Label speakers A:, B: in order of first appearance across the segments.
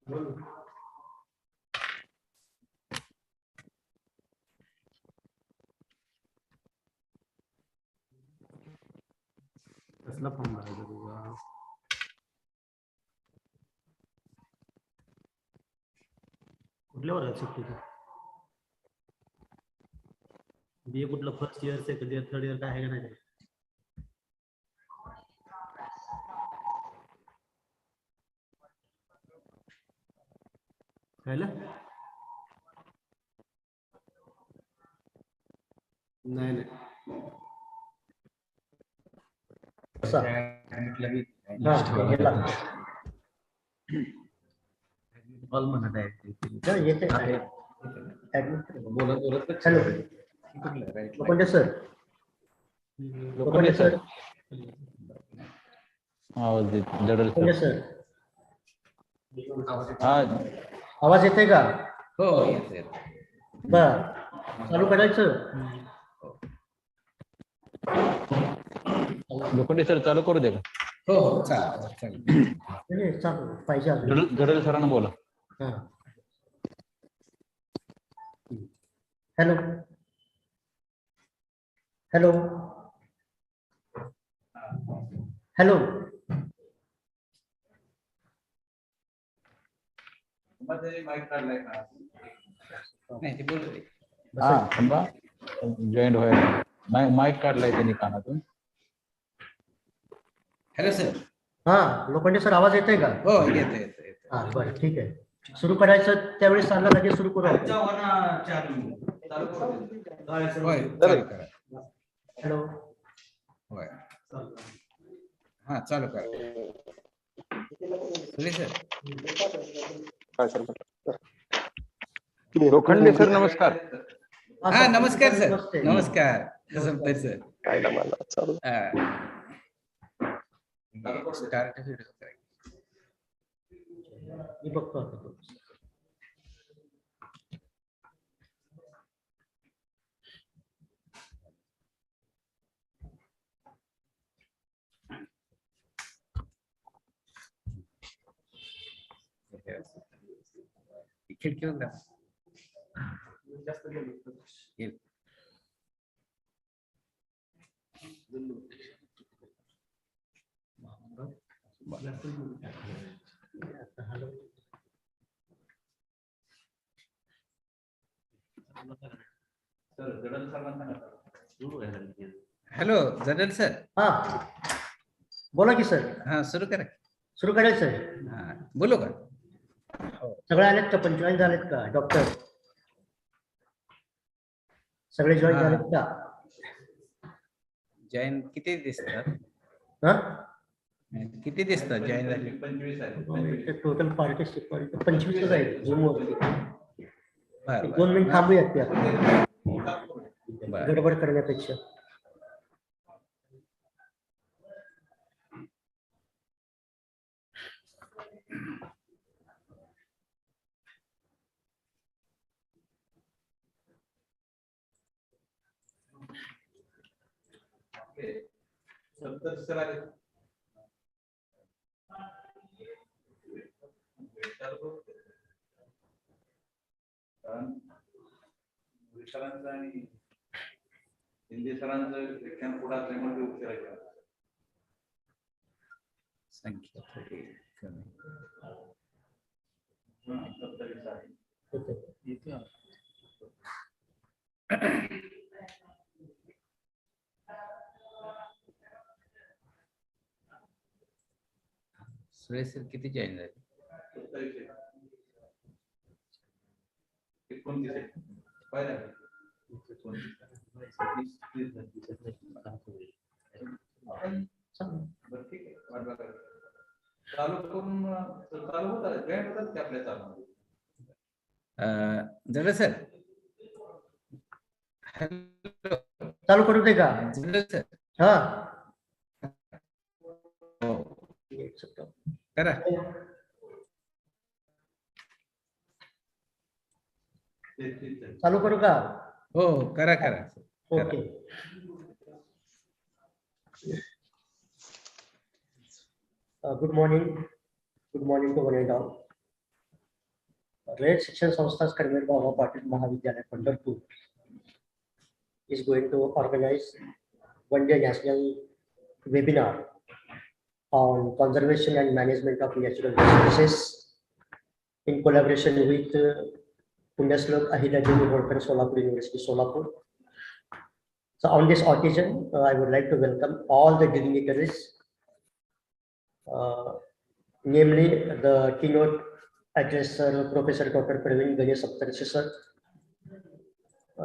A: कसला फॉर्म भरायचा तुझा? कुठल्या वर्गात शिकतो तू? बी ए कुठलं first year, second year, third year काय आहे का नाही? नाही नाही
B: कॉल म्हणत आहे
C: Lokhande sir, Lokhande sir, Lokhande sir, आवाज येते का?
B: हो येते.
C: बर, चालू करायचं.
D: लोखंडे सर चालू करू दे का?
B: हो हो चालेल.
C: चालू पाहिजे.
D: जडल सरांना बोला.
C: Hello hello hello.
B: नाही ते बोल.
D: हा थांबा, जॉईंट व्हायला माईक काढलाय त्यांनी कानातून.
B: Hello sir.
C: हा लोखंडे सर, आवाज येतोय का?
B: हो येते.
C: हा बरं ठीक आहे. सुरू करायचं त्यावेळेस चाललं लगेच सुरू करू. हॅलो.
B: होय. हा चालू करा.
D: लोखंडे सर नमस्कार.
B: हा नमस्कार सर. नमस्कार सर.
D: काय मला चालू
B: स्टार्ट
C: मी बघतो आता.
B: खिडकी हॅलो जडल सर.
C: हा बोला की सर.
B: हा सुरू करा.
C: सुरू करायचं.
B: हा बोलू का?
C: सगळे आलेत का? पंचवाईस झालेत का डॉक्टर? सगळे जॉईन झालेत का?
B: जॉईन किती दिसतात?
C: हा
B: किती दिसतात जॉईन झाले? 25 आहे.
C: टोटल पार्टिसिपंट 25 आहे झूम वरती. 2 मिनिट थांबूयात त्या गडबड करण्यापेक्षा.
E: सरांचं आणि हिंदी सरांचं व्याख्यान पुढे असल्यामुळे उशिरा
B: संख्या थोडी कमी. सुरेश सर किती जॉईन झाले?
E: 29 पाहिलं. चालू करून चालू होतात जॉईन होतात ते आपल्या चालू.
B: जडे सर
C: चालू करू दे का?
B: जडे सर
C: हा
B: करा.
C: चालू करू का?
B: हो करा.
C: Okay. Good morning to one and all. Rayat Shikshan संस्था's Karmel Baba Patil Mahavidyalaya Pandharpur is going to organize one-day national webinar on conservation and management of natural resources in collaboration with Pundaslok Ahilyadevi Holkar Solapur University, Solapur. So on this occasion, I would like to welcome all the dignitaries, namely the Keynote Address Professor Dr. Praveen Ganesh Saptarshi sir,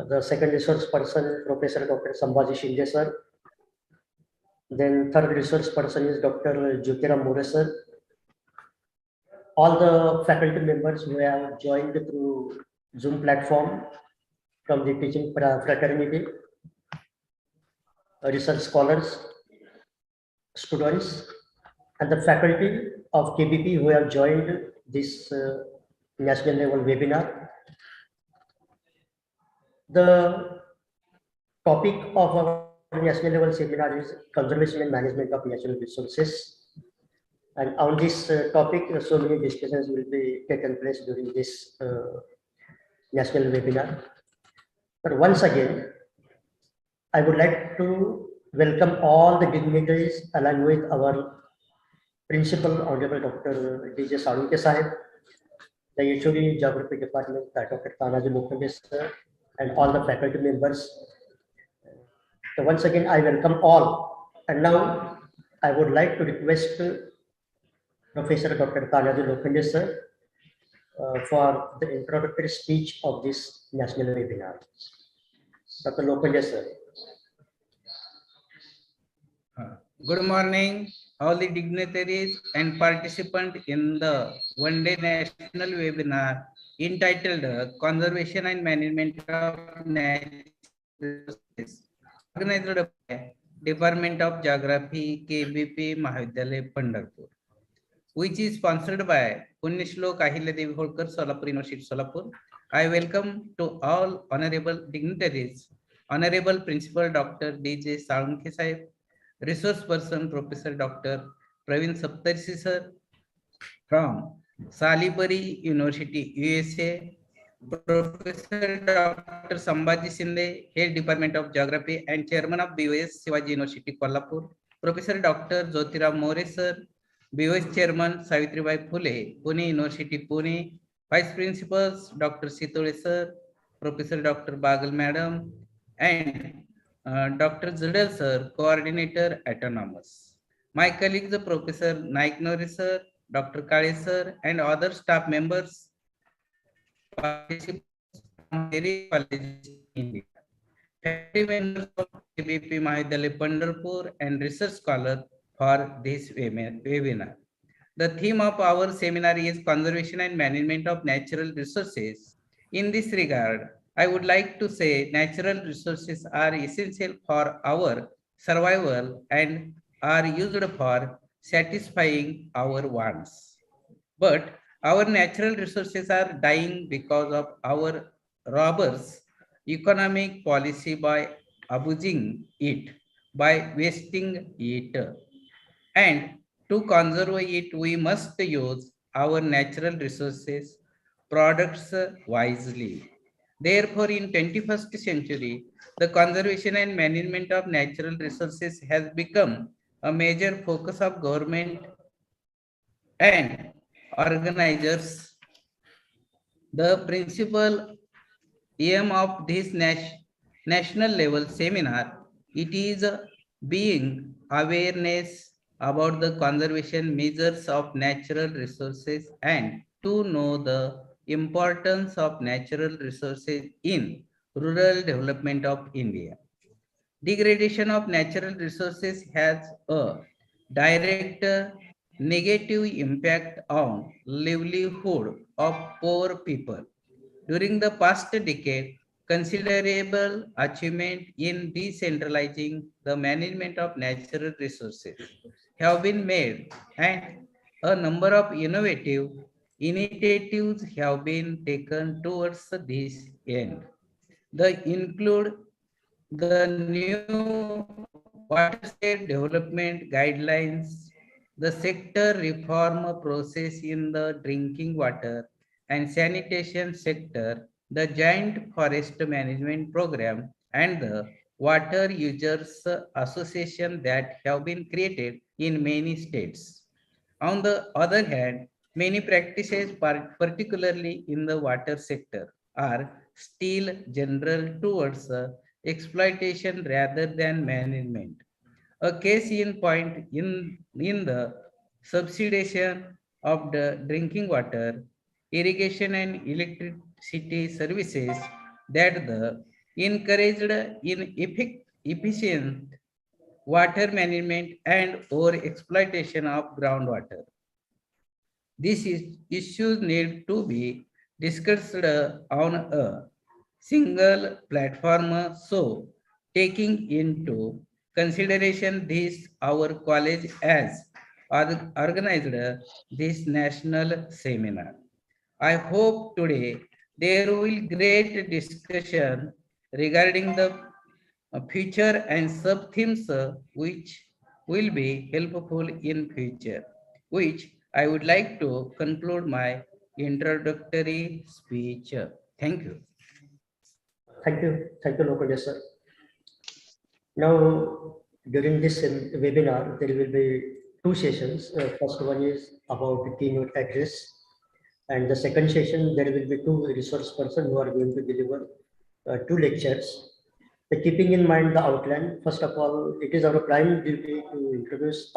C: the second resource person Professor Dr. Sambhaji Shinde sir, then third resource person is Dr. Jyotiram More sir, all the faculty members who have joined through Zoom platform from the teaching fraternity, research scholars, students, and the faculty of KBP who have joined this national level webinar. The topic of our national level seminar is conservation and management of natural resources. And on this topic, so many discussions will be taken place during this national webinar. But once again, I would like to welcome all the dignitaries along with our Principal Honorable Dr. D.J. Salunke Sahib, the HOD Geography Department, Dr. Tanaji Mukhande sir, and all the faculty members. So once again, I welcome all. And now I would like to request Professor Dr. Tanaji Mukhande sir for the introductory speech of this national webinar. Dr. Mukhande sir.
B: Good morning, all the dignitaries and participants in the one-day national webinar entitled Conservation and Management of Natural Resources, organized by Department of Geography, KBP, Mahavidyalaya, Pandharpur, which is sponsored by Pundaslok Ahilyadevi Holkar, Solapur University, Solapur. I welcome to all honorable dignitaries, Honorable Principal Dr. D.J. Salunke Sahib, Resource Person Professor Dr. Praveen Saptarshi sir from Salisbury University, USA, Professor Dr. Sambhaji Shinde, Head Department of Geography and Chairman of BOS Shivaji University, Kolhapur, Professor Dr. Jyotiram More sir, BOS Chairman Savitribai Phule, Pune University, Pune, Vice Principals Dr. Sitole sir, Professor Dr. Bagal Madam, and Dr. Zidal sir, Coordinator Autonomous. My colleagues, Professor Naik Nori sir, Dr. Kale sir, and other staff members, participants from various colleges in India. Faculty members of KBP Mahavidyalaya Pandharpur and research scholar for this webinar. The theme of our seminar is conservation and management of natural resources. In this regard, I would like to say natural resources are essential for our survival and are used for satisfying our wants. But our natural resources are dying because of our robbers' economic policy by abusing it, by wasting it. And to conserve it, we must use our natural resources products wisely. Therefore, in 21st century, the conservation and management of natural resources has become a major focus of government and organizers. The principal aim of this national level seminar, it is being awareness about the conservation measures of natural resources and to know the importance of natural resources in rural development of India. Degradation of natural resources has a direct negative impact on livelihood of poor people. During the past decade, considerable achievement in decentralizing the management of natural resources have been made, and a number of innovative initiatives have been taken towards this end. They include the new watershed development guidelines, the sector reform process in the drinking water, and sanitation sector, the Joint Forest Management Program, and the Water Users Association that have been created in many states. On the other hand, many practices, particularly in the water sector, are still general towards exploitation rather than management. A case in point in the subsidization of the drinking water, irrigation and electricity services that the encouraged efficient water management and over exploitation of groundwater. These issues need to be discussed on a single platform. So, taking into consideration this, our college has organized this national seminar. I hope today there will great discussion regarding the future and sub themes which will be helpful in future, which I would like to conclude my introductory speech. Thank you.
C: Thank you, Lokadesh sir. Now, during this webinar, there will be two sessions. First one is about the keynote address, and the second session there will be two resource persons who are going to deliver two lectures. Keeping in mind the outline, first of all, it is our prime duty to introduce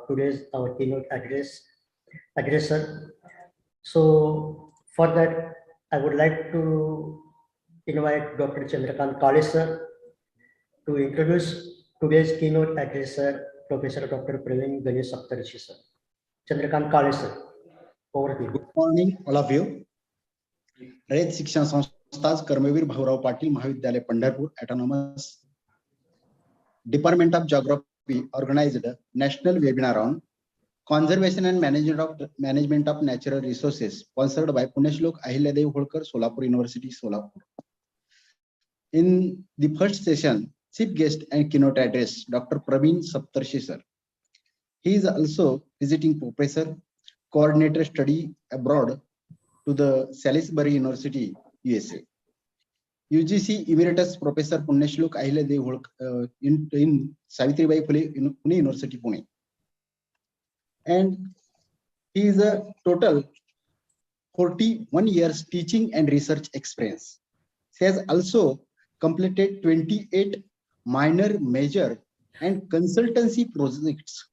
C: today's our keynote addresser. So for that, I would like to invite Dr. Chandrakant Kale sir to introduce today's keynote addresser, Professor Dr. Praveen Ganesh Saptarshi sir. Chandrakant Kale sir, over to you.
F: Good morning, all of you. Rayat शिक्षण संस्थाज कर्मवीर भाऊराव पाटील महाविद्यालय Pandharpur autonomous Department of Geography organized national webinar on conservation and management of natural resources sponsored by Puneshlok Ahilyadevi Holkar, Solapur University, Solapur. In the first session, chief guest and keynote address Dr. Praveen Saptarshi sir. He is also visiting professor, coordinator study abroad to the Salisbury University, USA. UGC Emeritus Professor Puneshlok Ahilyadevi Holkar in Savitribai Phule Pune University, Pune. And he is a total 41 years teaching and research experience. He has also completed 28 minor, major, and consultancy projects.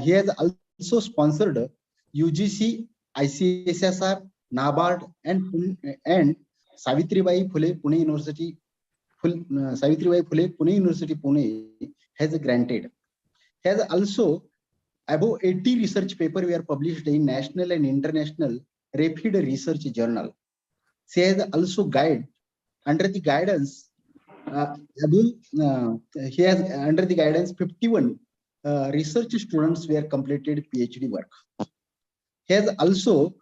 F: He has also sponsored UGC, ICSSR, NABARD, and Savitribai Phule Pune University. Savitribai Phule Pune University Pune has granted. He has also above 80 research papers were published in national and international rapid research journal. He has also guided under the guidance he has under the guidance 51 research students were completed PhD work. He has also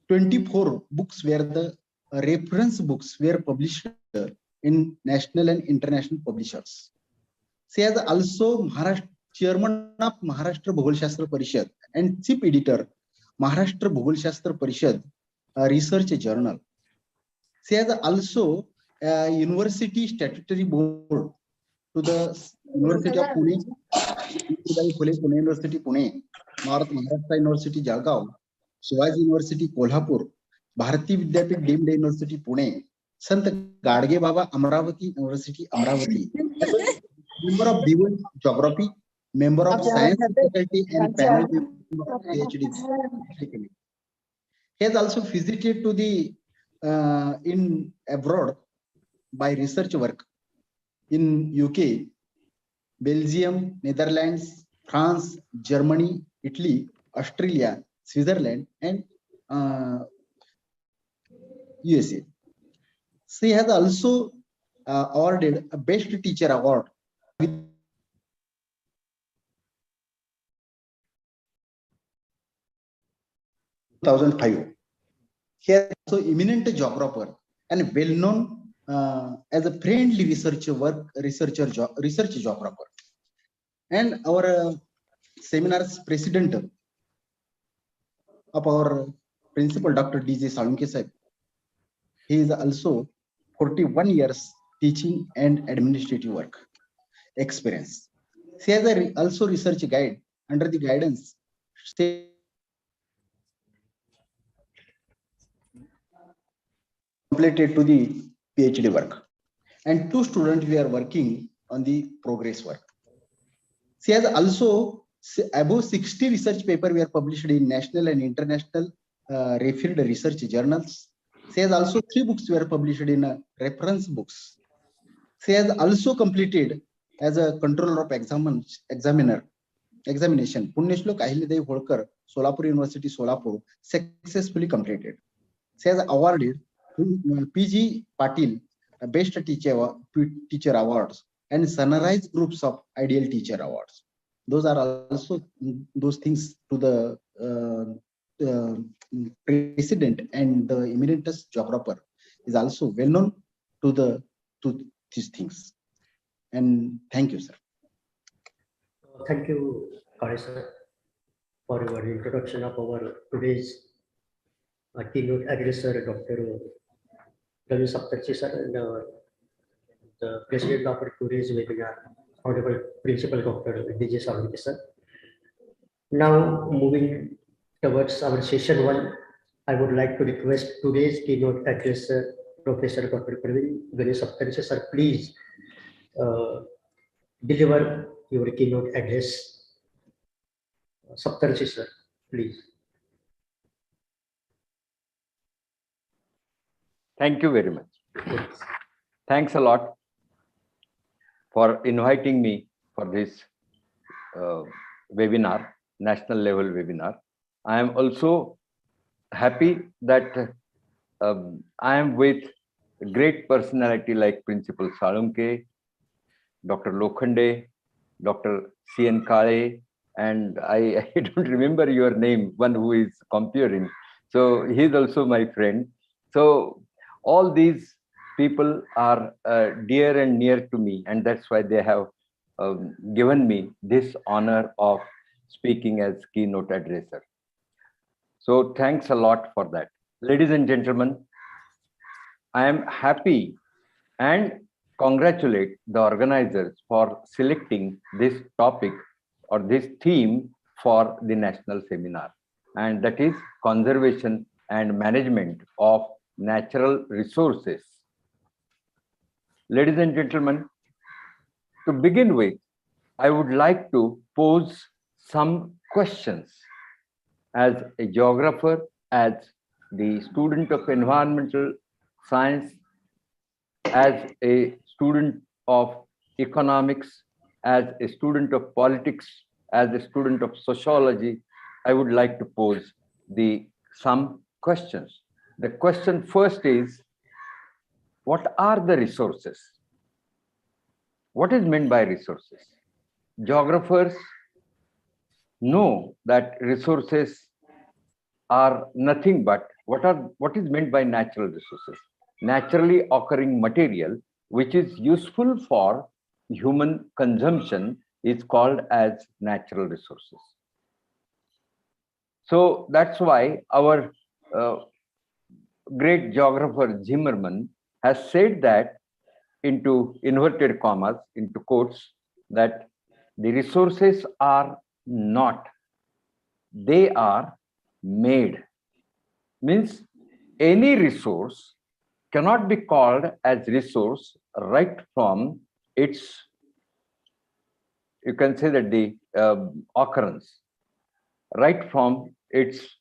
F: 24 books where the reference books were published in national and international publishers. He has also chairman of Maharashtra Bhugolshastra Parishad and chief editor Maharashtra Bhugolshastra Parishad research journal. He has also university statutory board to the University of Pune, Pune University Pune, North Maharashtra University Jalgaon, Shivaji University Kolhapur, Bharati Vidyapit Deemed University Pune, Sant Gadge Baba Amravati University Amravati, member of Divan Geography, member of Science Faculty and panel of PhDs. He has also visited to the in abroad by research work in UK, Belgium, Netherlands, France, Germany, Italy, Australia, Switzerland, and USA. She has also awarded a Best Teacher Award. 2005. He is also eminent geographer and well known as a friendly research geographer. And our seminar's president of our Principal Dr. D.J. Salunke Sahib. He is also 41 years teaching and administrative work experience. He has also research guide under the guidance completed to the PhD work. And 2 students we are working on the progress work. She has also above 60 research papers we are published in national and international referred research journals. She has also 3 books we are published in reference books. She has also completed as a controller of examination Punyashlok Ahilyadevi Holkar, Solapur University, Solapur, successfully completed. She has awarded PG Patil Best Teacher Awards and Sunrise Groups of Ideal Teacher Awards. Those are also those things to the president and the emeritus geographer is also well known to these things. And thank you, sir.
C: Thank you, Kare sir, for your introduction of our today's keynote addresser, Dr. Ravi Saptarshi sir, and the president of today's webinar, Honorable Principal Dr. D.J. Salunke sir. Now, moving towards our session 1, I would like to request today's keynote addresser, Professor Dr. Ganesh Saptarshi sir, please deliver your keynote address. Saptarshi sir, please.
G: Thank you very much. Thanks a lot for inviting me for this webinar, national level webinar. I am also happy that I am with a great personality like Principal Salunke, Dr. Lokhande, Dr. C.N. Kale, and I don't remember your name, one who is comparing. So he's also my friend. So all these people are dear and near to me, and that's why they have given me this honor of speaking as keynote addresser. So thanks a lot for that. Ladies and gentlemen, I am happy and congratulate the organizers for selecting this topic or this theme for the national seminar, and that is conservation and management of natural resources. Ladies and gentlemen, to begin with, I would like to pose some questions as a geographer, as the student of environmental science, as a student of economics, as a student of politics, as a student of sociology. I would like to pose some questions. The question first is, what are the resources? What is meant by resources? Geographers know that resources are nothing but what is meant by natural resources? Naturally occurring material which is useful for human consumption is called as natural resources. So that's why our great geographer Zimmerman has said that, into inverted commas, into quotes, that the resources are not, they are made. Means any resource cannot be called as resource right from its, you can say that the occurrence, right from its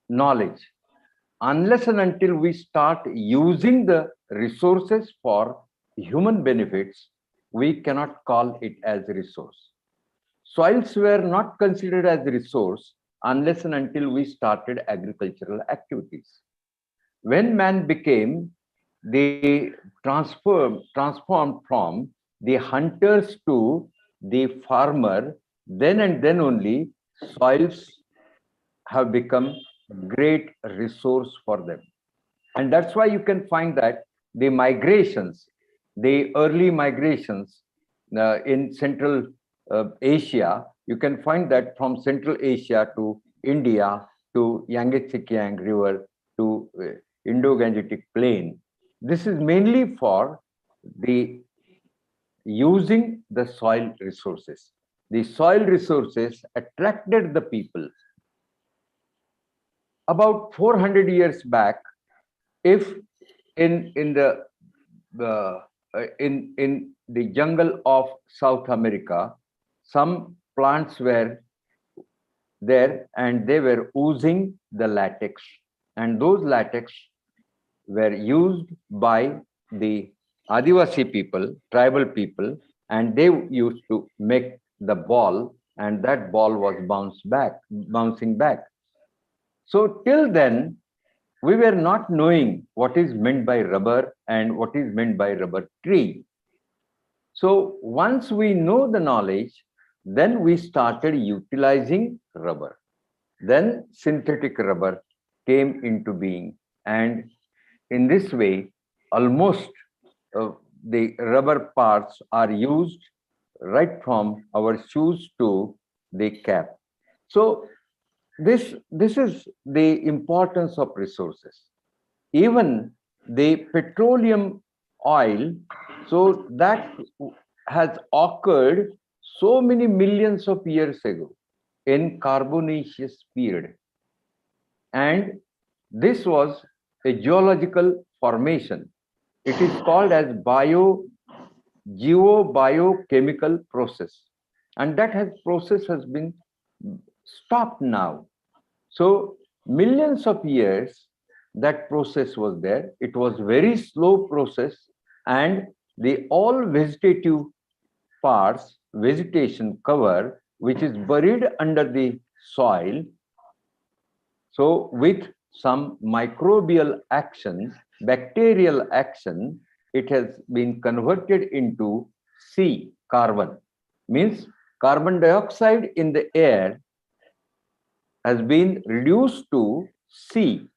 G: knowledge. Unless and until we start using the resources for human benefits, we cannot call it as a resource. Soils were not considered as a resource unless and until we started agricultural activities. When man became transformed from the hunters to the farmer, then and then only soils have become great resource for them. And that's why you can find that the migrations, the early migrations in Central Asia, you can find that from Central Asia to India, to Yangtze-Kiang River to Indo-Gangetic Plain. This is mainly for the using the soil resources. The soil resources attracted the people. About 400 years back, if in the jungle of South America, some plants were there and they were oozing the latex, and those latex were used by the Adivasi people, tribal people, and they used to make the ball, and that ball was bouncing back. So till then, we were not knowing what is meant by rubber and what is meant by rubber tree. So once we know the knowledge, then we started utilizing rubber. Then synthetic rubber came into being, and in this way, almost the rubber parts are used right from our shoes to the cap. So this is the importance of resources. Even the petroleum oil, so that has occurred so many millions of years ago in Carbonaceous period, and this was a geological formation. It is called as geobiochemical process, and that process has been stopped now. So millions of years that process was there. It was very slow process, and the all vegetative parts, vegetation cover, which is buried under the soil. So with some microbial action, bacterial action, it has been converted into C, carbon. Means carbon dioxide in the air has been reduced to C.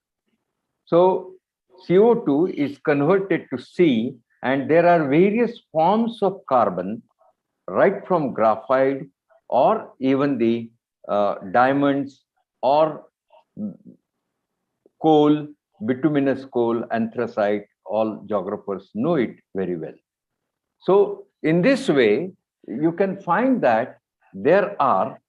G: So CO2 is converted to C, and there are various forms of carbon, right from graphite or even the diamonds or coal, bituminous coal, anthracite. All geographers know it very well. So in this way, you can find that there are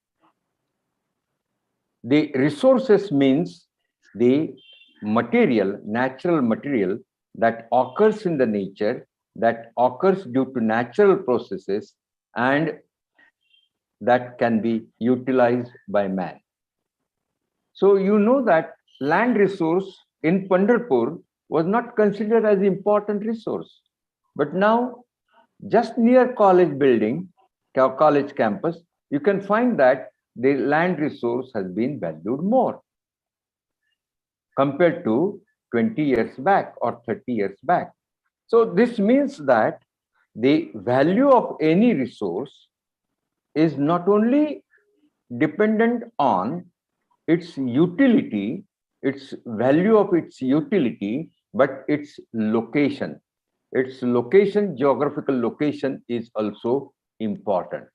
G: the resources, means the material, natural material that occurs in the nature, that occurs due to natural processes, and that can be utilized by man. So you know that land resource in Pandharpur was not considered as important resource, but now just near college building, college campus, you can find that the land resource has been valued more compared to 20 years back or 30 years back. So this means that the value of any resource is not only dependent on its utility, its value of its utility, but its location. Its location, geographical location, is also important.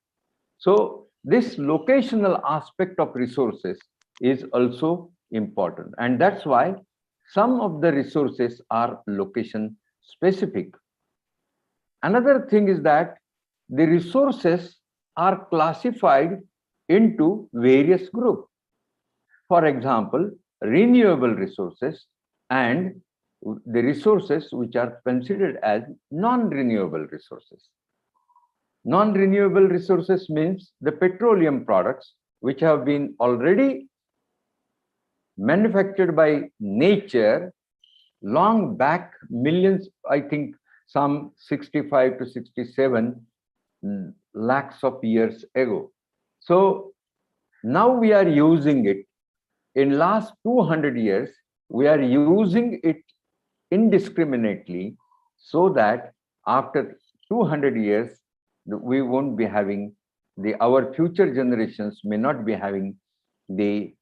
G: So this locational aspect of resources is also important, and that's why some of the resources are location specific. Another thing is that the resources are classified into various groups. For example, renewable resources and the resources which are considered as non-renewable resources. Non-renewable resources means the petroleum products which have been already manufactured by nature long back, millions, I think some 65 to 67 lakhs of years ago. So now we are using it. In last 200 years, we are using it indiscriminately, so that after 200 years, we won't be having our future generations may not be having the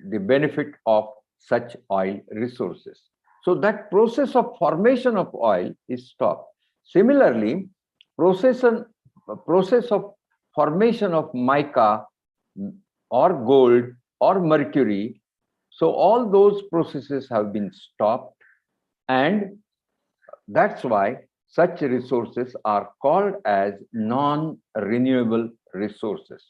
G: benefit of such oil resources. So that process of formation of oil is stopped. Similarly, process of formation of mica or gold or mercury. So all those processes have been stopped, and that's why such resources are called as non-renewable resources.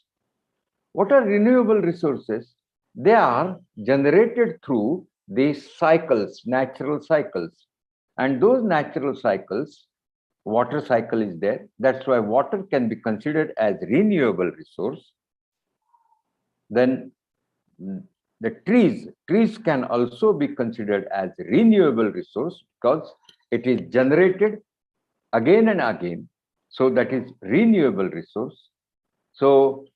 G: What are renewable resources? They are generated through these cycles, natural cycles. And those natural cycles, water cycle is there. That's why water can be considered as renewable resource. Then the trees can also be considered as renewable resource because it is generated again and again. So that is renewable resource. So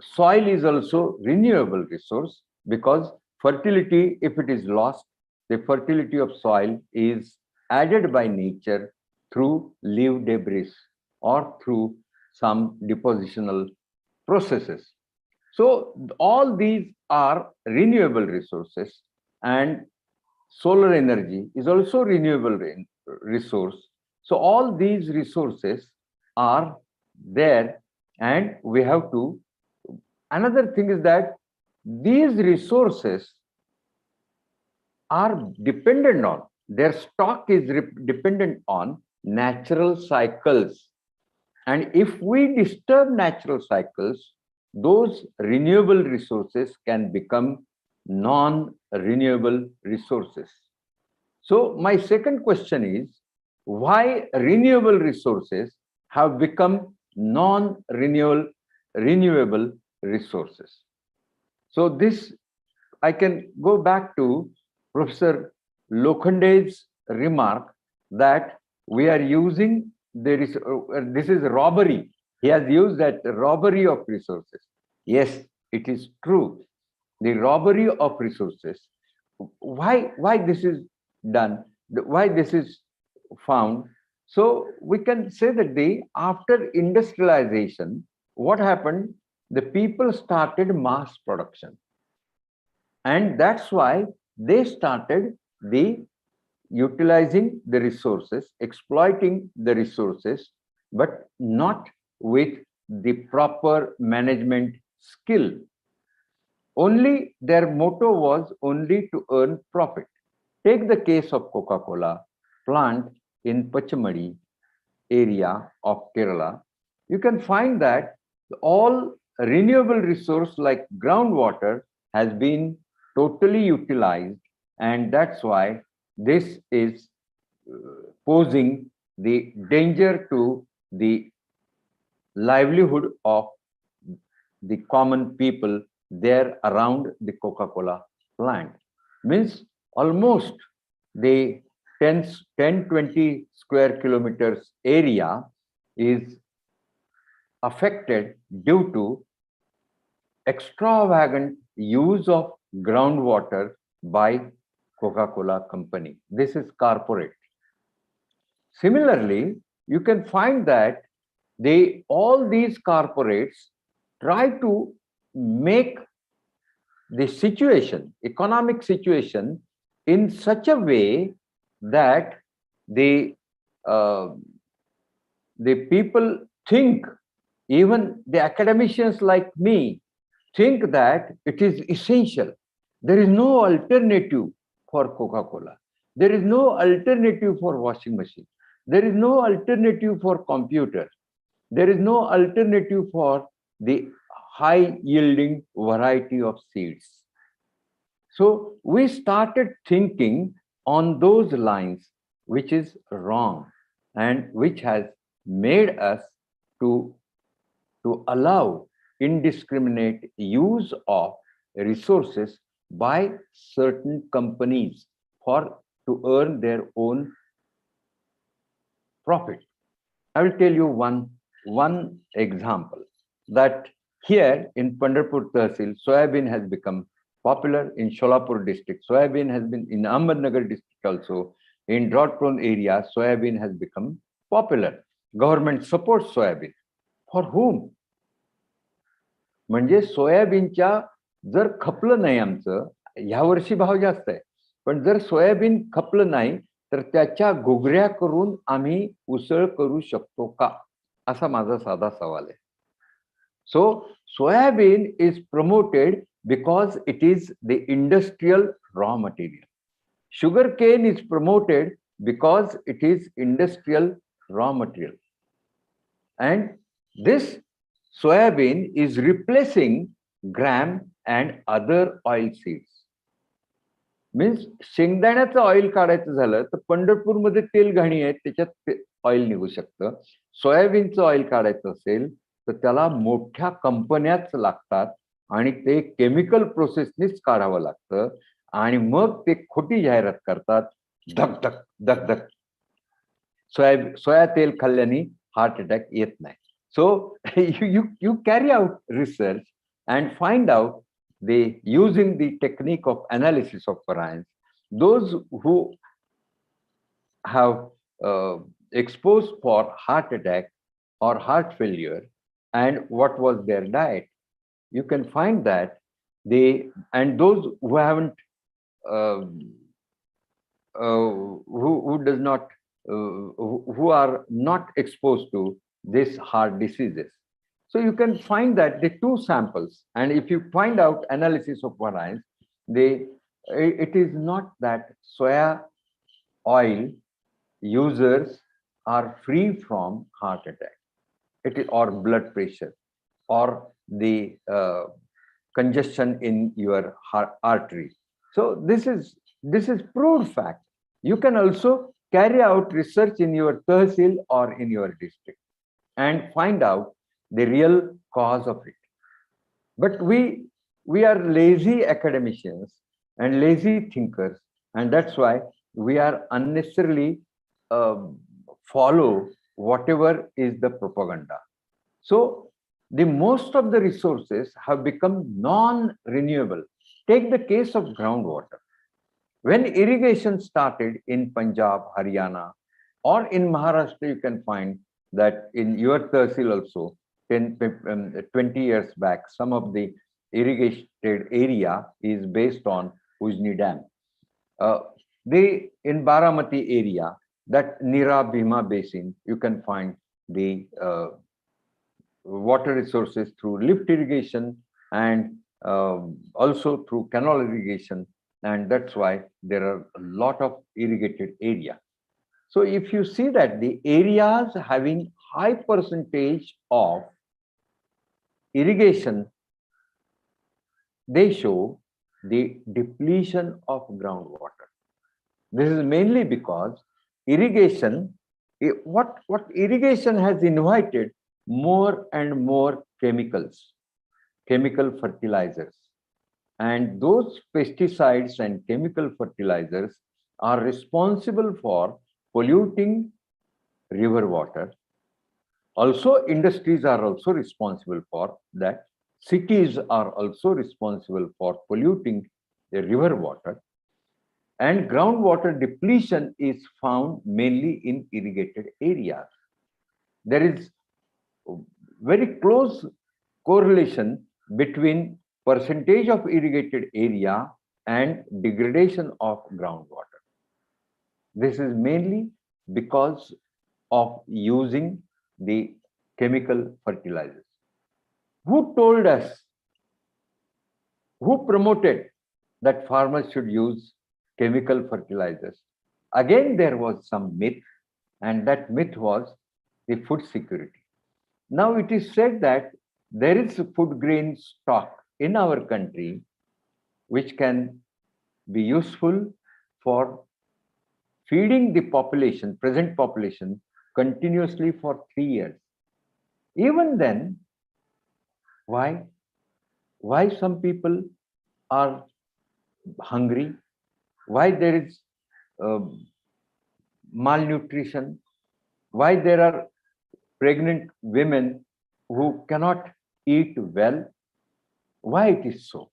G: soil is also renewable resource because fertility, if it is lost, the fertility of soil is added by nature through leaf debris or through some depositional processes. So all these are renewable resources, and solar energy is also renewable resource. So all these resources are there, and we have to. Another thing is that these resources are dependent on, their stock is dependent on natural cycles. And if we disturb natural cycles, those renewable resources can become non-renewable resources. So my second question is, why renewable resources have become non-renewable resources? So this, I can go back to Professor Lokhande's remark that we are using, this is robbery. He has used that robbery of resources. Yes, it is true. The robbery of resources. Why this is done? Why this is found? So we can say that after industrialization, what happened? The people started mass production. And that's why they started utilizing the resources, exploiting the resources, but not with the proper management skill. Only their motto was only to earn profit. Take the case of Coca-Cola plant in Pachamadi area of Kerala. You can find that all renewable resource like groundwater has been totally utilized, and that's why this is posing the danger to the livelihood of the common people there around the Coca-Cola plant. Means almost the 10-20 square kilometers area is affected due to extravagant use of groundwater by Coca-Cola company. This is corporate. Similarly, you can find that all these corporates try to make the situation, economic situation, in such a way that the people think, even the academicians like me, think that it is essential. There is no alternative for Coca-Cola. There is no alternative for washing machine. There is no alternative for computer. There is no alternative for the high yielding variety of seeds. So we started thinking on those lines, which is wrong and which has made us to allow indiscriminate use of resources by certain companies to earn their own profit. I will tell you one example, that here in Pandharpur Tehsil, soybean has become popular. In Sholapur district, soybean has been, in Ahmednagar district also, in drought-prone areas, soybean has become popular. Government supports soybean. For whom? म्हणजे सोयाबीनच्या जर खपलं नाही आमचं, ह्या वर्षी भाव जास्त आहे, पण जर सोयाबीन खपलं नाही तर त्याच्या घुगऱ्या करून आम्ही उसळ करू शकतो का, असा माझा साधा सवाल आहे. So soybean is promoted because it is the industrial raw material. Sugarcane is promoted because it is industrial raw material. And this soybean is replacing gram and other oil seeds. Means शेंगदाण्याचं oil काढायचं झालं तर पंढरपूरमध्ये तेल घाणी आहे, त्याच्यात oil निघू शकतं. सोयाबीनचं ऑइल काढायचं असेल तर त्याला मोठ्या कंपन्याच लागतात आणि ते केमिकल प्रोसेसनीच काढावं लागतं आणि मग ते खोटी जाहिरात करतात, धक धक धक धक सोया तेल खाल्ल्याने हार्ट अटॅक येत नाही. So you carry out research and find out using the technique of analysis of variance, those who have exposed for heart attack or heart failure and what was their diet, you can find that and those who haven't who are not exposed to this heart diseases. So you can find that the two samples, and if you find out analysis of variance, it is not that soya oil users are free from heart attack, or blood pressure, or the congestion in your heart artery. So this is proved fact. You can also carry out research in your tehsil or in your district and find out the real cause of it. But we are lazy academicians and lazy thinkers, and that's why we are unnecessarily follow whatever is the propaganda. So the most of the resources have become non-renewable. Take the case of groundwater. When irrigation started in Punjab, Haryana, or in Maharashtra, you can find that in your tehsil also, 20 years back, some of the irrigated area is based on Ujni Dam. In Baramati area, that Nira Bhima basin, you can find the water resources through lift irrigation and also through canal irrigation, and that's why there are a lot of irrigated area. So if you see that the areas having high percentage of irrigation, they show the depletion of groundwater. This is mainly because irrigation, what irrigation has invited more and more chemicals, chemical fertilizers. And those pesticides and chemical fertilizers are responsible for polluting river water. Also, industries are also responsible for that. Cities are also responsible for polluting the river water. And groundwater depletion is found mainly in irrigated areas. There is very close correlation between percentage of irrigated area and degradation of groundwater. This is mainly because of using the chemical fertilizers. Who told us, who promoted that farmers should use chemical fertilizers? Again, there was some myth, and that myth was the food security. Now it is said that there is a food grain stock in our country which can be useful for feeding the population, present population, continuously for 3 years. Even then, why some people are hungry? Why there is malnutrition? Why there are pregnant women who cannot eat well? Why it is so?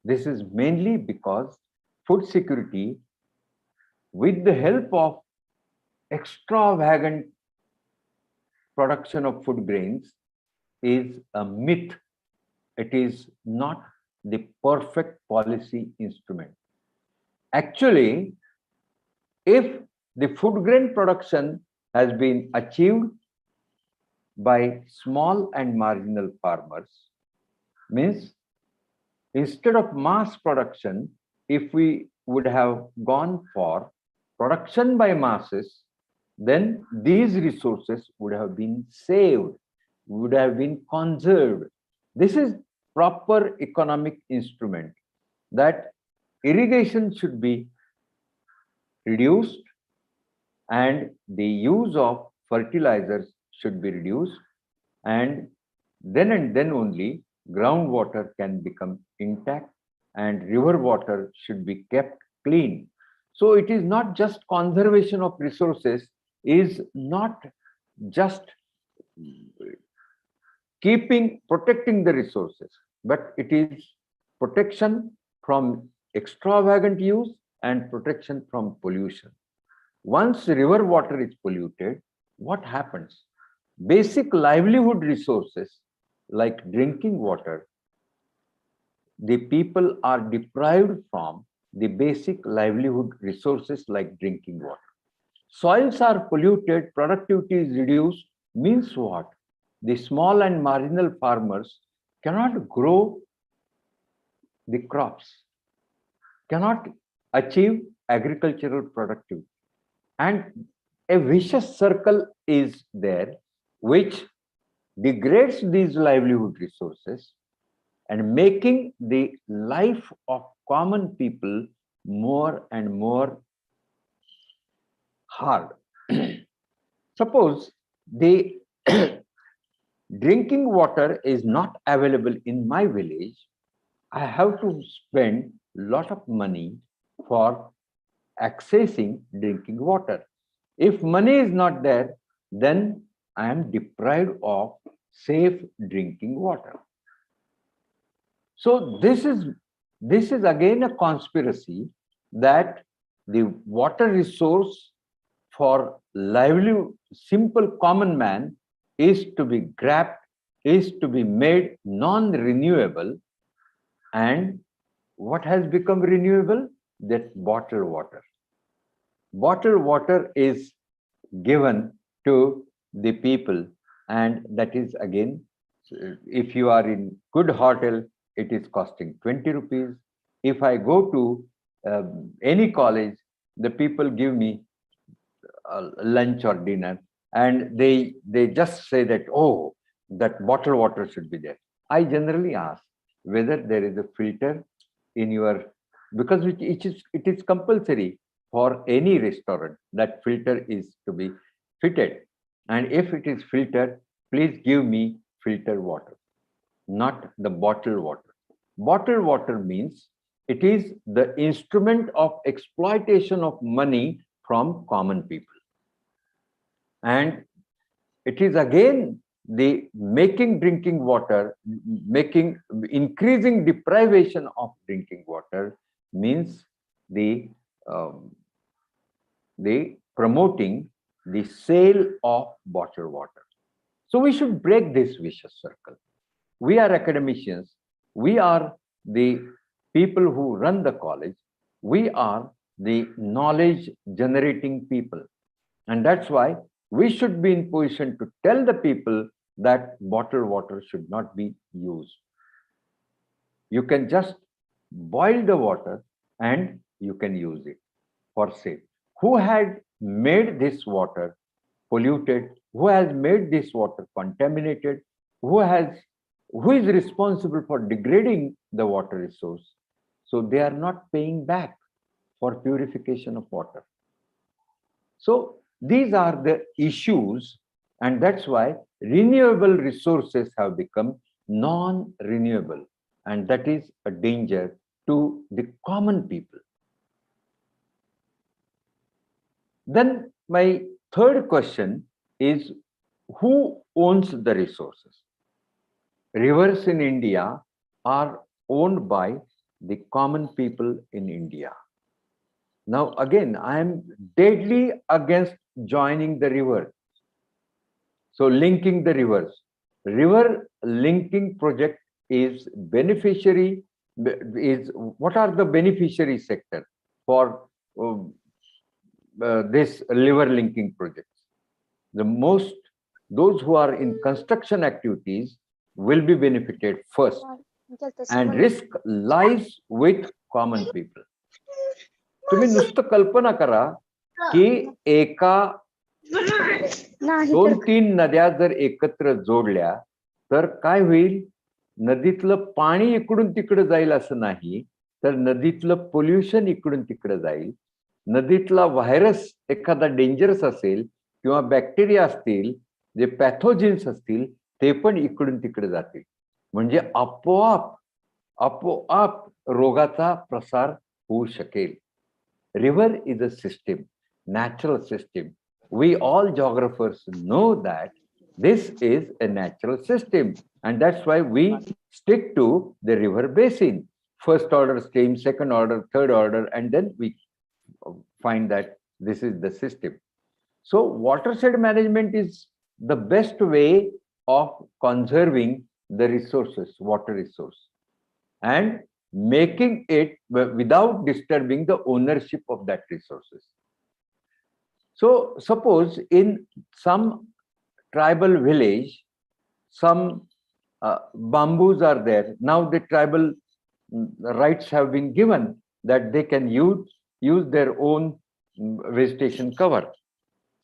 G: This is mainly because food security, with the help of extravagant production of food grains, is a myth. It is not the perfect policy instrument. Actually, if the food grain production has been achieved by small and marginal farmers, means Instead of mass production, if we would have gone for production by masses, then these resources would have been saved, would have been conserved. This is proper economic instrument, that irrigation should be reduced and the use of fertilizers should be reduced, and then only groundwater can become intact and river water should be kept clean. So it is not just conservation of resources, is not just protecting the resources, but it is protection from extravagant use and protection from pollution. Once river water is polluted, what happens? Basic livelihood resources like drinking water, the people are deprived from the basic livelihood resources like drinking water. Soils are polluted, productivity is reduced, means what? The small and marginal farmers cannot grow the crops, cannot achieve agricultural productivity. And a vicious circle is there which degrades these livelihood resources and making the life of common people more and more hard. Suppose the drinking water is not available in my village, I have to spend a lot of money for accessing drinking water. If money is not there, then I am deprived of safe drinking water. So this is again a conspiracy that the water resource for lively, simple common man is to be grabbed, is to be made non-renewable. And what has become renewable? That bottled water. Bottled water is given to the people, and that is again, if you are in good hotel, it is costing 20 rupees. If I go to any college, the people give me lunch or dinner, and they just say that, oh, that bottled water should be there. I generally ask whether there is a filter in your, because it is compulsory for any restaurant that filter is to be fitted. And if it is filtered, please give me filtered water, not the bottled water. Bottled water means it is the instrument of exploitation of money from common people. And it is again the making drinking water, increasing deprivation of drinking water means the promoting the sale of bottled water. So we should break this vicious circle. We are academicians. We are the people who run the college. We are the knowledge generating people. And that's why we should be in position to tell the people that bottled water should not be used. You can just boil the water and you can use it for safe. Who had made this water polluted? Who has made this water contaminated? Who is responsible for degrading the water resource? So they are not paying back for purification of water. So these are the issues, and that's why renewable resources have become non-renewable, and that is a danger to the common people. Then my third question is, who owns the resources? Rivers in India are owned by the common people in India. Now again, I am deadly against joining the river. So linking the rivers. River linking project is beneficiary, what are the beneficiary sector for this river linking projects? Those who are in construction activities will be benefited first. and risk lies with common people. तुम्ही नुसतं कल्पना करा की एका 2-3 नद्या जर एकत्र जोडल्या तर काय होईल. नदीतलं पाणी इकडून तिकडे जाईल असं नाही, तर नदीतलं पोल्युशन इकडून तिकडे जाईल. नदीतला व्हायरस एखादा डेंजरस असेल किंवा बॅक्टेरिया असतील जे पॅथोजिन्स असतील ते पण इकडून तिकडे जातील. म्हणजे आपोआप रोगाचा प्रसार होऊ शकेल. River is a system, natural system. We all geographers know that this is a natural system, and that's why we stick to the river basin. First order stream, second order, third order, and then we find that this is the system. So watershed management is the best way of conserving the resources, water resource, and making it without disturbing the ownership of that resources. So suppose in some tribal village, some bamboos are there. Now the tribal rights have been given that they can use their own vegetation cover.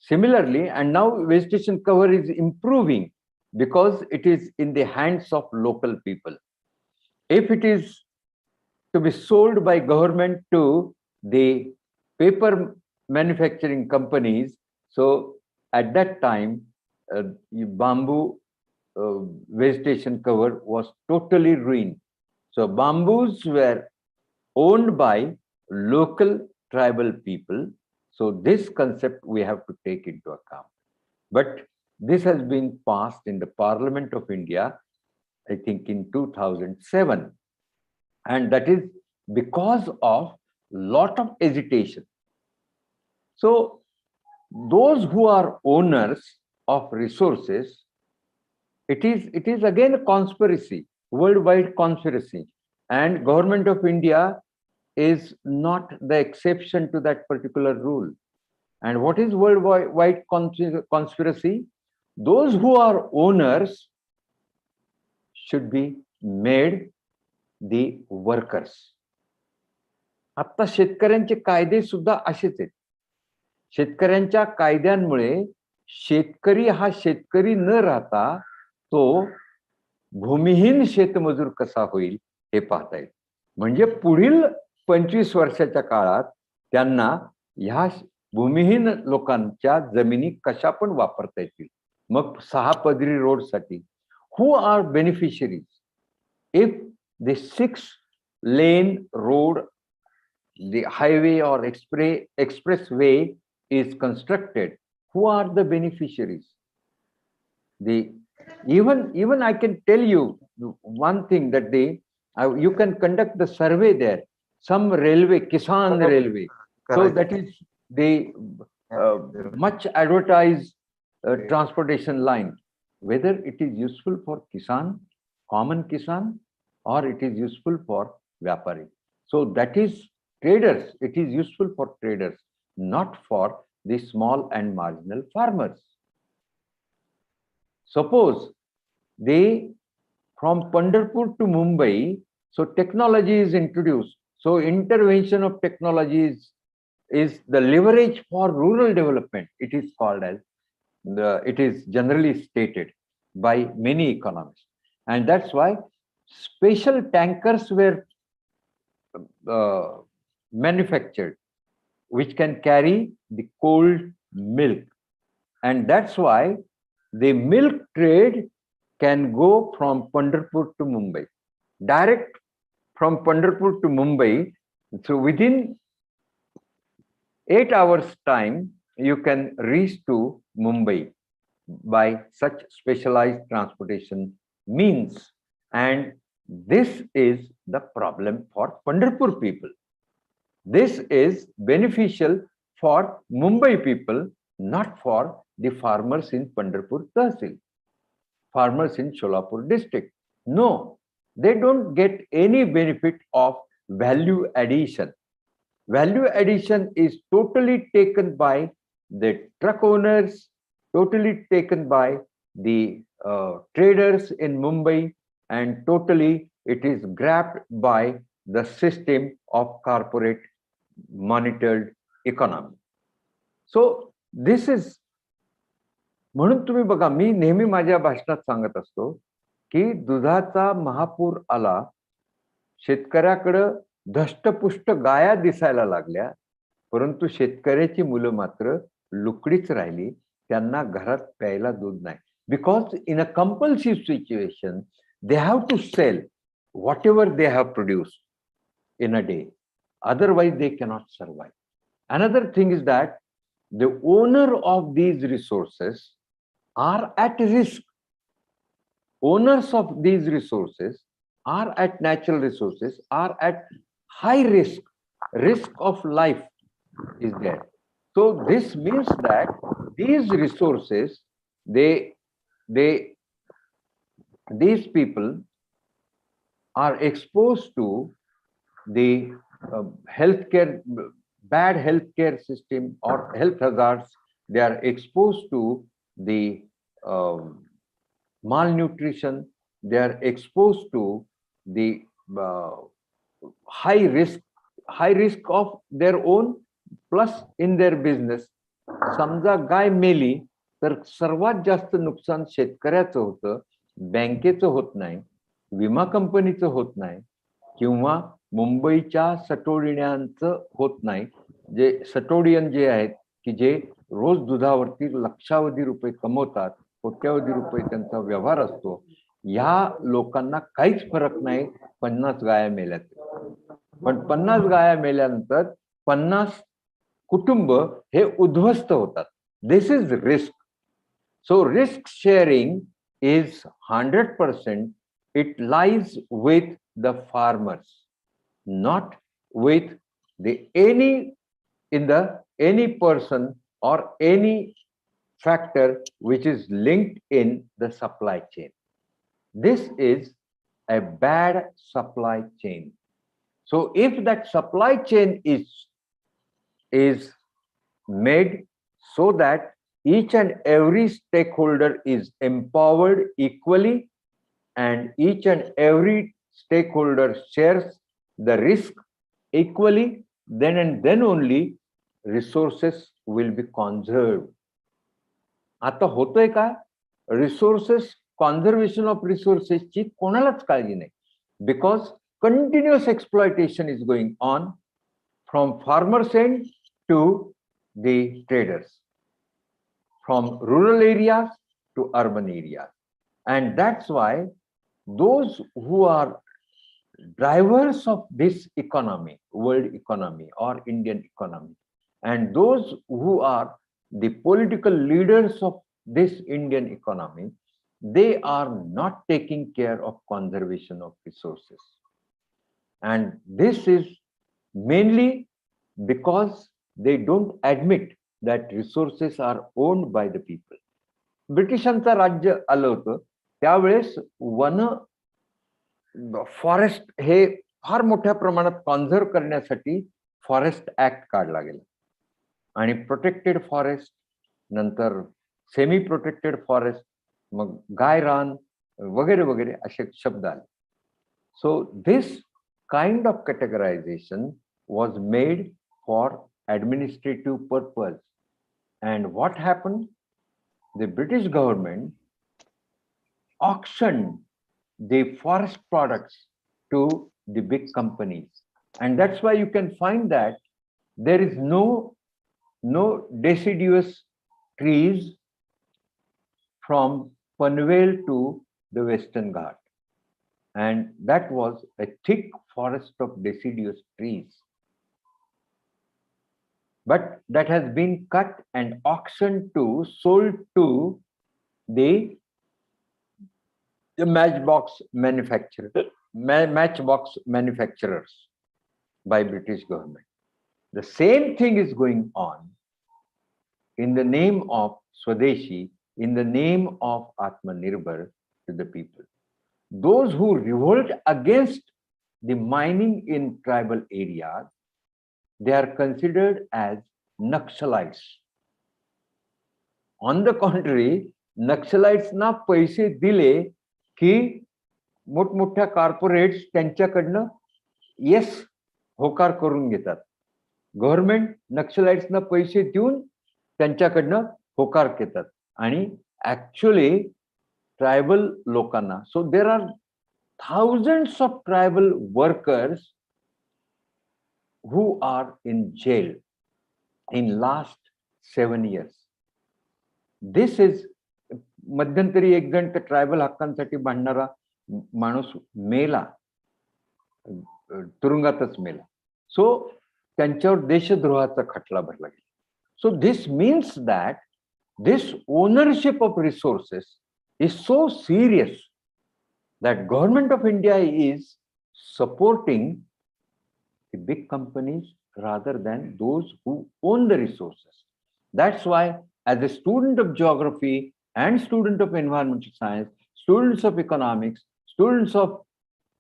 G: Similarly, and now vegetation cover is improving because it is in the hands of local people. If it is to be sold by government to the paper manufacturing companies, so at that time bamboo vegetation cover was totally ruined. So bamboos were owned by local tribal people. So this concept we have to take into account. But this has been passed in the Parliament of India, I think in 2007. And that is because of lot of hesitation. So those who are owners of resources, it is again a conspiracy, worldwide conspiracy. And Government of India is not the exception to that particular rule. And what is worldwide conspiracy? Those who are owners should be made the workers. आता शेतकऱ्यांचे कायदे सुद्धा असेच आहेत. शेतकऱ्यांच्या कायद्यांमुळे शेतकरी हा शेतकरी न राहता तो भूमिहीन शेतमजूर कसा होईल हे पाहता येईल. म्हणजे पुढील 25 वर्षाच्या काळात त्यांना ह्या भूमिहीन लोकांच्या जमिनी कशा पण वापरता येतील. मग 6 पदरी रोडसाठी who are beneficiaries? If the 6-lane road, the highway or expressway is constructed, who are the beneficiaries? Even I can tell you one thing that you can conduct the survey there. Some railway, Kisan Railway. So that is the much advertised transportation line. Whether it is useful for Kisan, common Kisan, or it is useful for Vyapari. So that is traders. It is useful for traders, not for the small and marginal farmers. Suppose from Pandharpur to Mumbai, so technology is introduced. So intervention of technology is the leverage for rural development. It is called as it is generally stated by many economists. And that's why special tankers were manufactured which can carry the cold milk. And that's why the milk trade can go from Pandharpur to Mumbai. Direct from Pandharpur to Mumbai. So within 8 hours time, you can reach to Mumbai by such specialized transportation means. And this is the problem for Pandharpur people. This is beneficial for Mumbai people, not for the farmers in Pandharpur Tahsil, farmers in Sholapur district. No, they don't get any benefit of value addition. Value addition is totally taken by the truck owners, totally taken by the traders in Mumbai, and totally it is grabbed by the system of corporate monitored economy. So this is, म्हणून तुम्ही बघा, मी नेहमी माझ्या भाषणात सांगत असतो की दुधाचा महापूर आला, शेतकऱ्याकडं धष्टपुष्ट गाया दिसायला लागल्या, परंतु शेतकऱ्याची मुलं मात्र लुकडीच राहिली, त्यांना घरात प्यायला दूध नाही. Because in a compulsive situation they have to sell whatever they have produced in a day. Otherwise, they cannot survive. Another thing is that the owner of these resources are at risk. Owners of these resources are at natural resources are at high risk. Risk of life is there. So this means that these resources, these people are exposed to the bad healthcare system or health hazards. They are exposed to the malnutrition. They are exposed to the high risk of their own plus in their business. समजा गाय मेली तर सर्वात जास्त नुकसान शेतकऱ्याचं होतं, बँकेचं होत नाही, विमा कंपनीचं होत नाही, किंवा मुंबईच्या सटोडियांचं होत नाही. जे सटोडियन जे आहेत की जे रोज दुधावरती लक्षावधी रुपये कमवतात, कोट्यावधी रुपये त्यांचा व्यवहार असतो, या लोकांना काहीच फरक नाही 50 गाया मेल्यात. पण 50 गाया मेल्यानंतर 50 कुटुंब हे उद्ध्वस्त होतात. This is risk. So risk sharing is 100%. It lies with the farmers, not with any person or any factor which is linked in the supply chain. This is a bad supply chain. So if that supply chain is made so that each and every stakeholder is empowered equally and each and every stakeholder shares the risk equally, then and then only resources will be conserved. आता होतोय का? Resources, conservation of resources ची कोणालाच काळजी नाही, because continuous exploitation is going on from farmers' end to the traders, from rural areas to urban areas. And that's why those who are drivers of this economy, world economy or Indian economy, and those who are the political leaders of this Indian economy, they are not taking care of conservation of resources. And this is mainly because they don't admit that resources are owned by the people. ब्रिटिशांचं राज्य आलं होतं त्यावेळेस one forest हे फार मोठ्या प्रमाणात conserve करण्यासाठी forest act काढला गेला आणि प्रोटेक्टेड फॉरेस्ट नंतर सेमी प्रोटेक्टेड फॉरेस्ट, मग गाय रान वगैरे वगैरे असे शब्द आले. So this kind of categorisation was made for administrative purpose. And what happened? The British government auctioned the forest products to the big companies. And that's why you can find that there is no deciduous trees from Panvel to the Western Ghat. And that was a thick forest of deciduous trees. But that has been cut and auctioned to, sold to the matchbox manufacturers by British government. The same thing is going on in the name of Swadeshi, in the name of Atmanirbhar to the people. Those who revolt against the mining in tribal areas, they are considered as Naxalites. On the contrary, Naxalites na paise dile ki मोठमोठ्या corporates त्यांच्याकडनं yes होकार करून घेतात. Government नक्षलाइट्सना पैसे देऊन त्यांच्याकडनं होकार घेतात आणि ऍक्च्युअली ट्रायबल लोकांना, so there are thousands of tribal workers who are in jail in last 7 years. This is मध्यंतरी एक जण त्या ट्रायबल हक्कांसाठी भांडणारा माणूस मेला, तुरुंगातच मेला. सो त्यांच्यावर देशद्रोहाचा खटला भरला गेला. So this means that this ownership of resources is so serious that government of India is supporting the big companies rather than those who own the resources. That's why as a student of geography and student of environmental science, students of economics, students of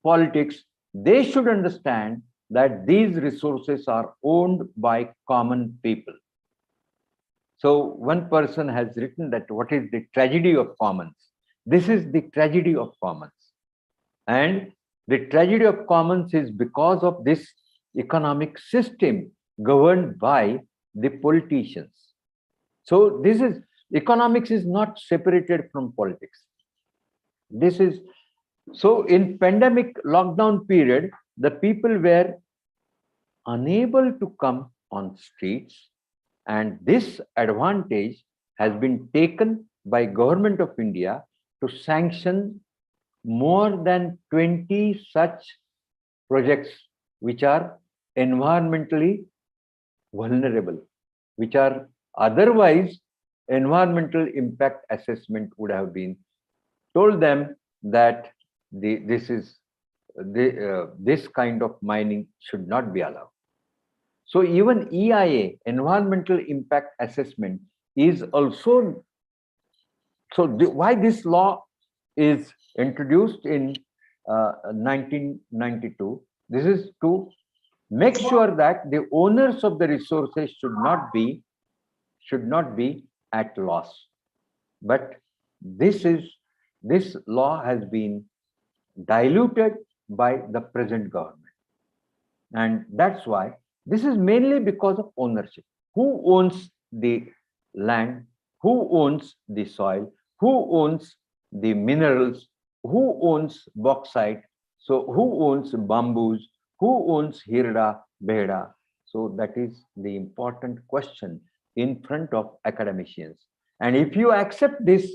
G: politics, they should understand that these resources are owned by common people. So one person has written that what is the tragedy of commons? This is the tragedy of commons. And the tragedy of commons is because of this economic system governed by the politicians. So this is, economics is not separated from politics. This is, so in pandemic lockdown period, the people were unable to come on streets, and this advantage has been taken by Government of India to sanction more than 20 such projects which are environmentally vulnerable, which are otherwise environmental impact assessment would have been told them that this kind of mining should not be allowed. So even EIA, environmental impact assessment, is also, so why this law is introduced in 1992. This is to make sure that the owners of the resources should not be at loss. But this law has been diluted by the present government, and that's why this is mainly because of ownership. Who owns the land? Who owns the soil? Who owns the minerals? Who owns bauxite? So who owns bamboos? Who owns hirda, behda? So that is the important question in front of academicians. And if you accept this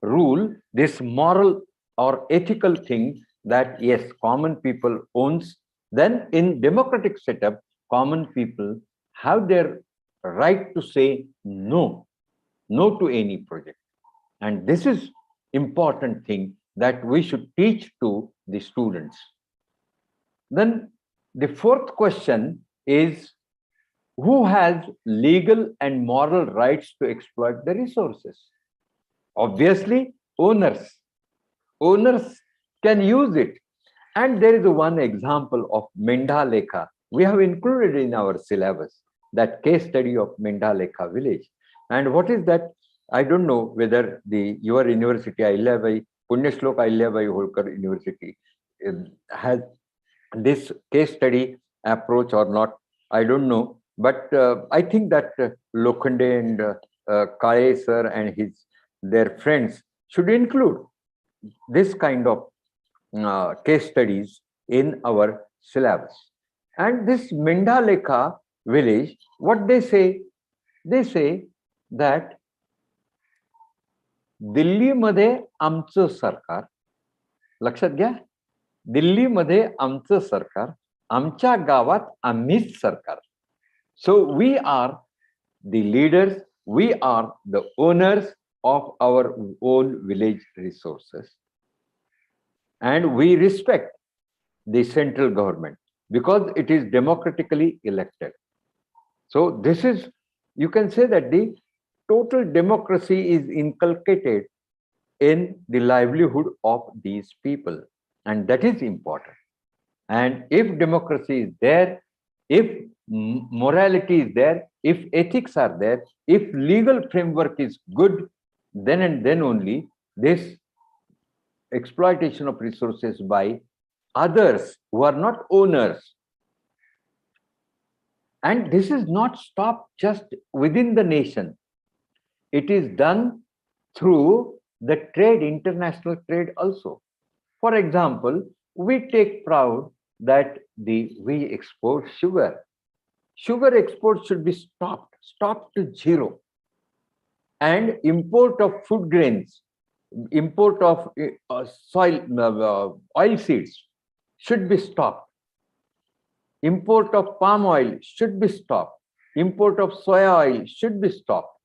G: rule, this moral or ethical thing that yes, common people owns, then in democratic setup, common people have their right to say no to any project. And this is important thing that we should teach to the students. Then the fourth question is, who has legal and moral rights to exploit the resources? Obviously, owners. Owners can use it. And there is one example of Minda Lekha. We have included in our syllabus that case study of Minda Lekha village. And what is that? I don't know whether your university, Ahilyabai, Punyashlok Ahilyabai Holkar University, has this case study approach or not. I don't know. But I think that Lokhande and Kale sir and their friends should include this kind of case studies in our syllabus. And this Minda Lekha village, what they say that दिल्लीमध्ये आमचं सरकार, लक्षात घ्या, दिल्लीमध्ये आमचं सरकार, आमच्या गावात आम्हीच सरकार. So we are the leaders, we are the owners of our own village resources, and we respect the central government because it is democratically elected. So this is, you can say that the total democracy is inculcated in the livelihood of these people, and that is important. And if democracy is there, if morality is there, if ethics are there, if legal framework is good, then and then only this exploitation of resources by others who are not owners. And this is not stopped just within the nation. It is done through the trade, international trade also. For example, we take proud that we export sugar. Sugar exports should be stopped to zero. And import of food grains, import of oil seeds should be stopped. Import of palm oil should be stopped. Import of soya oil should be stopped.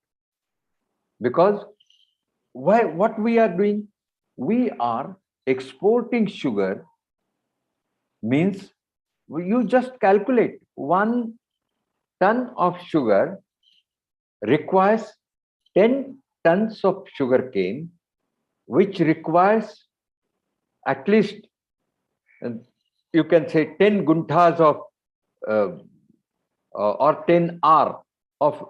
G: Because what we are doing? We are exporting sugar, means you just calculate 1 ton of sugar requires 10 tons of sugar cane, which requires at least, you can say 10 gunthas of or 10 r of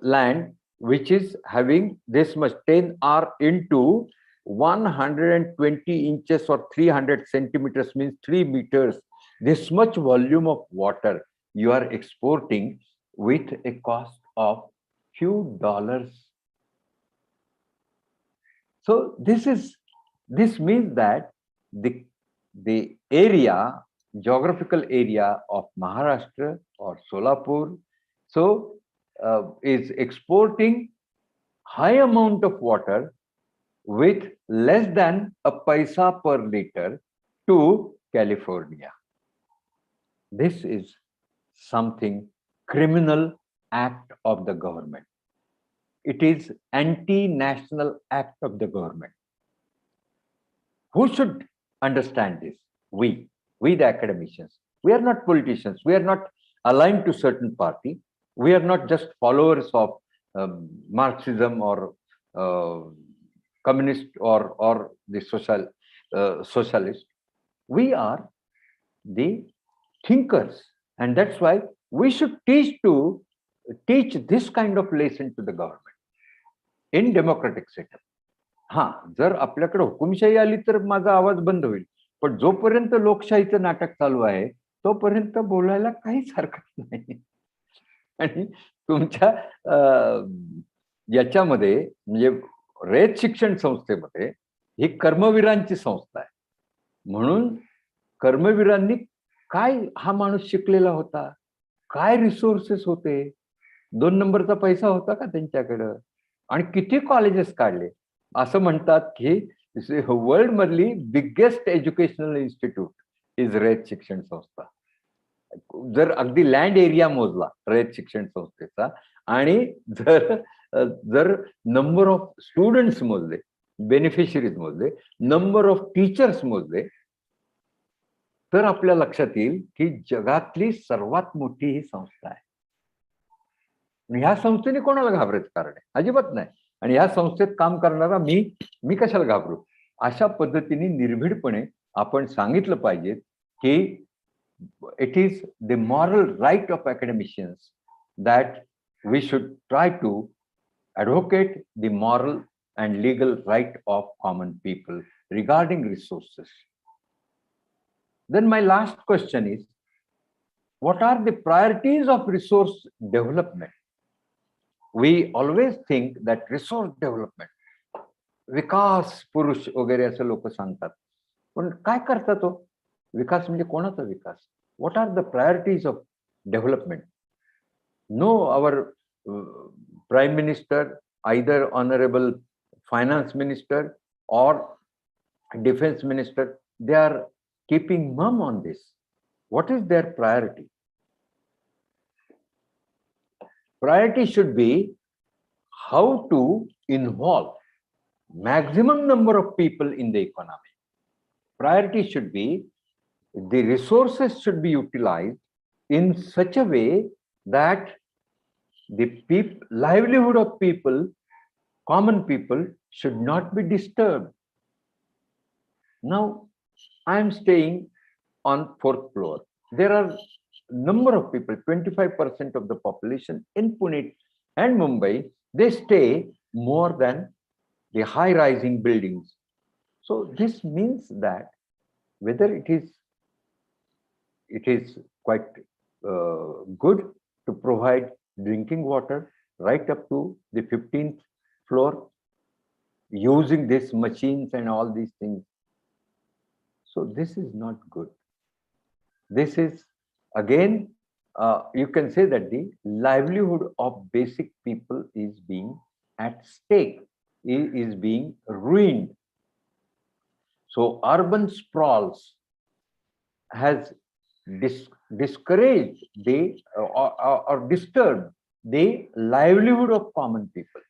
G: land, which is having this much 10 r into 120 inches or 300 centimeters, means 3 meters. This much volume of water you are exporting with a cost of few dollars. So this means that the area, geographical area of Maharashtra or Solapur, so is exporting high amount of water with less than a paisa per liter to California. This is something criminal act of the government. It is anti-national act of the government. Who should understand this? We the academicians. We are not politicians. We are not aligned to certain party. We are not just followers of Marxism or communist or the socialist. We are the thinkers, and that's why we should teach this kind of lesson to the government in democratic setup. जर आपल्याकडे हुकुमशाही आली तर माझा आवाज बंद होईल, पण जोपर्यंत लोकशाहीचं नाटक चालू आहे तोपर्यंत बोलायला काहीच हरकत नाही. आणि तुमच्या याच्यामध्ये म्हणजे रयत शिक्षण संस्थेमध्ये ही कर्मवीरांची संस्था आहे, म्हणून कर्मवीरांनी काय हा माणूस शिकलेला होता, काय रिसोर्सेस होते, 2 नंबरचा पैसा होता का त्यांच्याकडे, आणि किती कॉलेजेस काढले. असं म्हणतात की वर्ल्ड मधली biggest educational institute is Rayat शिक्षण संस्था. जर अगदी लँड एरिया मोजला रयत शिक्षण संस्थेचा आणि जर नंबर ऑफ स्टुडंट्स मोजले, बेनिफिशरीज मोजले, नंबर ऑफ टीचर्स मोजले, तर आपल्या लक्षात येईल की जगातली सर्वात मोठी ही संस्था आहे. ह्या संस्थेने कोणाला घाबरायचं कारण आहे? अजिबात नाही. आणि ह्या संस्थेत काम करणारा मी कशाला घाबरू? अशा पद्धतीने निर्भीडपणे आपण सांगितलं पाहिजे की it is the moral right of academicians that we should try to advocate the moral and legal right of common people regarding resources. Then my last question is, what are the priorities of resource development? We always think that resource development, विकास पुरुष वगैरे असं लोक सांगतात, पण काय करतात तो विकास? म्हणजे कोणाचा विकास? What are the priorities of development? No, our Prime Minister, either Honorable Finance Minister or Defense Minister, they are keeping mum on this. What is their priority? Priority should be how to involve maximum number of people in the economy. Priority should be the resources should be utilized in such a way that the livelihood of people, common people, should not be disturbed. Now, I am staying on 4th floor. There are number of people, 25% of the population in Pune and Mumbai, they stay more than the high-rising buildings. So this means that whether it is quite good to provide drinking water right up to the 15th floor using these machines and all these things. So this is not good. This is again, you can say that the livelihood of basic people is being at stake, is being ruined. So urban sprawls has discouraged or disturbed the livelihood of common people.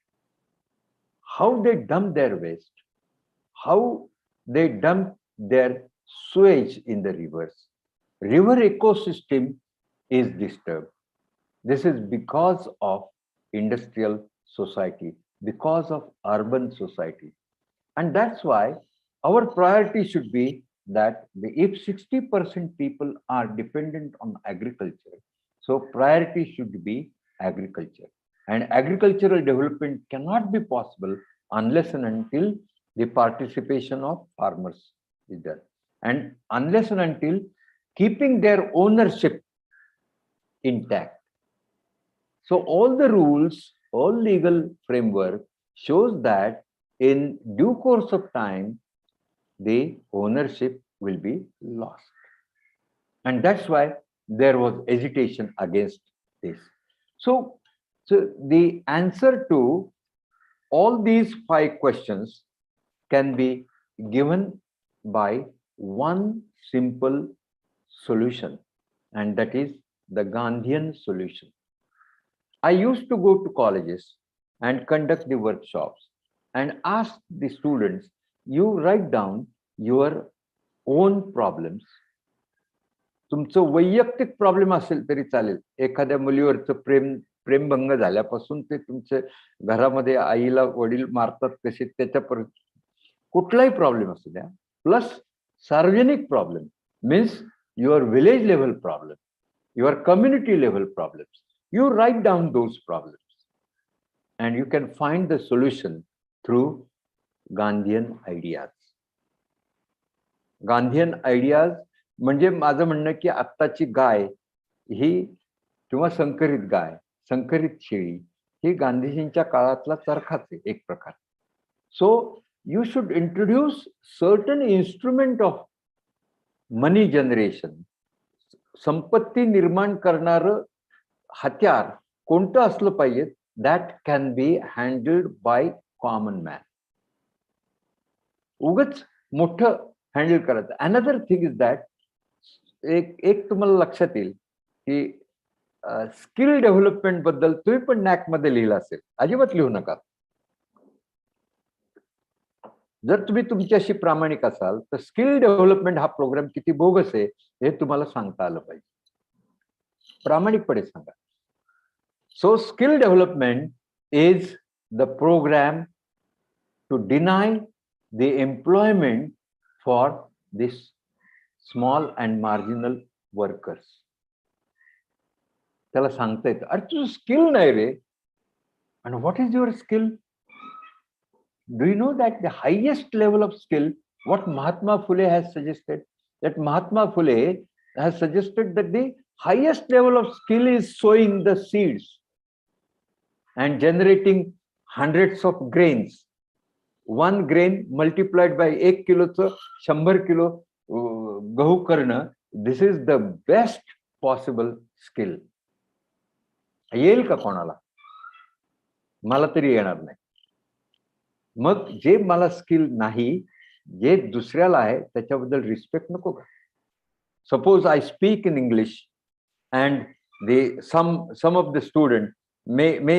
G: How they dump their waste, how they dump their sewage in the rivers. River ecosystem is disturbed. This is because of industrial society, because of urban society. And that's why our priority should be that if 60% people are dependent on agriculture, so priority should be agriculture. And agricultural development cannot be possible unless and until the participation of farmers is there. And unless and until keeping their ownership intact. So all the rules, all legal framework shows that in due course of time, the ownership will be lost. And that's why there was agitation against this. So the answer to all these 5 questions can be given by one simple solution, and that is the Gandhian solution. I used to go to colleges and conduct the workshops and ask the students, you write down your own problems. तुमचं वैयक्तिक problem असेल तरी चालेल. एखाद्या मुलीवरचं प्रेमभंग झाल्यापासून ते तुमच्या घरामध्ये आईला वडील मारतात कसे त्याच्यापर्यंत कुठलाही प्रॉब्लेम असू द्या, प्लस सार्वजनिक problem means your village level problem, your community level problems. You write down those problems and you can find the solution through Gandhian ideas. Gandhian ideas म्हणजे माझं म्हणणं की आत्ताची गाय ही किंवा संकरित गाय, संकरित शेळी ही गांधीजींच्या काळातला चरखाच आहे एक प्रकार. So you should introduce certain instrument of money generation, संपत्ती निर्माण करणारं हत्यार कोणतं असलं पाहिजे that can be handheld by common man. उगच मोठं हँडल करायचं. अनदर थिंग इज दॅट एक तुम्हाला लक्षात येईल की स्किल डेव्हलपमेंट बद्दल तुम्ही पण नॅक मध्ये लिहिलं असेल, अजिबात लिहू नका. जर तुम्ही तुमच्याशी प्रामाणिक असाल तर स्किल डेव्हलपमेंट हा प्रोग्राम किती बोगस आहे हे तुम्हाला सांगता आलं पाहिजे. प्रामाणिकपणे सांगा. So skill development is the programme to deny the employment for this small and marginal workers. त्याला सांगता येतं अरे तुझं स्किल नाही रे. आणि what is your skill? Do you know that the highest level of skill, what Mahatma Phule has suggested, that Mahatma Phule has suggested that the highest level of skill is sowing the seeds and generating hundreds of grains. One grain multiplied by 1 किलोचं 100 kilo गहू करणं, this is the best possible skill. येईल का कोणाला? मला तरी येणार नाही. मग जे मला स्किल नाही, जे दुसऱ्याला आहे त्याच्याबद्दल रिस्पेक्ट नको का? Suppose I speak in English and some of the student may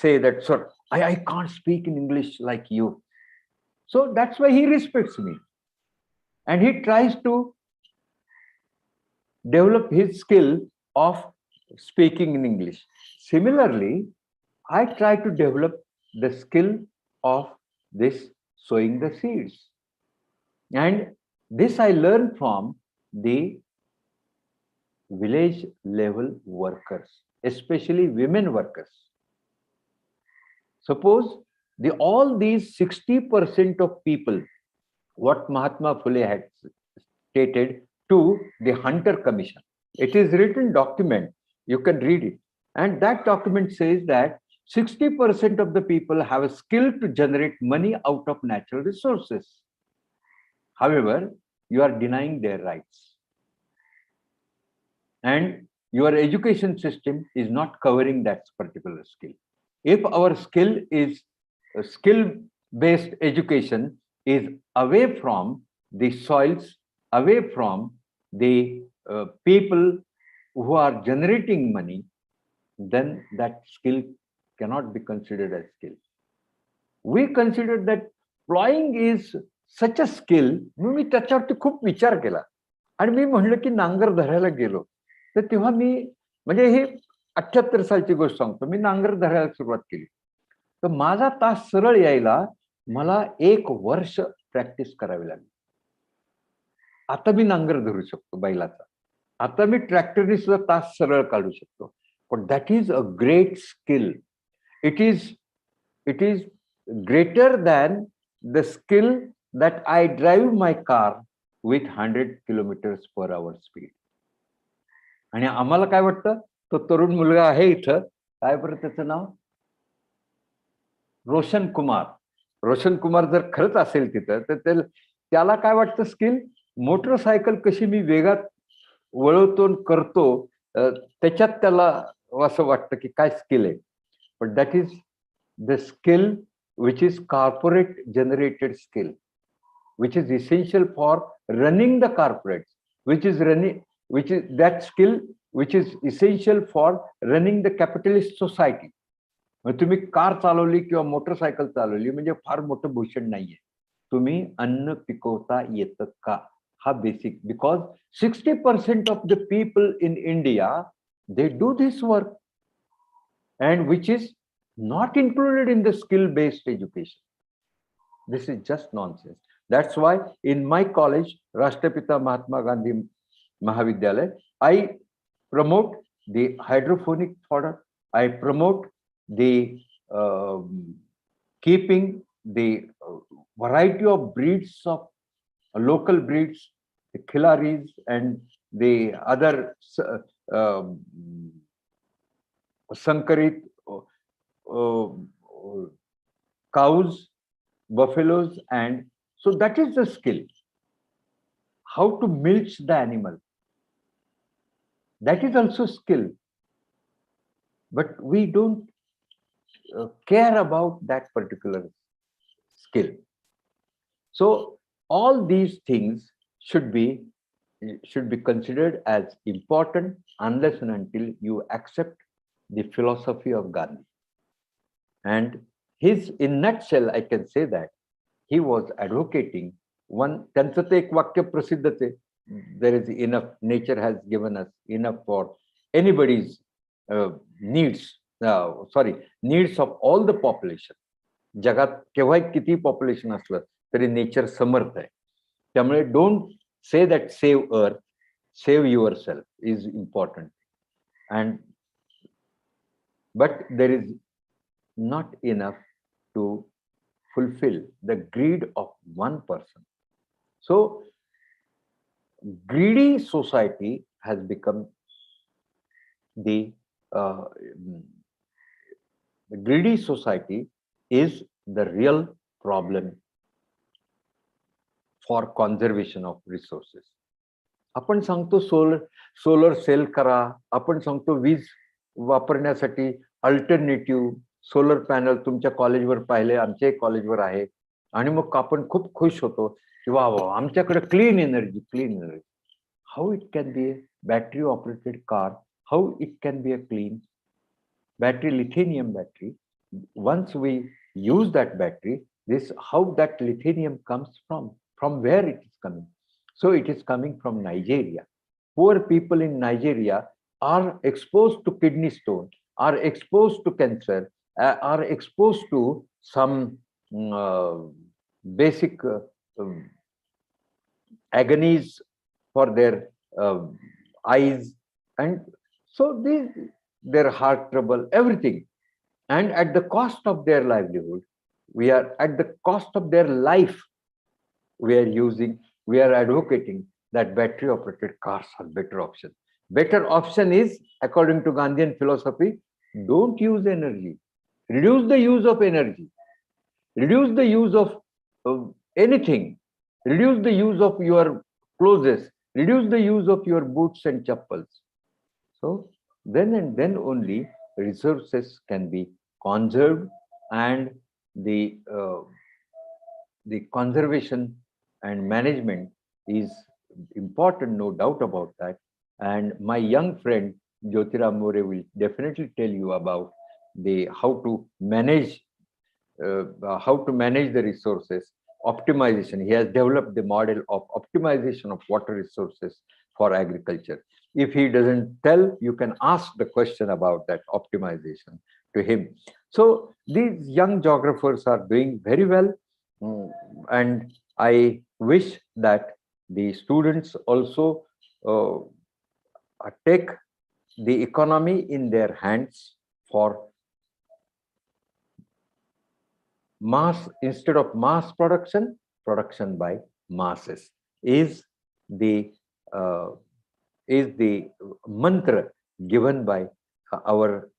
G: say that sir I can't speak in English like you. So that's why he respects me and he tries to develop his skill of speaking in English. Similarly, I try to develop the skill of this sowing the seeds, and this I learned from the village level workers, especially women workers. Suppose all these 60% of people what Mahatma Phule had stated to the Hunter Commission. It is written document, you can read it. And that document says that 60% of the people have a skill to generate money out of natural resources. However, you are denying their rights. And your education system is not covering that particular skill. If our skill is skill-based education is away from the soils, away from the people who are generating money, then that skill cannot be considered as skill. We consider that plowing is such a skill. मी त्याच्यावरती खूप विचार केला आणि मी म्हणलं की नांगर धरायला गेलो तर तेव्हा मी म्हणजे हे 78 सालची गोष्ट सांगतो. मी नांगर धरायला सुरुवात केली तर माझा तास सरळ यायला मला 1 वर्ष प्रॅक्टिस करावी लागली. आता मी नांगर धरू शकतो बैलाचा. आता मी ट्रॅक्टरने सुद्धा तास सरळ काढू शकतो. But that is a great skill. It is greater than the skill that I drive my car with 100 kilometers per hour speed. आणि आम्हाला काय वाटतं तो तरुण मुलगा आहे इथं काय बरं त्याचं नाव रोशन कुमार जर खरंच असेल तिथं तर त्याला काय वाटतं स्किल मोटरसायकल कशी मी वेगात वळवतो करतो त्याच्यात त्याला असं वाटतं की काय स्किल आहे. But that is the skill which is corporate generated skill, which is essential for running the corporates, which is that skill which is essential for running the capitalist society. तुम्ही कार चालवली किंवा motorcycle चालवली म्हणजे फार मोठं भूषण नाहीये. तुम्ही अन्न पिकवता येतं का हा basic. Because 60% of the people in India they do this work and which is not included in the skill-based education. This is just nonsense. That's why in my college, Rashtrapita Mahatma Gandhi Mahavidyalaya, I promote the hydroponic fodder. I promote the keeping the variety of breeds of local breeds, the khilaris and the other sankarit cows, buffaloes, and so that is the skill. How to milk the animal, that is also skill. But we don't care about that particular skill. So all these things should be considered as important unless and until you accept the philosophy of Gandhi. And in nutshell, I can say that he was advocating one, त्यांचं ते एक वाक्य प्रसिद्धच आहे, there is enough, nature has given us enough for anybody's needs of all the population. जगात केव्हाही किती population असलं तरी नेचर समर्थ आहे. त्यामुळे don't say that save earth, save your self is important. And but there is not enough to fulfill the greed of one person. So greedy society has become the greedy society is the real problem for conservation of resources. आपण सांगतो solar cell करा, आपण सांगतो वीज वापरण्यासाठी alternative solar panel तुमच्या कॉलेजवर पाहिले, आमच्या कॉलेजवर आहे आणि मग आपण खूप खुश होतो की वा वा आमच्याकडे clean energy. How it can be a battery operated car, how it can be a clean battery, lithium battery? Once we use that battery, how that lithium comes from where it is coming? So it is coming from Nigeria. Poor people in Nigeria are exposed to kidney stone, are exposed to cancer, are exposed to some basic agonies for their eyes, and so their heart trouble, everything, and at the cost of their livelihood, we are at the cost of their life. we are advocating that battery operated cars are better option. Better option is, according to Gandhian philosophy, don't use energy. Reduce the use of energy. Reduce the use of anything. Reduce the use of your clothes. Reduce the use of your boots and chappals. So then and then only resources can be conserved, and the conservation and management is important, no doubt about that. And my young friend Jyotiram More will definitely tell you about how to manage the resources, optimization. He has developed the model of optimization of water resources for agriculture. If he doesn't tell, you can ask the question about that optimization to him. So these young geographers are doing very well, and I wish that the students also take the economy in their hands for mass, instead of mass production, production by masses is the mantra given by our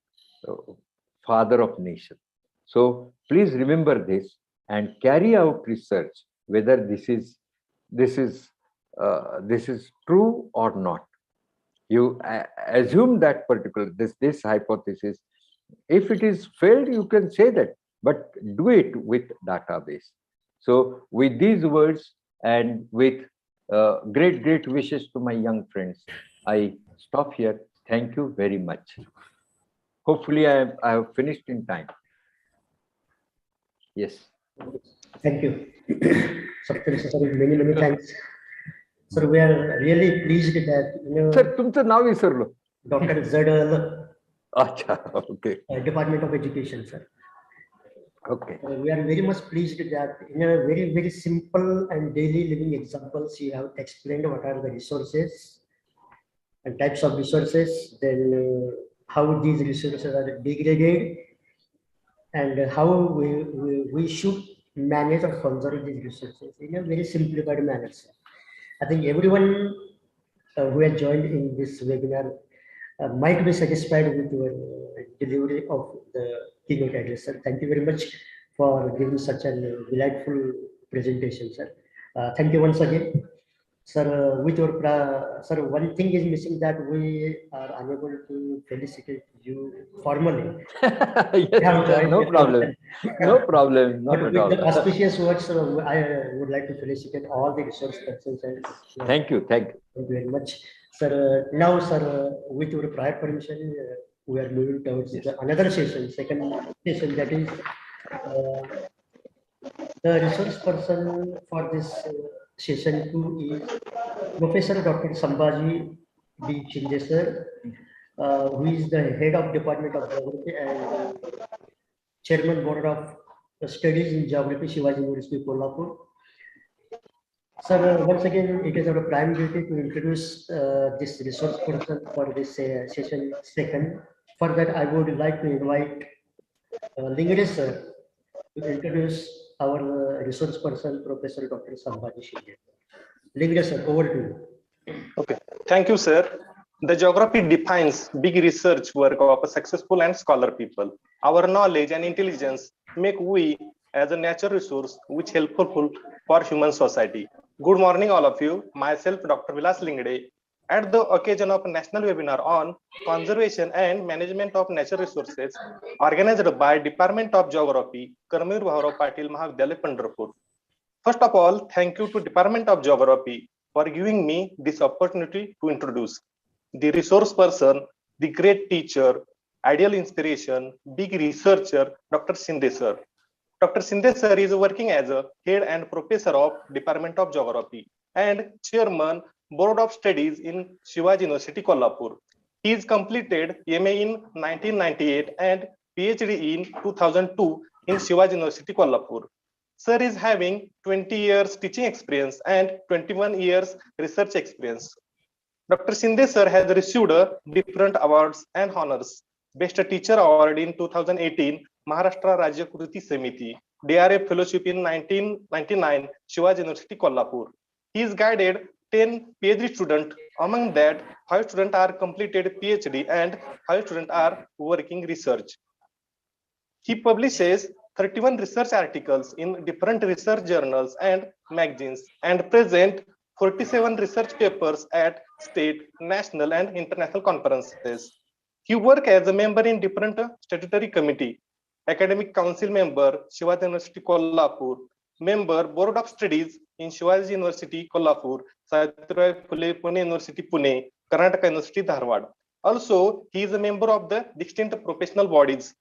G: father of nation. So please remember this and carry out research whether this is true or not. You assume that particular this hypothesis. If it is failed, you can say that, but do it with database. So with these words and with great wishes to my young friends, I stop here. Thank you very much. Hopefully I have finished in time. Yes.
C: Thank you. Many thanks. Sir, we are really pleased that,
G: Sir, तुमचं नाव विसरलो.
C: Dr. Zadal,
G: okay.
C: Department of Education, sir.
G: Okay.
C: We are very much pleased that in a very simple and daily living examples, you have explained what are the resources and types of resources, then how these resources are degraded, and how we should manage or conserve these resources in a very simplified manner, sir. I think everyone who has joined in this webinar might be satisfied with your delivery of the keynote address, sir. Thank you very much for giving such a delightful presentation, sir. Thank you once again, sir. With your sir, one thing is missing, that we are unable to felicitate you formally.
G: Yes, no problem. No problem. Not
C: But
G: at all.
C: with the auspicious words, I would like to felicitate all the resource persons. And
G: Thank you.
C: Thank you very much, sir. Now, sir, with your prior permission, we are moving towards another session, second session, that is the resource person for this session 2 is Professor Dr. Sambhaji B. Shinde, sir, who is the head of Department of Geography and Chairman Board of Studies in Geography, Shivaji University, Kolhapur. Sir, once again, it is our prime duty to introduce this resource person for this session second. For that, I would like to invite Lingre sir to introduce our resource person, Professor Dr. Sambhaji Shinde. Lingre sir, over to you.
H: Okay, thank you, sir. The geography defines big research work of a successful and scholar people. Our knowledge and intelligence make we as a natural resource which helpful for human society. Good morning, all of you. Myself, Dr. Vilas Lingde, at the occasion of a national webinar on conservation and management of natural resources organized by Department of Geography, Karmir Bhaurav Patil Mahavidyalaya, Pandharpur. First of all, thank you to Department of Geography for giving me this opportunity to introduce the resource person, the great teacher, ideal inspiration, big researcher, Dr. Shinde sir. Dr. Shinde sir is working as a head and professor of Department of Geography and chairman Board of Studies in Shivaji University, Kolhapur. He is completed MA in 1998 and PhD in 2002 in Shivaji University, Kolhapur. Sir is having 20 years teaching experience and 21 years research experience. Dr. Shinde sir has received different awards and honors. Best Teacher Award in 2018, Maharashtra Rajya Kriti Samiti. DRF Fellowship in 1999, Shivaji University, Kolhapur. He has guided 10 PhD students. Among that, 5 students are completed PhD and 5 students are working research. He publishes 31 research articles in different research journals and magazines and present 47 research papers at state, national, and international conferences. He worked as a member in different statutory committee, academic council member, Shivaji University, Kolhapur, member, Board of Studies in Shivaji University, Kolhapur, Savitribai Phule Pune University, Pune, Karnataka University, Dharwad. Also, he is a member of the distinct professional bodies,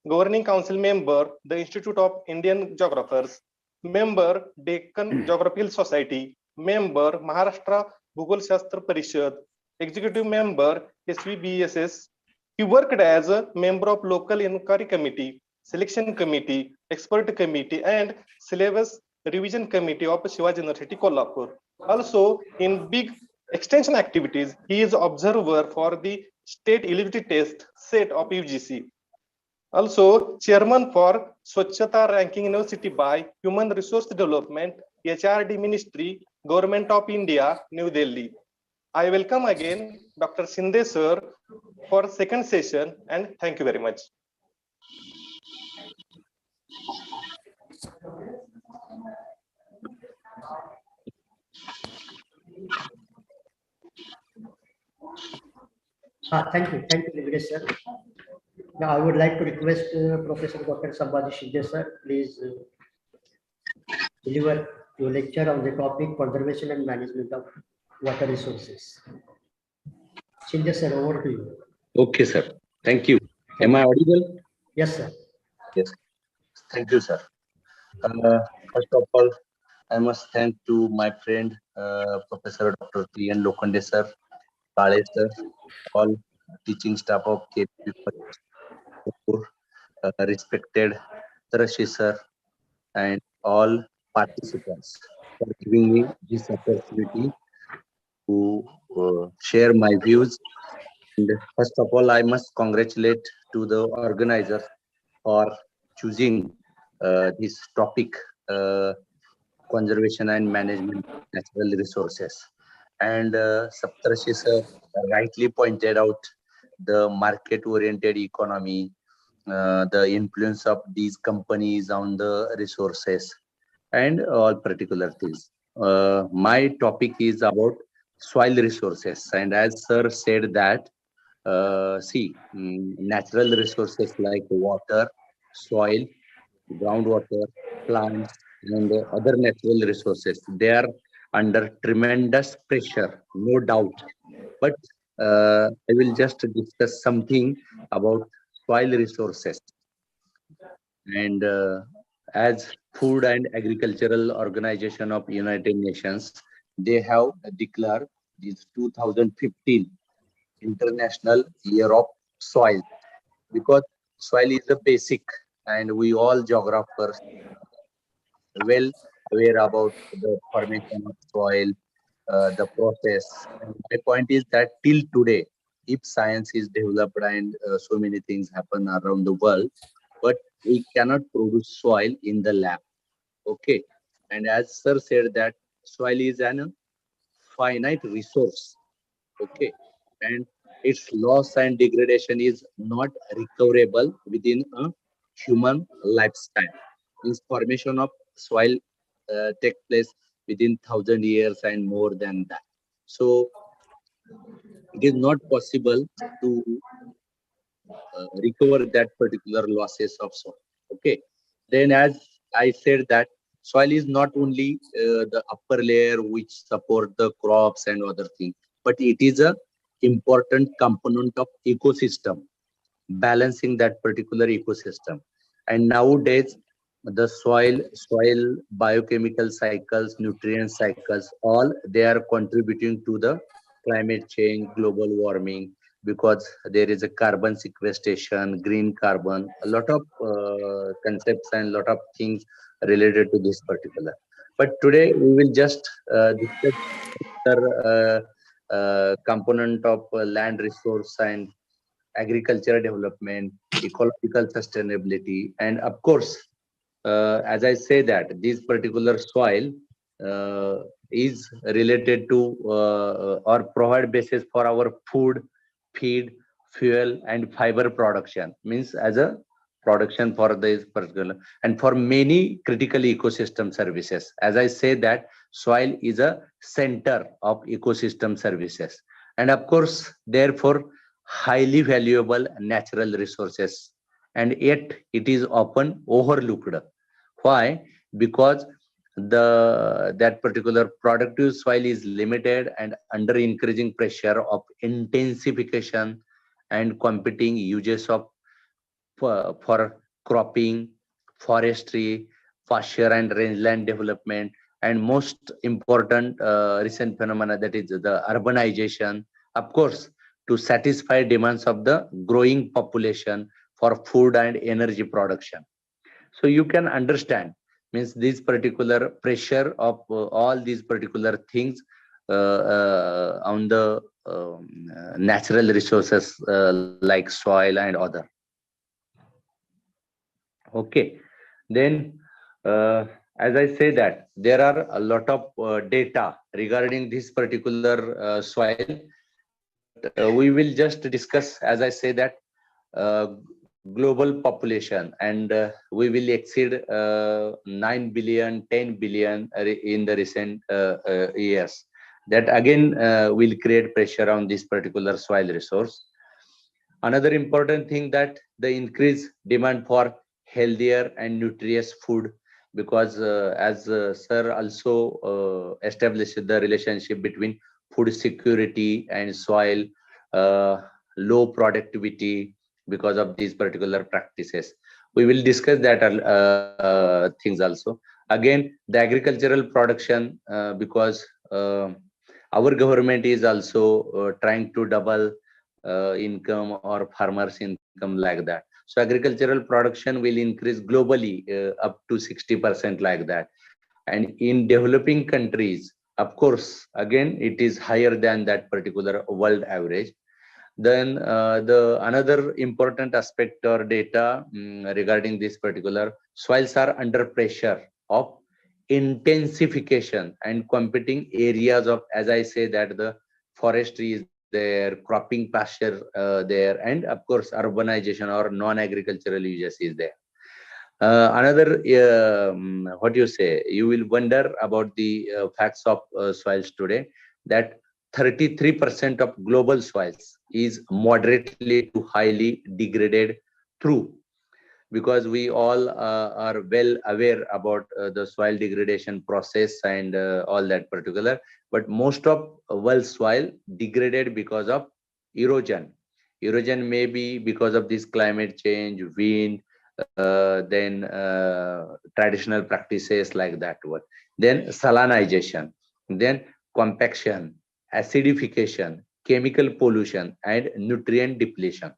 H: Governing Council member, the Institute of Indian Geographers, member, Deccan Geographical Society, member, Maharashtra Bhugol Shastra Parishad, executive member, SVBSS. He worked as a member of local inquiry committee, selection committee, expert committee, and syllabus revision committee of Shivaji University, Kolhapur. Also, in big extension activities, he is observer for the state eligibility test set of UGC. Also, chairman for Swachhata Ranking University by Human Resource Development, HRD Ministry, Government of India, New Delhi. I welcome again Dr. Shinde sir for second session, and thank you very much.
C: Thank you, Venkatesh sir. Now I would like to request Professor Dr. Sambhaji Shinde sir, please deliver your lecture on the topic conservation and management of water resources. Shinde sir, over to you.
I: Okay, sir. Thank you. Am I audible?
C: Yes, sir.
I: Yes. Thank you, sir. First of all, I must thank to my friend, Professor Dr. T.N. Lokhande sir, Kale sir, all teaching staff of KP, respected Tarashi sir, and all participants for giving me this opportunity to share my views. And first of all, I must congratulate to the organizers for choosing this topic, conservation and management of natural resources. And Saptarshi sir rightly pointed out the market-oriented economy, the influence of these companies on the resources, and all particular things. My topic is about soil resources, and as sir said that, natural resources like water, soil, groundwater, plants, and other natural resources, they are under tremendous pressure, no doubt. But I will just discuss something about soil resources. And as Food and Agricultural Organization of United Nations, they have declared this 2015 International Year of Soil, because soil is the basic, and we all geographers well aware about the formation of soil, the process. And my point is that till today, if science is developed and so many things happen around the world, but we cannot produce soil in the lab. Okay, and as sir said that soil is an finite resource. Okay, and its loss and degradation is not recoverable within a human lifespan. This formation of soil take place within 1,000 years and more than that. So it is not possible to recover that particular losses of soil. Okay, then as I said that soil is not only the upper layer which support the crops and other things, but it is a important component of ecosystem, balancing that particular ecosystem. And nowadays, the soil biochemical cycles, nutrient cycles, all they are contributing to the climate change, global warming, because there is a carbon sequestration, green carbon, a lot of concepts and a lot of things related to this particular. But today we will just discuss component of land resource and agricultural development, ecological sustainability, and of course as I say that this particular soil is related to or provide basis for our food, feed, fuel, and fiber production. Means as a production for this particular and for many critical ecosystem services. As I say that soil is a center of ecosystem services, and of course, therefore, highly valuable natural resources, and yet it is often overlooked. Why? Because that particular productive soil is limited and under increasing pressure of intensification and competing uses of for cropping, forestry, pasture and rangeland development, and most important recent phenomena, that is the urbanization, of course, to satisfy demands of the growing population for food and energy production. So you can understand, means this particular pressure of all these particular things on the natural resources like soil and other. Okay, then as I say that there are a lot of data regarding this particular soil. We will just discuss, as I say that global population, and we will exceed 9 billion, 10 billion in the recent years. That again will create pressure on this particular soil resource. Another important thing, that the increased demand for healthier and nutritious food, because as sir also established the relationship between food security and soil low productivity because of these particular practices. We will discuss that things also. Again, the agricultural production, because our government is also trying to double income or farmers income like that. So agricultural production will increase globally up to 60% like that. And in developing countries, of course, again, it is higher than that particular world average. Then the another important aspect or data regarding this particular soils are under pressure of intensification and competing areas of, as I say that the forestry is there, cropping pasture there, and of course urbanization or non-agricultural uses is there. Another what you say, you will wonder about the facts of soils today, that 33% of global soils is moderately to highly degraded. True, because we all are well aware about the soil degradation process and all that particular, but most of world soil degraded because of erosion. Erosion may be because of this climate change, wind, then traditional practices like that one, then salinization, then compaction, acidification, chemical pollution, and nutrient depletion.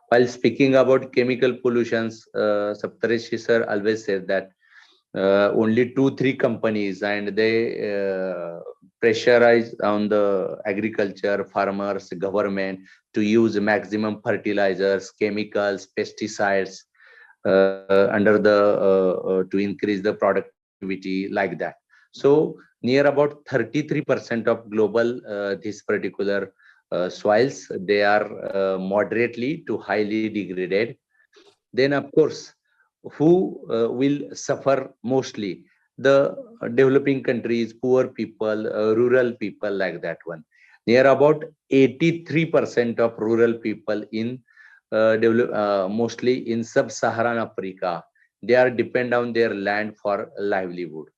I: While speaking about chemical pollutions, Saptareshi sir always said that only 2-3 companies, and they pressurize on the agriculture, farmers, government to use maximum fertilizers, chemicals, pesticides under the to increase the productivity like that. So near about 33% of global this particular soils, they are moderately to highly degraded. Then of course, who will suffer mostly? The developing countries, poor people, rural people like that one. Near about 83% of rural people in mostly in sub-Saharan Africa, they are depend on their land for livelihood,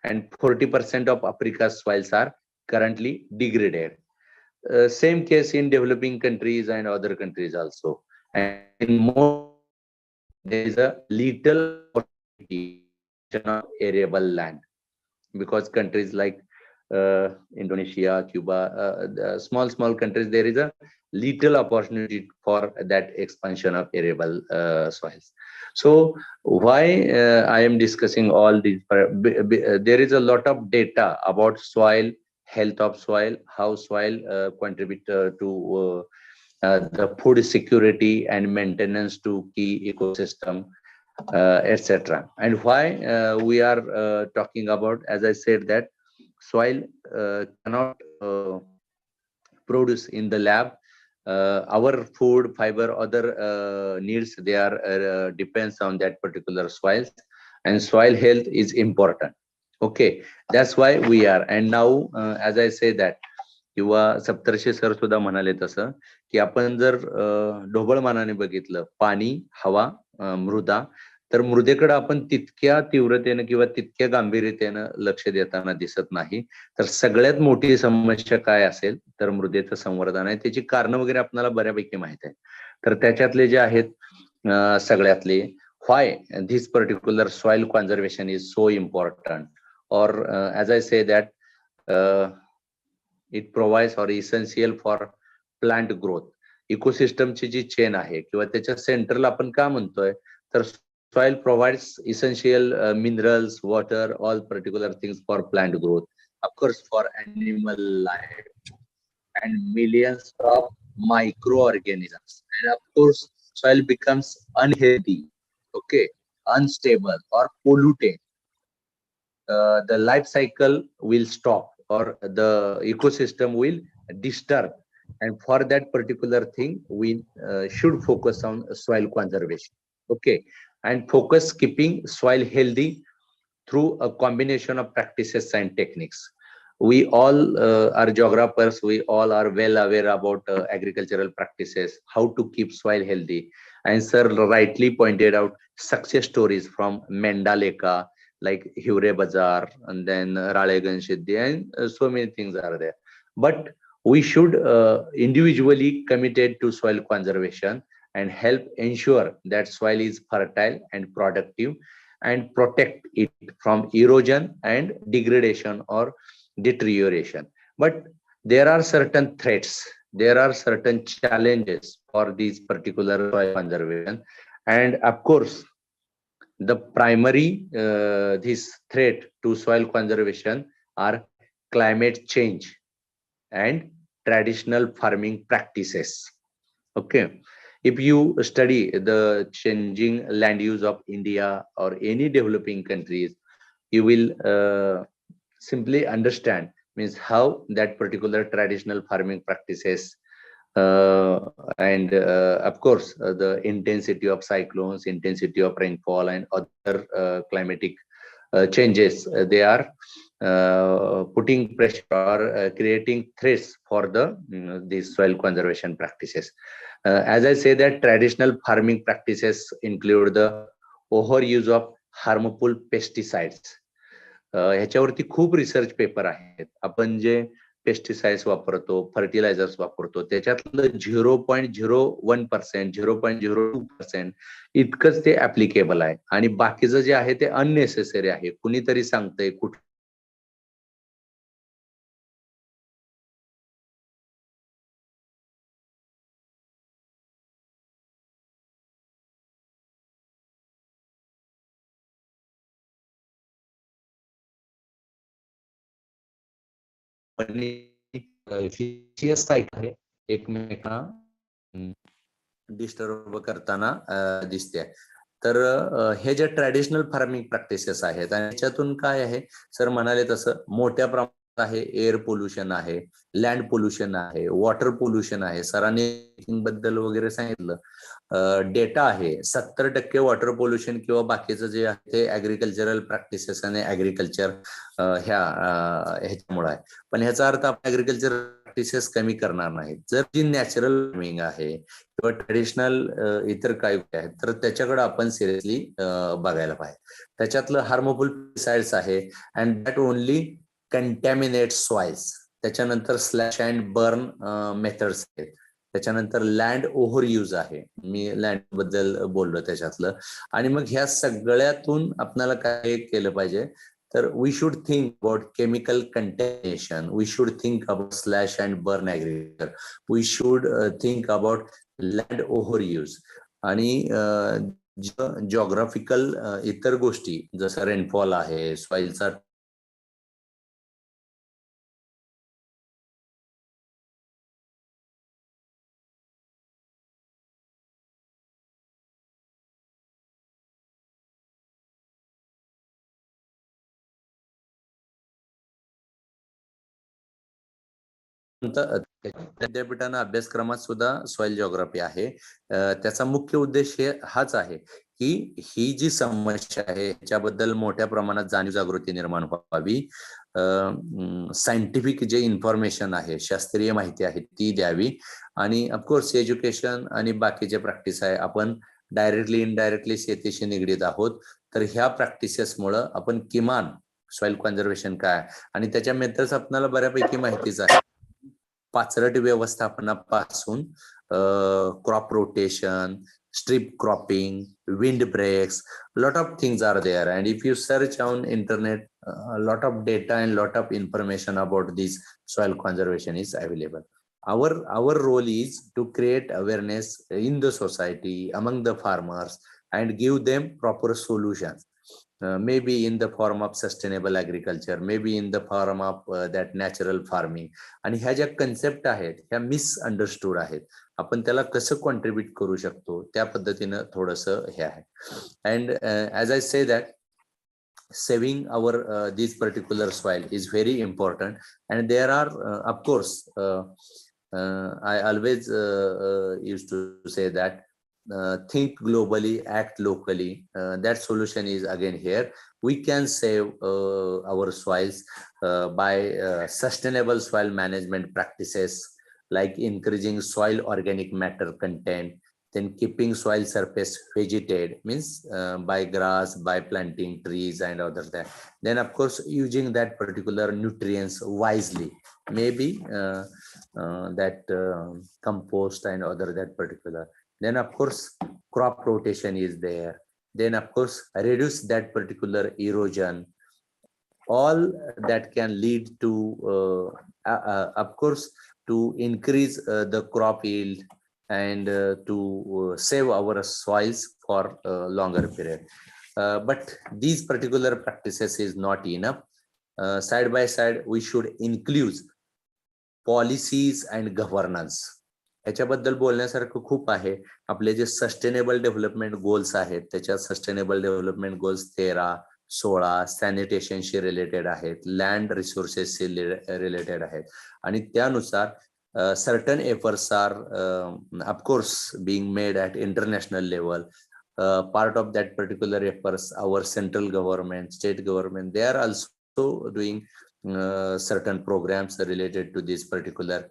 I: and 40% of Africa's soils are currently degraded. Same case in developing countries and other countries also. And in more, there is a little opportunity of arable land, because countries like Indonesia, Cuba, small countries, there is a little opportunity for that expansion of arable soils. So why I am discussing all these? There is a lot of data about soil, health of soil, how soil contribute to the food security and maintenance to key ecosystem, etc. And why we are talking about, as I said, that soil cannot produce in the lab our food, fiber, other needs. They are depends on that particular soils, and soil health is important. Okay, that's why we are. And now, as I say that, किंवा सप्तर्षी sir सुद्धा म्हणाले तसं की आपण जर ढोबळमानाने बघितलं पाणी, हवा, मृदा, तर मृदेकडे आपण तितक्या तीव्रतेनं किंवा तितक्या गांभीर्यतेनं लक्ष देताना दिसत नाही. तर सगळ्यात मोठी समस्या काय असेल तर मृदेचं संवर्धन आहे. त्याची कारणं वगैरे आपल्याला बऱ्यापैकी माहित आहे. तर त्याच्यातले जे आहेत सगळ्यातले why this particular soil conservation is so important, or as I say that it provides or essential for plant growth. इकोसिस्टमची जी चेन आहे किंवा त्याच्या सेंटरला आपण का म्हणतोय तर soil provides essential minerals, water, all particular things for plant growth, of course for animal life and millions of microorganisms. And of course soil becomes unhealthy, okay, unstable or polluted, the life cycle will stop or the ecosystem will disturb, and for that particular thing we should focus on soil conservation. Okay, and focus keeping soil healthy through a combination of practices and techniques. We all are geographers, we all are well aware about agricultural practices, how to keep soil healthy, and sir rightly pointed out success stories from Minda like Hivre Bazaar and then Ralegan Siddhi, and so many things are there. But we should individually committed to soil conservation and help ensure that soil is fertile and productive and protect it from erosion and degradation or deterioration. But there are certain threats, there are certain challenges for these particular soil conservation, and of course the primary this threat to soil conservation are climate change and traditional farming practices. Okay, if you study the changing land use of India or any developing countries, you will simply understand means how that particular traditional farming practices and of course the intensity of cyclones, intensity of rainfall and other climatic changes, they are putting pressure or creating threats for the these soil conservation practices. As I say that traditional farming practices include the overuse of harmful pesticides. ह्याच्यावरती खूप research paper आहेत. आपण जे pesticides वापरतो, fertilisers वापरतो, त्याच्यातलं 0.01%, 0.02% इतकंच ते applicable आहे आणि बाकीचं जे आहे ते अननेसेसरी आहे. कुणीतरी सांगतंय कुठे साईट आहे एकमेकांना डिस्टर्ब करताना दिसते. तर हे जे ट्रॅडिशनल फार्मिंग प्रॅक्टिसेस आहेत आणि त्याच्यातून काय आहे सर म्हणाले तसं मोठ्या प्रमाणात आहे, एअर पोल्युशन आहे, लँड पोल्युशन आहे, वॉटर पोल्युशन आहे. सरांनी बद्दल वगैरे सांगितलं. डेटा आहे 70% वॉटर पोल्युशन किंवा बाकीचं जे आहे ते ऍग्रिकल्चरल प्रॅक्टिसेस आणि ऍग्रिकल्चर ह्याच्यामुळे आहे. पण ह्याचा अर्थ आपण ऍग्रिकल्चर प्रॅक्टिसेस कमी करणार नाहीत. जर जी नॅचरल फार्मिंग आहे किंवा ट्रेडिशनल इतर काही आहेत तर त्याच्याकडे आपण सिरियसली बघायला पाहिजे. त्याच्यातलं हार्मफुल पेस्टिसाइड्स आहे अँड दॅट ओनली कंटॅमिनेट सॉइल्स. त्याच्यानंतर स्लॅश अँड बर्न मेथड्स आहेत. त्याच्यानंतर लँड ओव्हर यूज आहे, मी लँड बद्दल बोललो त्याच्यातलं. आणि मग ह्या सगळ्यातून आपल्याला काय केलं पाहिजे तर we should think about chemical contamination, we should think about slash and burn agriculture, we should think about land over use आणि जॉग्राफिकल इतर गोष्टी जसं रेनफॉल आहे, सॉइलचा विद्यापीठानं अभ्यासक्रमात सुद्धा सॉइल जिओग्राफी आहे. त्याचा मुख्य उद्देश हाच आहे की ही जी समस्या आहे याच्याबद्दल मोठ्या प्रमाणात जाणीव जागृती निर्माण व्हावी. सायंटिफिक जे इन्फॉर्मेशन आहे, शास्त्रीय माहिती आहे ती द्यावी. आणि ऑफकोर्स एज्युकेशन आणि बाकीचे प्रॅक्टिस आहे. आपण डायरेक्टली इनडायरेक्टली शेतीशी निगडीत आहोत, तर ह्या प्रॅक्टिसेसमुळे आपण किमान सॉइल कन्झर्वेशन काय आणि त्याच्या मेथड्स आपल्याला बऱ्यापैकी माहितीच आहे. पाचरट व्यवस्थापनापासून crop rotation, strip cropping, wind breaks, lot of things are there. And if you search on internet, a lot of data and lot of information about this soil conservation is available. Our role is to create awareness in the society, among the farmers, and give them proper solutions. Maybe in the form of sustainable agriculture, maybe in the form of that natural farming. आणि ह्या ज्या concept आहेत ह्या misunderstood आहेत. आपण त्याला कसं contribute करू शकतो त्या पद्धतीनं थोडंसं हे आहे. And as I say that saving our this particular soil is very important, and there are of course I always used to say that think globally, act locally. That solution is again here. We can save our soils by sustainable soil management practices like increasing soil organic matter content, then keeping soil surface vegetated, means by grass, by planting trees and other that. Then of course using that particular nutrients wisely, maybe that compost and other that particular. Then of course crop rotation is there. Then of course reduce that particular erosion. All that can lead to of course to increase the crop yield and to save our soils for a longer period. But these particular practices is not enough. Side by side we should include policies and governance. याच्याबद्दल बोलण्यासारखं खूप आहे. आपले जे sustainable development goals आहेत त्याच्यात sustainable development goals 13-16 सॅनिटेशनशी related आहेत, land रिसोर्सेसशी related आहेत. आणि त्यानुसार certain efforts are of course being made at international level. Part of that particular efforts, our central government, state government, they are also doing certain programs related to this particular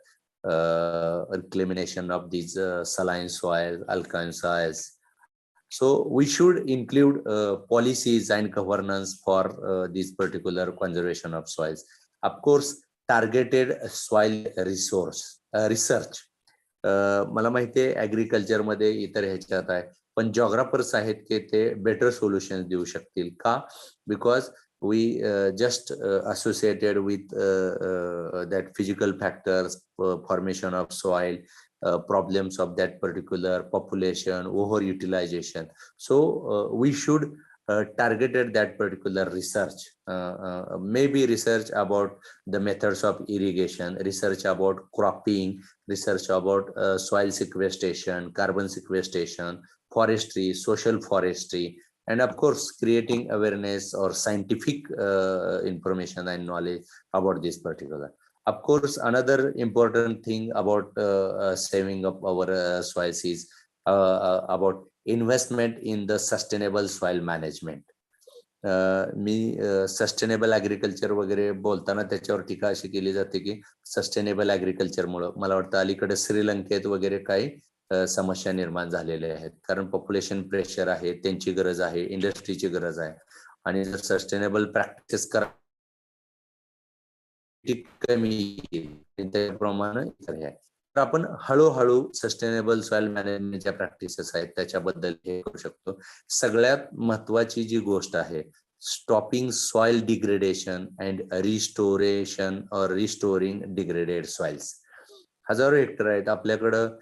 I: reclamation of these saline soil, alkaline soils. So we should include policies and governance for this particular conservation of soils. Of course, targeted soil research. मला माहिती आहे agriculture मध्ये इतर ह्याच्यात आहे, पण जॉग्राफर्स आहेत की ते बेटर सोल्युशन देऊ शकतील का? Because we just associated with that physical factors, formation of soil, problems of that particular population, overutilization. So we should targeted that particular research, maybe research about the methods of irrigation, research about cropping, research about soil sequestration, carbon sequestration, forestry, social forestry, and of course creating awareness or scientific information and knowledge about this particular. Of course, another important thing about saving of our soils is about investment in the sustainable soil management. Me sustainable agriculture वगैरे बोलताना त्याच्यावर टीका अशी केली जाते की sustainable agriculture मुळे मला वाटतं अलीकडे श्रीलंकेत वगैरे काही समस्या निर्माण झालेल्या आहेत, कारण पॉप्युलेशन प्रेशर आहे, त्यांची गरज आहे, इंडस्ट्रीची गरज आहे. आणि जर सस्टेनेबल प्रॅक्टिस करा कमी त्याप्रमाणे तर आपण हळूहळू सस्टेनेबल सॉइल मॅनेजमेंटच्या प्रॅक्टिसेस आहेत त्याच्याबद्दल हे करू शकतो. सगळ्यात महत्वाची जी गोष्ट आहे, stopping soil degradation and restoration और रिस्टोरिंग डिग्रेडेड सॉइल्स. हजारो हेक्टर आहेत आपल्याकडं.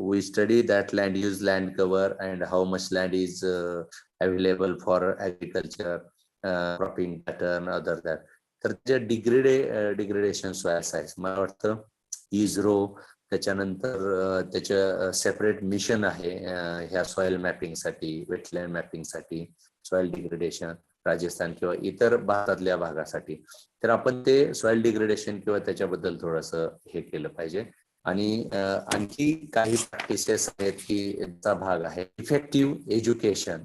I: We study that land use, land cover, and how much land is available for agriculture, cropping pattern, other that. तर जे डिग्रेडेशन सॉइल्स आहेत, मला वाटतं इस्रो त्याच्यानंतर त्याच्या सेपरेट मिशन आहे ह्या सॉइल मॅपिंग साठी, वेटलँड मॅपिंग साठी, सॉइल डिग्रेडेशन. राजस्थान किंवा इतर भारतातल्या भागासाठी, तर आपण ते सॉइल डिग्रेडेशन किंवा त्याच्याबद्दल थोडंसं हे केलं पाहिजे. आणि आणखी काही प्रॅक्टिसेस आहेत की याचा भाग आहे effective education.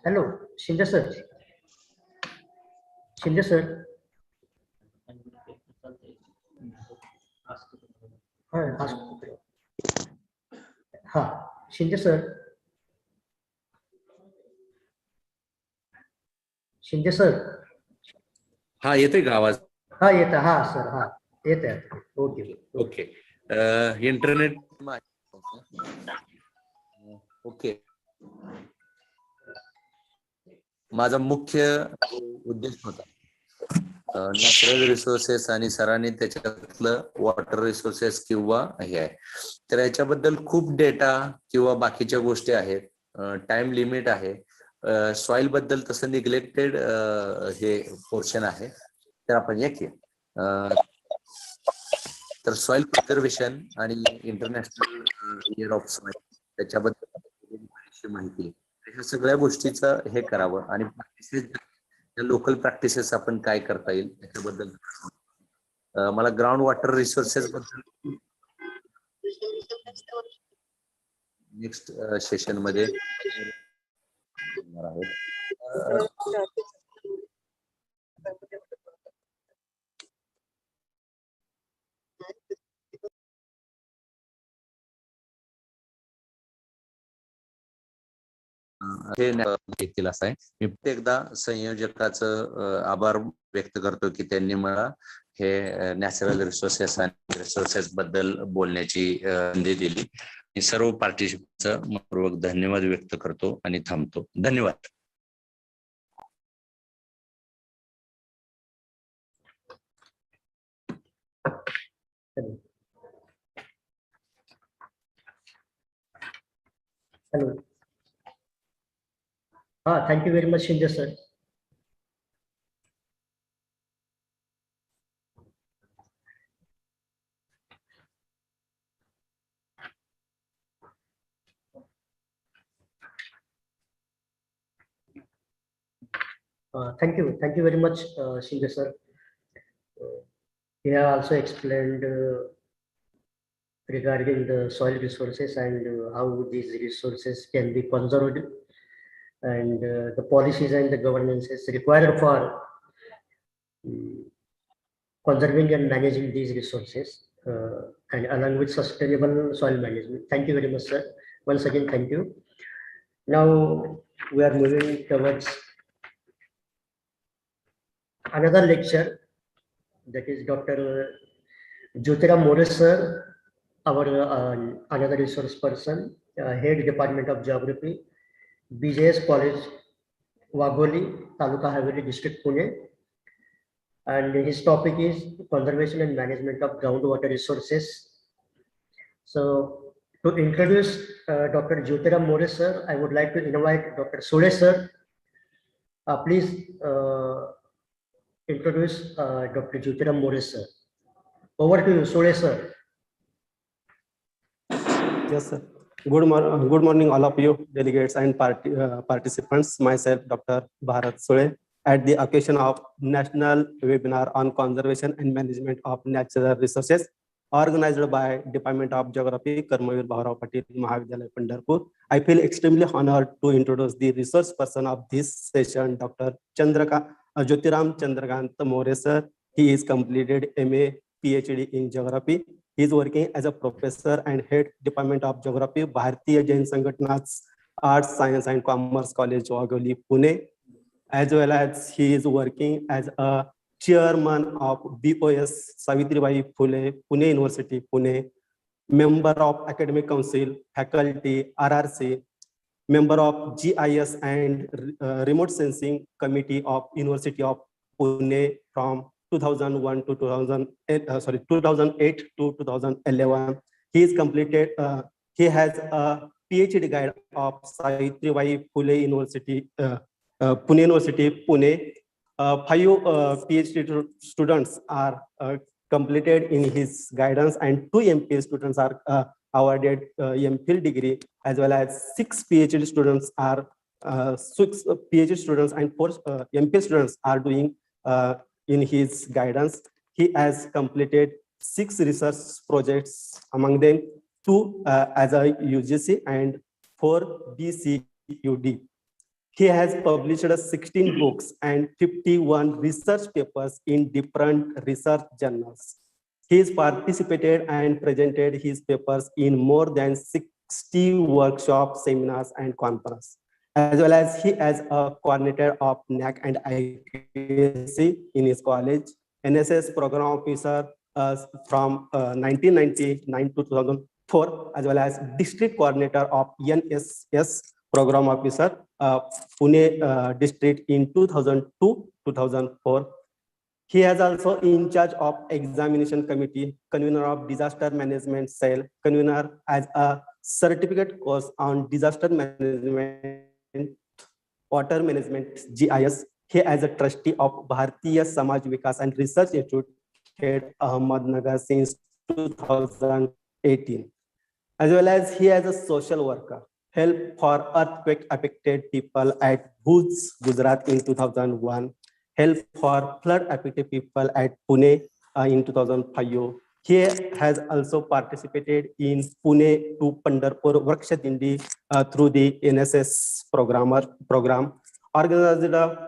C: Hello, Shinja sir. Shinja sir. Ask. Shinja sir. Shinja sir.
I: हा येतोय का आवाज?
C: येतं. सर येतं.
I: ओके. Internet okay. माझा मुख्य उद्देश होता नॅचरल रिसोर्सेस आणि सरांनी त्याच्यातलं वॉटर रिसोर्सेस किंवा हे आहे, तर याच्याबद्दल खूप डेटा किंवा बाकीच्या गोष्टी आहेत. टाइम लिमिट आहे. सॉइल बद्दल तसं निग्लेक्टेड हे पोर्शन आहे. तर आपण तर सॉइल प्रिझर्वेशन आणि इंटरनॅशनल इयर ऑफ सॉइल त्याच्याबद्दल माहिती, ह्या सगळ्या गोष्टीचं हे करावं आणि प्रॅक्टिसेस लोकल प्रॅक्टिसेस आपण काय करता येईल त्याच्याबद्दल मला ग्राउंड वॉटर रिसोर्सेस बद्दल नेक्स्ट सेशन मध्ये देखील असं आहे. मी एकदा संयोजकाचं आभार व्यक्त करतो की त्यांनी मला हे नॅचरल रिसोर्सेस आणि रिसोर्सेस बद्दल बोलण्याची संधी दिली. मी सर्व पार्टिसिपंटचं मनपूर्वक धन्यवाद व्यक्त करतो आणि थांबतो. धन्यवाद.
C: Hello. Thank you very much, Shinja sir. Thank you very much, Shinja sir. You have also explained regarding the soil resources and how these resources can be conserved, and the policies and the governances required for conserving and managing these resources, and along with sustainable soil management. Thank you very much, sir. Once again, thank you. Now we are moving towards another lecture, that is Dr. Jyotiram More sir, our another resource person, head Department of Geography, BJS College, Wagholi, Taluka Haveli District, Pune. And his topic is conservation and management of groundwater resources. So to introduce Dr. Jyotiram More sir, I would like to invite Dr. Sule sir. Please introduce Dr. Jyotiram More sir. Over to you, Sule sir.
J: Yes, sir. Good morning, all of you delegates and participants. Myself, Dr. Bharat Sule, at the occasion of National Webinar on Conservation and Management of Natural Resources. organized by Department of Geography, Karmavir Bhaurao Patil Mahavidyalaya, Pandharpur. I feel extremely honored to introduce the resource person of this session, Dr. Jyotiram Chandrakant More sir. He is completed MA PhD in Geography. He is working as a professor and head Department of Geography, Bharatiya Jain Sangatana's Arts, Science and Commerce College, Wagoli, Pune, as well as he is working as a chairman of BOS Savitribai Phule, Pune University, Pune, member of Academic Council, faculty, RRC, member of GIS and Remote Sensing Committee of University of Pune from 2001 to 2008 to 2011. He is completed. He has a PhD guide of Savitribai Phule University, Pune University, Pune. 5 PhD students are completed in his guidance, and 2 MPhil students are awarded MPhil degree, as well as 6 PhD students are 6 PhD students and 4 MPhil students are doing in his guidance. He has completed 6 research projects, among them 2 as a UGC and 4 BCUD. He has published 16 books and 51 research papers in different research journals. He has participated and presented his papers in more than 60 workshops, seminars, and conferences, as well as he as a coordinator of NAC and IQAC in his college, NSS program officer from 1999 to 2004, as well as district coordinator of NSS program officer, Pune district in 2002-2004. He has also in charge of examination committee, convener of disaster management cell, convener as a certificate course on disaster management, water management, GIS. He as a trustee of Bharatiya Samaj Vikas and Research Institute, head Ahmednagar since 2018. As well as he as a social worker, help for earthquake affected people at Bhuj, Gujarat in 2001, help for flood affected people at Pune in 2005. He has also participated in Pune to Pandharpur Vriksha-Dindi through the NSS program, organized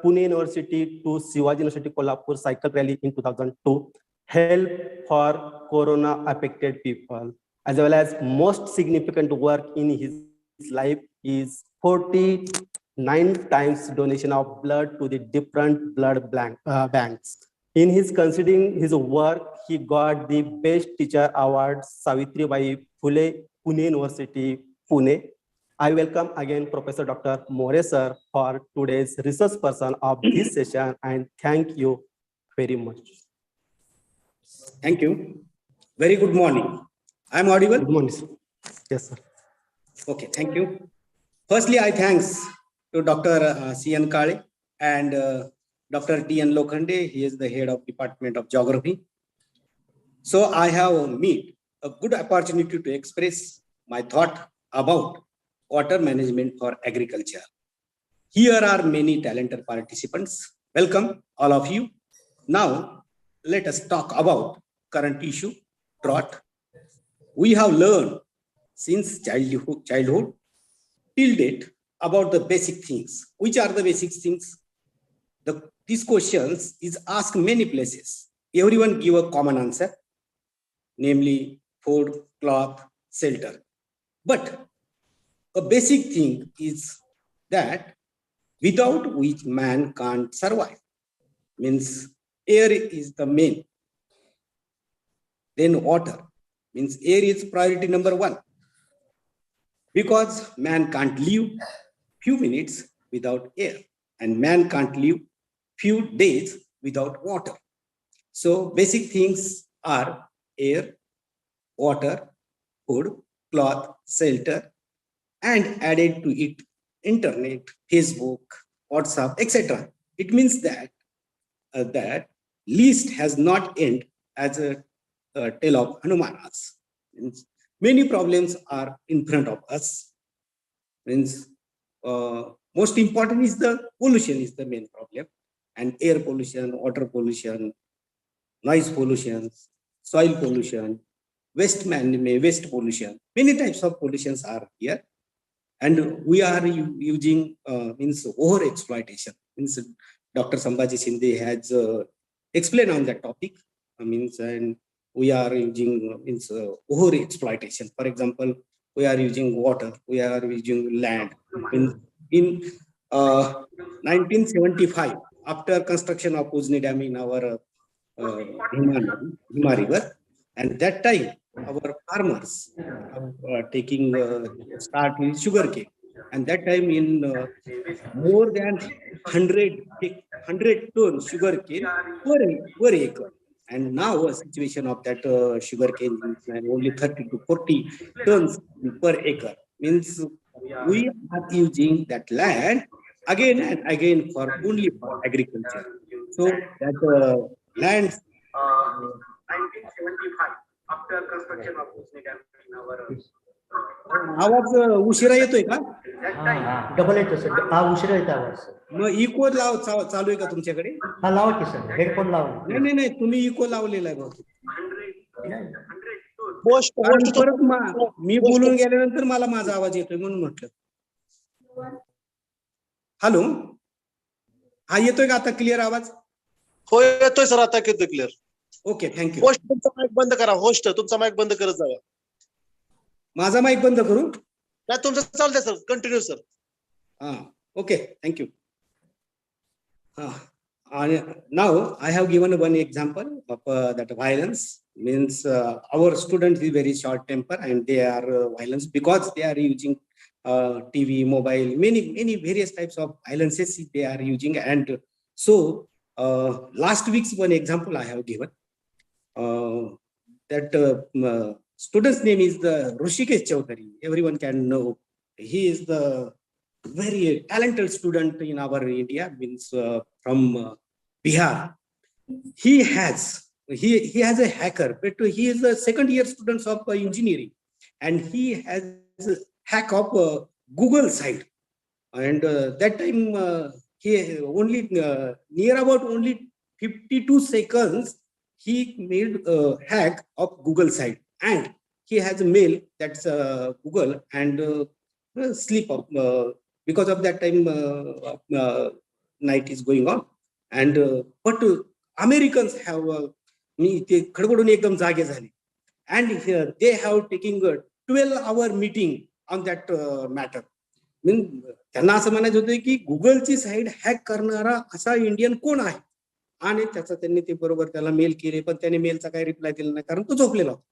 J: Pune University to Shivaji University Kolhapur cycle rally in 2002, help for corona affected people, as well as most significant work in his life is 49 times donation of blood to the different blood banks. In his considering his work, he got the Best Teacher Award, Savitribai Phule, Pune University, Pune. I welcome again Professor Dr. More sir for today's research person of this session, and thank you very much.
K: Thank you. Very good morning. I'm audible?
J: Good morning, sir. Yes, sir.
K: Okay, thank you. Firstly, I thanks to Dr. C.N. Kale and Dr. T.N. Lokhande. He is the head of Department of Geography. So I have met a good opportunity to express my thought about water management for agriculture. Here are many talented participants. Welcome, all of you. Now, let us talk about current issue, drought. We have learned since childhood till date about the basic things. Which are the basic things? These questions is asked many places. Everyone give a common answer, namely food, cloth, shelter. But a basic thing is that without which man can't survive. Means air is the main. Then water. Means air is priority number 1. Because man can't live few minutes without air, and man can't live few days without water. So basic things are air, water, food, cloth, shelter, and added to it internet, Facebook, WhatsApp, etc. It means that that list has not ended as a tale of Hanumanas. Means many problems are in front of us. Means most important is the pollution is the main problem, and air pollution, water pollution, noise pollution, soil pollution, waste pollution. Many types of pollutions are here, and we are using means over exploitation. Means Dr. Sambhaji Shinde has explained on that topic. Means and we are using means over exploitation. For example, we are using water, we are using land. In 1975, after construction of Ujni Dam in our Bhima River, and that time our farmers are taking start with sugarcane, and that time in more than 100 tons sugarcane per acre. And now a situation of that sugarcane is only 30 to 40 tons per acre. Means we are using that land again and again for only for agriculture. So that land 1975 after construction of Ujni Dam in our आवाज उशिरा येतोय का?
C: Double येतो sir, हा उशिरा येतो आवाज.
K: मग eco लाव चालू आहे का तुमच्याकडे?
C: हा लावा की सर, हेडफोन लावा.
K: नाही तुम्ही इको लावलेला आहे बहुतेक. परत मी बोलून गेल्यानंतर मला माझा आवाज येतोय म्हणून म्हटलं. हॅलो, हा येतोय का आता क्लिअर आवाज?
L: हो येतोय सर, आता येतोय क्लिअर.
K: Okay, thank you.
L: होस्ट तुमचा माईक बंद करा, होस्ट तुमचा माईक बंद करत जावा.
K: माझा माईक बंद करू?
L: नाही तुमचं चालतंय sir, continue sir.
K: Okay, thank you. Now I have given one example of that violence. Means our students is very short temper and they are violence because they are using TV, mobile, many various types of violences they are using. And so last week's one example I have given that student's name is the Rushikesh Chaudhary. Everyone can know. He is the very talented student in our India, means from Bihar. He has a hacker, but he is a second year student of engineering, and he has a hack of Google site. And that time he only near about only 52 seconds he made a hack of Google site, and he has a mail that's Google and sleep of because of that time night is going on. And but Americans have ते खडबडून एकदम जागे झाले, and they have taking a 12-hour meeting on that matter. त्यांना असं म्हणायचं होतं की गुगलची site hack करणारा असा इंडियन कोण आहे, आणि त्याचा त्यांनी ते बरोबर त्याला मेल केले, पण त्याने मेलचा काही रिप्लाय दिला नाही कारण तो झोपलेला होता.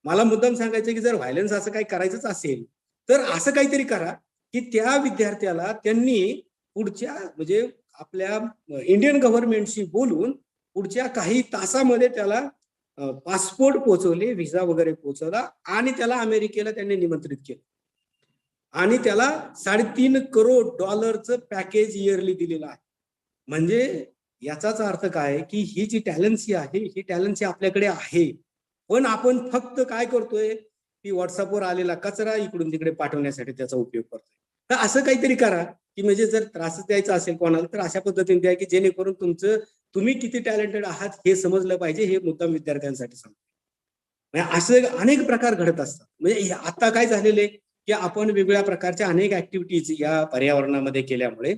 K: मला मुद्दाम सांगायचं की जर व्हायलन्स असं काही करायचंच असेल तर असं काहीतरी करा की त्या विद्यार्थ्याला त्यांनी पुढच्या म्हणजे आपल्या इंडियन गव्हर्नमेंटशी बोलून पुढच्या काही तासामध्ये त्याला पासपोर्ट पोहोचवले, व्हिसा वगैरे पोहोचवला, आणि त्याला अमेरिकेला त्यांनी निमंत्रित केलं, आणि त्याला $3.5 करोड पॅकेज इयरली दिलेलं आहे. म्हणजे याचाच अर्थ काय की ही जी टॅलेंसी आहे ही टॅलेंसी आपल्याकडे आहे, पण आपण फक्त काय करतोय की व्हॉट्सअपवर आलेला कचरा इकडून तिकडे पाठवण्यासाठी त्याचा उपयोग करतोय. तर असं काहीतरी करा की म्हणजे जर त्रास द्यायचा असेल कोणाला तर अशा पद्धतीने द्या की जेणेकरून तुम्ही किती टॅलेंटेड आहात हे समजलं पाहिजे. हे मुद्दाम विद्यार्थ्यांसाठी सांगतो. असं अनेक प्रकार घडत असतात. म्हणजे आता काय झालेले की आपण वेगवेगळ्या प्रकारच्या अनेक ऍक्टिव्हिटीज या पर्यावरणामध्ये केल्यामुळे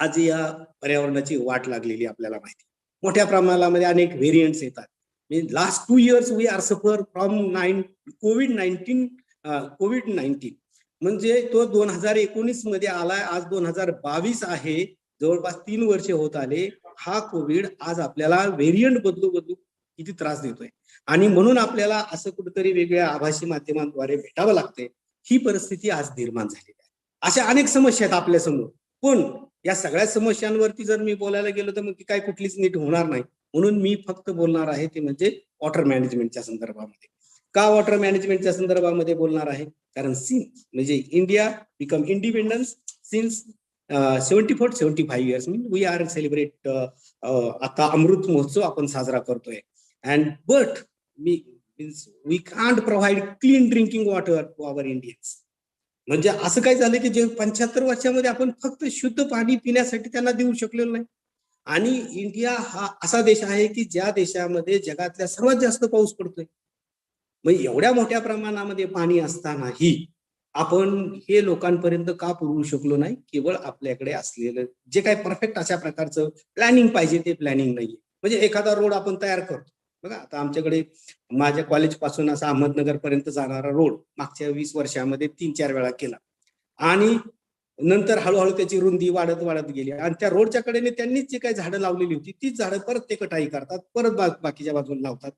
K: आज या पर्यावरणाची वाट लागलेली आपल्याला माहिती. मोठ्या प्रमाणामध्ये अनेक व्हेरियंट्स येतात. Last 2 years we are suffer from कोविड-19. म्हणजे तो 2019 मध्ये आलाय, आज 2022 आहे, जवळपास 3 वर्ष होत आले. हा कोविड आज आपल्याला व्हेरियंट बदलू किती त्रास देतोय, आणि म्हणून आपल्याला असं कुठेतरी वेगवेगळ्या आभासी माध्यमांद्वारे भेटावं लागते. ही परिस्थिती आज निर्माण झालेली आहे. अशा अनेक समस्या आहेत आपल्या समोर, पण या सगळ्या समस्यांवरती जर मी बोलायला गेलो तर मग ती काय कुठलीच नीट होणार नाही. म्हणून मी फक्त बोलणार आहे ते म्हणजे वॉटर मॅनेजमेंटच्या संदर्भामध्ये. का वॉटर मॅनेजमेंटच्या संदर्भामध्ये बोलणार आहे? कारण सिन्स म्हणजे India become independence since 74-75 years we are celebrate. आता अमृत महोत्सव आपण साजरा करतोय. And but we can't provide clean drinking water to our Indians. म्हणजे असं काय झालं की जे 75 वर्षामध्ये आपण फक्त शुद्ध पाणी पिण्यासाठी त्यांना देऊ शकलेलो नाही. आणि इंडिया हा असा देश आहे की ज्या देशामध्ये जगातल्या सर्वात जास्त पाऊस पडतोय. मग एवढ्या मोठ्या प्रमाणामध्ये पाणी असतानाही आपण हे लोकांपर्यंत का पुरवू शकलो नाही? केवळ आपल्याकडे असलेलं जे काही परफेक्ट अशा प्रकारचं प्लॅनिंग पाहिजे ते प्लॅनिंग नाहीये. म्हणजे एखादा रोड आपण तयार करतो बघा, आता आमच्याकडे माझ्या कॉलेज पासून असा अहमदनगर पर्यंत जाणारा रोड मागच्या 20 वर्षामध्ये 3-4 वेळा केला आणि नंतर हळूहळू त्याची रुंदी वाढत वाढत गेली आणि त्या रोडच्या कडेने त्यांनीच जी काही झाडं लावलेली होती तीच झाडं परत ते कटाई करतात, परत बाकीच्या बाजूला लावतात.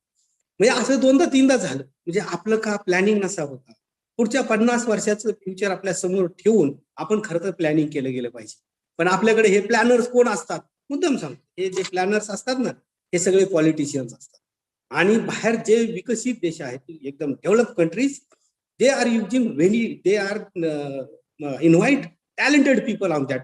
K: म्हणजे असं 2दा-3दा झालं. म्हणजे आपलं का प्लॅनिंग नसावं का? पुढच्या 50 वर्षाचं फ्युचर आपल्या समोर ठेवून आपण खरं तर प्लॅनिंग केलं गेलं पाहिजे. पण आपल्याकडे हे प्लॅनर्स कोण असतात? मुद्दाम सांगतो, हे जे प्लॅनर्स असतात ना, हे सगळे पॉलिटिशियन्स असतात. आणि बाहेर जे विकसित देश आहेत, एकदम develop countries, they are using they are invite talented people on that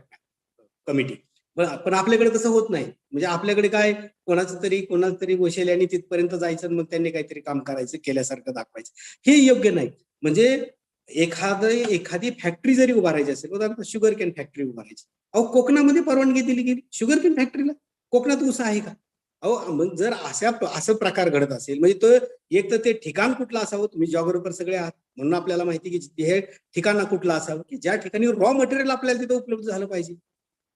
K: committee. पण आपल्याकडे तसं होत नाही. म्हणजे आपल्याकडे काय, कोणाला तरी वशिल्याने तिथपर्यंत जायचं, मग त्यांनी काहीतरी काम करायचं, केल्यासारखं दाखवायचं. हे योग्य नाही. म्हणजे एखादी फॅक्टरी जरी उभारायची असेल, उदाहरणार्थ शुगर केन फॅक्टरी उभारायची, अहो कोकणामध्ये परवानगी दिली गेली शुगर केन फॅक्टरीला. कोकणात ऊस आहे का? अहो मग जर असं प्रकार घडत असेल, म्हणजे तो एक तर ते ठिकाण कुठलं असावं, तुम्ही जॉग्राफर सगळे आहात म्हणून आपल्याला माहिती की हे ठिकाण कुठलं असावं की ज्या ठिकाणी रॉ मटेरियल आपल्याला तिथं उपलब्ध झालं पाहिजे.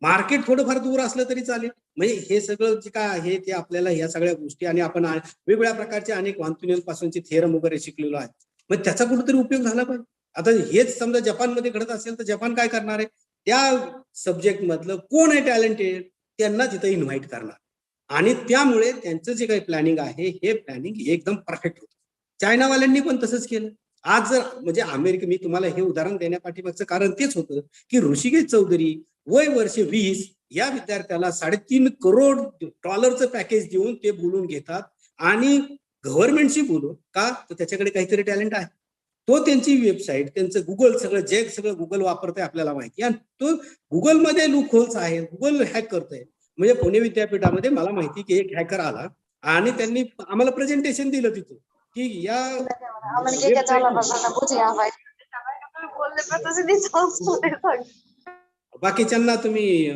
K: मार्केट थोडंफार दूर असलं तरी चालेल. म्हणजे हे सगळं जे काय आहे ते आपल्याला ह्या सगळ्या गोष्टी, आणि आपण वेगवेगळ्या प्रकारचे अनेक वाहतुकीपासूनचे थेरम वगैरे शिकलेलो आहे, मग त्याचा कुठेतरी उपयोग झाला पाहिजे. आता हेच समजा जपानमध्ये घडत असेल तर जपान काय करणार आहे, त्या सब्जेक्ट मधलं कोण आहे टॅलेंटेड त्यांना तिथं इन्व्हाइट करणार आणि त्यामुळे त्यांचं जे काही प्लॅनिंग आहे हे प्लॅनिंग एकदम परफेक्ट होतं. चायनावाल्यांनी पण तसंच केलं. आज जर म्हणजे मी तुम्हाला हे उदाहरण देण्यापाठीमागचं कारण तेच होतं की ऋषिकेश चौधरी वय वर्ष 20 या विद्यार्थ्याला $3.5 करोड पॅकेज देऊन ते बोलून घेतात आणि गव्हर्नमेंटशी बोलून का, तर त्याच्याकडे काहीतरी टॅलेंट आहे. तो त्यांची वेबसाईट, त्यांचं गुगल, सगळं गुगल वापरतंय आपल्याला माहिती, आणि तो गुगलमध्ये लूप होल्स आहे, गुगल हॅक करतंय. म्हणजे पुणे विद्यापीठामध्ये मला माहिती की एक हॅकर आला आणि त्यांनी आम्हाला प्रेझेंटेशन दिलं तिथं की या बाकीच्यांना तुम्ही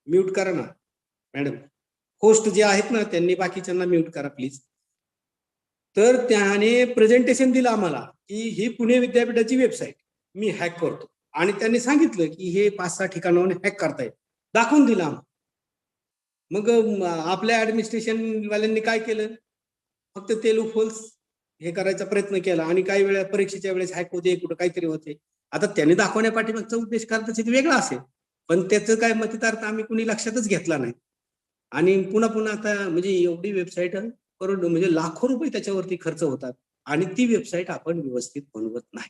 K: म्यूट करा ना मॅडम, होस्ट जे आहेत ना त्यांनी बाकीच्यांना म्यूट करा प्लीज. तर त्याने प्रेझेंटेशन दिलं आम्हाला की ही पुणे विद्यापीठाची वेबसाईट मी हॅक करतो, आणि त्यांनी सांगितलं की हे 5-6 ठिकाणाहून हॅक करतायत, दाखवून दिलं आम्हाला. मग आपल्या ऍडमिनिस्ट्रेशन वाल्यांनी काय केलं, फक्त ते लूप होल्स हे करायचा प्रयत्न केला आणि काही वेळा परीक्षेच्या वेळेस हॅक होते, कुठं काहीतरी होते. आता त्यांनी दाखवण्यापाठीमागचा उद्देश कदाचित वेगळा असेल, पण त्याचं काय मतितार्थ आम्ही कुणी लक्षातच घेतला नाही. आणि पुन्हा आता म्हणजे एवढी वेबसाईट करोड म्हणजे लाखो रुपये त्याच्यावरती खर्च होतात आणि ती वेबसाईट आपण व्यवस्थित बनवत नाही.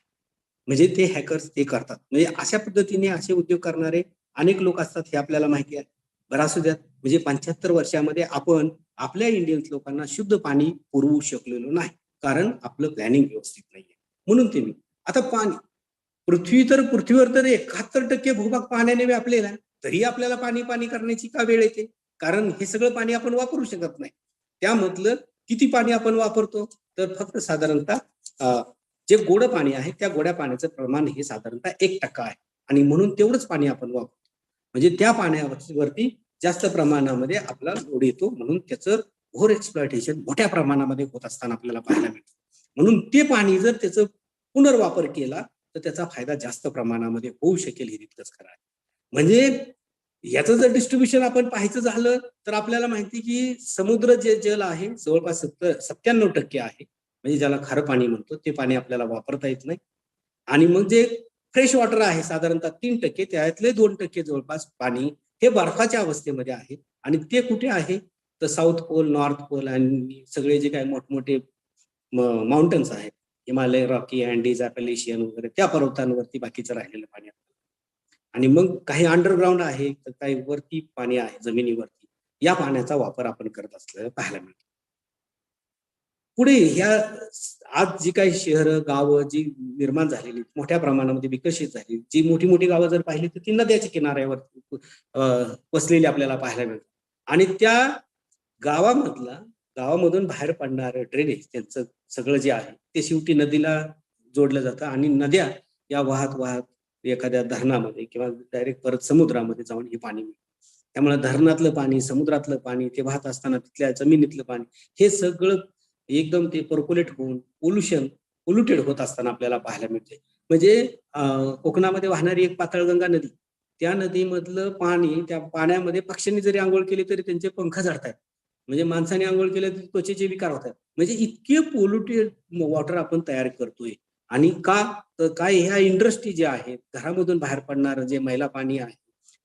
K: म्हणजे ते हॅकर्स ते करतात. म्हणजे अशा पद्धतीने असे उद्योग करणारे अनेक लोक असतात हे आपल्याला माहिती आहे. बरं असू द्यात. म्हणजे 75 वर्षामध्ये आपण आपल्या इंडियन लोकांना शुद्ध पाणी पुरवू शकलेलो नाही, कारण आपलं प्लॅनिंग व्यवस्थित नाहीये. म्हणून ते मी आता पाणी पृथ्वीवर तर 71% भूभाग पाण्याने व्यापलेला आहे, तरी आपल्याला पाणी करण्याची का वेळ येते? कारण हे सगळं पाणी आपण वापरू शकत नाही. त्यामधलं किती पाणी आपण वापरतो, तर फक्त साधारणतः जे गोड पाणी आहे त्या गोड्या पाण्याचं प्रमाण हे साधारणतः 1% आहे, आणि म्हणून तेवढंच पाणी आपण वापरतो. म्हणजे त्या पाण्यावरती जास्त प्रमाणामध्ये आपला लोड येतो, म्हणून त्याचं ओव्हर एक्सप्लॉयटेशन मोठ्या प्रमाणामध्ये होत असताना आपल्याला पाहायला मिळतं. म्हणून ते पाणी जर त्याचं पुनर्वापर केला तर त्याचा फायदा जास्त प्रमाणामध्ये होऊ शकेल, हे तितकंच खरं आहे. म्हणजे याचं जर डिस्ट्रीब्युशन आपण पाहायचं झालं तर आपल्याला माहिती की समुद्र जे जल आहे जवळपास 97% आहे, म्हणजे ज्याला खारं पाणी म्हणतो ते पाणी आपल्याला वापरता येत नाही. आणि मग जे फ्रेश वॉटर आहे साधारणतः 3%, त्यातले 2% जवळपास पाणी हे बर्फाच्या अवस्थेमध्ये आहे. आणि ते कुठे आहे तर साऊथ पोल, नॉर्थ पोल आणि सगळे जे काही मोठमोठे माउंटन्स आहेत, हिमालय, रॉकी, अँडीज, ॲपेलेशियन वगैरे त्या पर्वतांवरती बाकीचं राहिलेलं पाणी. आणि मग काही अंडरग्राऊंड आहे, तर काही वरती पाणी आहे जमिनीवरती. या पाण्याचा वापर आपण करत असलेलं पाहायला मिळतं. पुढे ह्या आज जी काही शहरं, गावं जी निर्माण झालेली, मोठ्या प्रमाणामध्ये विकसित झाली, जी मोठी मोठी गावं जर पाहिली तर ती नद्याच्या किनाऱ्यावर वसलेली आपल्याला पाहायला मिळतात. आणि त्या गावामधून बाहेर पडणारं ड्रेनेज त्यांचं सगळं जे आहे ते शेवटी नदीला जोडलं जातं, आणि नद्या या वाहत एखाद्या धरणामध्ये किंवा डायरेक्ट परत समुद्रामध्ये जाऊन हे पाणी मिळतं. त्यामुळे धरणातलं पाणी, समुद्रातलं पाणी, ते वाहत असताना तिथल्या जमिनीतलं पाणी हे सगळं एकदम ते पर्क्युलेट होऊन पोल्युटेड होत असताना आपल्याला पाहायला मिळते. म्हणजे कोकणामध्ये वाहणारी एक पाताळगंगा नदी, त्या नदीमधलं पाणी, त्या पाण्यामध्ये पक्ष्यांनी जरी आंघोळ केली तरी त्यांचे पंख झडतात. म्हणजे माणसाने आंघोळ केलं तरी त्वचेचे विकार होतात. म्हणजे इतके पोल्युटेड वॉटर आपण तयार करतोय. आणि का तर काय, ह्या इंडस्ट्री ज्या आहेत, घरामधून बाहेर पडणारं जे मैला पाणी आहे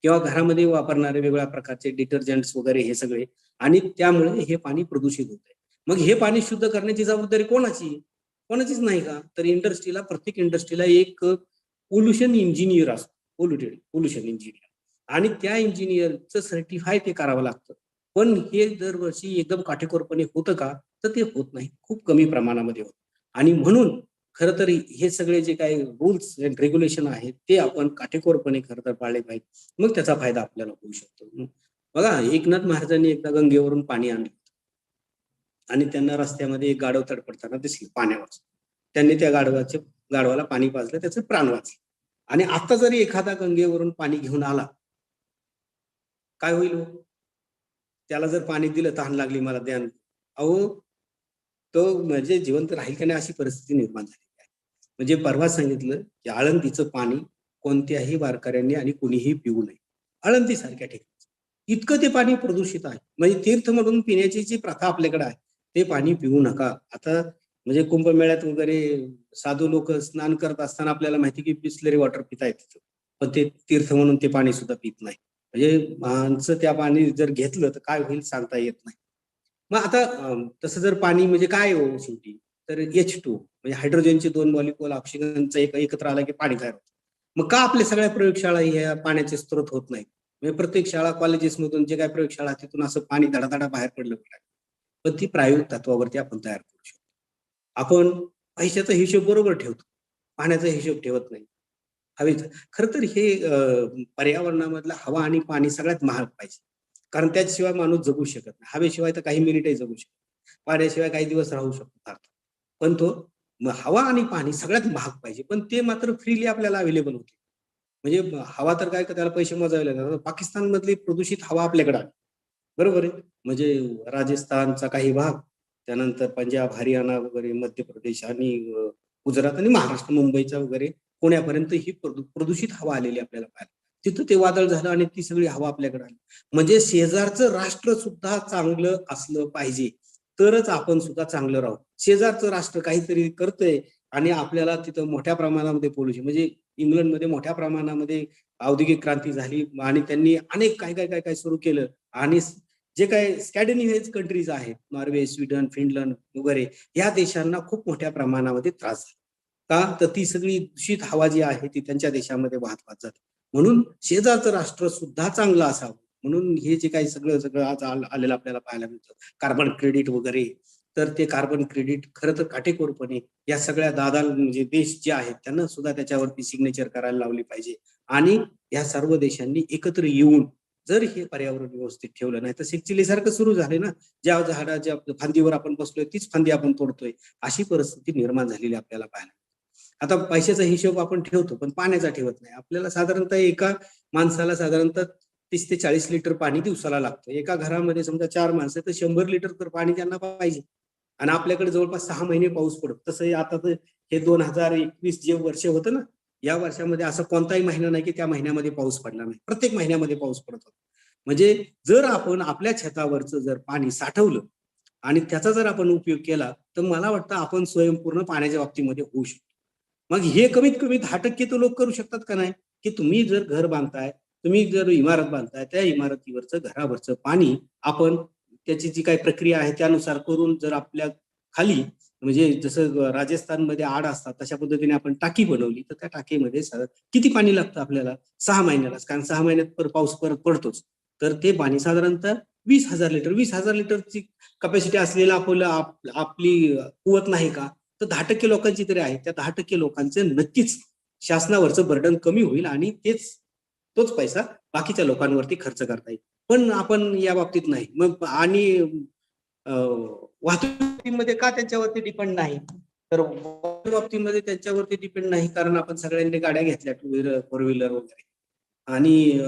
K: किंवा घरामध्ये वापरणारे वेगवेगळ्या प्रकारचे डिटर्जंट्स वगैरे हे सगळे, आणि त्यामुळे हे पाणी प्रदूषित होत आहे. मग हे पाणी शुद्ध करण्याची जबाबदारी कोणाचीच नाही का? तर इंडस्ट्रीला, प्रत्येक इंडस्ट्रीला एक पोल्युशन इंजिनियर असतो, पोल्युशन इंजिनियर, आणि त्या इंजिनियरचं सर्टिफाय ते करावं लागतं. पण हे दरवर्षी एकदम काटेकोरपणे होतं का? तर ते होत नाही, खूप कमी प्रमाणामध्ये होतं. आणि म्हणून खरं तर हे सगळे जे काही रूल्स अँड रेग्युलेशन आहेत ते आपण काटेकोरपणे खरं तर पाळले पाहिजे. मग त्याचा फायदा आपल्याला होऊ शकतो. बघा, एकनाथ महाराजांनी एकदा गंगेवरून पाणी आणलं आणि त्यांना रस्त्यामध्ये एक गाढव तडपडताना दिसली पाण्यावर. त्यांनी त्या गाढवाला पाणी पाजलं, त्याचे प्राण वाचले. आणि आता जरी एखादा गंगेवरून पाणी घेऊन आला, काय होईल? त्याला जर पाणी दिलं, तहान लागली मला द्या, अहो तो म्हणजे जिवंत राहील का नाही अशी परिस्थिती निर्माण झाली आहे. म्हणजे परवा सांगितलं की आळंदीचं पाणी कोणत्याही वारकऱ्यांनी आणि कुणीही पिऊ नये. आळंदी सारख्या ठिकाणी इतकं ते पाणी प्रदूषित आहे. म्हणजे तीर्थ म्हणून पिण्याची जी प्रथा आपल्याकडे आहे ते पाणी पिऊ नका. आता म्हणजे कुंभमेळ्यात वगैरे साधू लोक स्नान करत असताना आपल्याला माहिती की बिस्लरी वॉटर पिता येतं, पण ते तीर्थ म्हणून ते पाणी सुद्धा पित नाही. म्हणजे माणसं त्या पाणी जर घेतलं तर काय होईल सांगता येत नाही. मग आता तसं जर पाणी म्हणजे काय हो शेवटी, तर H2 म्हणजे हायड्रोजनचे 2 मॉलिक्युल ऑक्सिजनचा एकत्र आला की पाणी तयार होतं. मग का आपल्या सगळ्या प्रयोगशाळा ह्या पाण्याचे स्रोत होत नाहीत? म्हणजे प्रत्येक शाळा कॉलेजेसमधून जे काही प्रयोगशाळा तिथून असं पाणी धडाधडा बाहेर पडलं पाहिजे. पण ती प्रायोगिक तत्वावरती आपण तयार करू शकतो. आपण पैशाचा हिशोब बरोबर ठेवतो, पाण्याचा हिशोब ठेवत नाही. हवेचा खरं तर हे पर्यावरणामधला हवा आणि पाणी सगळ्यात महाग पाहिजे, कारण त्याशिवाय माणूस जगू शकत नाही. हवेशिवाय तर काही मिनिटही जगू शकत नाही, पाण्याशिवाय काही दिवस राहू शकतो, पण तो हवा आणि पाणी सगळ्यात महाग पाहिजे. पण ते मात्र फ्रीली आपल्याला अवेलेबल होते. म्हणजे हवा तर काय, त्याला पैसे मोजावे लागतात. पाकिस्तान मधली प्रदूषित हवा आपल्याकडे आली, बरोबर आहे. म्हणजे राजस्थानचा काही भाग, त्यानंतर पंजाब, हरियाणा वगैरे, मध्य प्रदेश आणि गुजरात आणि महाराष्ट्र, मुंबईचा वगैरे पुण्यापर्यंत ही प्रदूषित हवा आलेली आपल्याला पाहायला. तिथं ते वादळ झालं आणि ती सगळी हवा आपल्याकडे आली. म्हणजे शेजारचं राष्ट्र सुद्धा चांगलं असलं पाहिजे तरच आपण सुद्धा चांगलं राहू. शेजारचं राष्ट्र काहीतरी करतंय आणि आपल्याला तिथं मोठ्या प्रमाणामध्ये पोल्युशन, म्हणजे इंग्लंडमध्ये मोठ्या प्रमाणामध्ये औद्योगिक क्रांती झाली आणि त्यांनी अनेक काय सुरू केलं. आणि जे काही स्कॅन्डिनेव्हियन कंट्रीज आहेत, नॉर्वे, स्वीडन, फिनलंड वगैरे, या देशांना खूप मोठ्या प्रमाणामध्ये त्रास झाला. का तर ती सगळी दूषित हवा जी आहे ती त्यांच्या देशामध्ये वाहत जाते. म्हणून शेजारचं राष्ट्र सुद्धा चांगलं असावं म्हणून हे जे काही सगळं आज आलेलं आपल्याला पाहायला मिळतं, कार्बन क्रेडिट वगैरे, तर ते कार्बन क्रेडिट खरं तर काटेकोरपणे या सगळ्या म्हणजे देश जे आहेत त्यांना सुद्धा त्याच्यावरती सिग्नेचर करायला लावली पाहिजे. आणि या सर्व देशांनी एकत्र येऊन जर हे पर्यावरण व्यवस्थित ठेवलं, नाही तर शेकचिली सारखं सुरू झाले ना, ज्या झाडाच्या फांदीवर आपण बसलोय तीच फांदी आपण तोडतोय, अशी परिस्थिती निर्माण झालेली आपल्याला पाहायला. आता पैशाचा हिशोब आपण ठेवतो पण पाण्याचा ठेवत नाही. आपल्याला साधारणतः एका माणसाला साधारणतः 30 ते 40 लिटर पाणी दिवसाला लागतं. एका घरामध्ये समजा 4 माणसं तर 100 लिटर तर पाणी त्यांना पाहिजे. आणि आपल्याकडे जवळपास 6 महिने पाऊस पडतो. तसं आता तर हे 2021 जे वर्ष होतं ना, या वर्षामध्ये असं कोणताही महिना नाही की त्या महिन्यामध्ये पाऊस पडला नाही. प्रत्येक महिन्यामध्ये पाऊस पडत होता. म्हणजे जर आपण आपल्या छतावरचं जर पाणी साठवलं आणि त्याचा जर आपण उपयोग केला तर मला वाटतं आपण स्वयंपूर्ण पाण्याच्या बाबतीमध्ये होऊ शकतो. मग हे कमीत कमी 10% तर लोक करू शकतात का नाही, की तुम्ही जर घर बांधताय, तुम्ही जर इमारत बांधताय, त्या इमारतीवरचं घरावरचं पाणी आपण त्याची जी काही प्रक्रिया आहे त्यानुसार करून जर आपल्या खाली म्हणजे जसं राजस्थानमध्ये आड असतात तशा पद्धतीने आपण टाकी बनवली तर त्या टाकीमध्ये किती पाणी लागतं आपल्याला 6 महिन्यालाच, कारण 6 महिन्यात पाऊस परत पडतोच. तर ते पाणी साधारणतः 20,000 लिटर, 20,000 लिटरची कपॅसिटी असलेला आपली कुवत नाही का, तर 10% लोकांची तरी आहे. त्या 10% लोकांचं नक्कीच शासनावरचं बर्डन कमी होईल आणि तोच पैसा बाकीच्या लोकांवरती खर्च करता येईल. पण आपण या बाबतीत नाही. मग आणि वाहतुकीमध्ये का त्यांच्यावरती डिपेंड नाही, तर बाबतीमध्ये त्यांच्यावरती डिपेंड नाही कारण आपण सगळ्यांनी गाड्या घेतल्या, 2 व्हीलर 4 व्हीलर वगैरे. आणि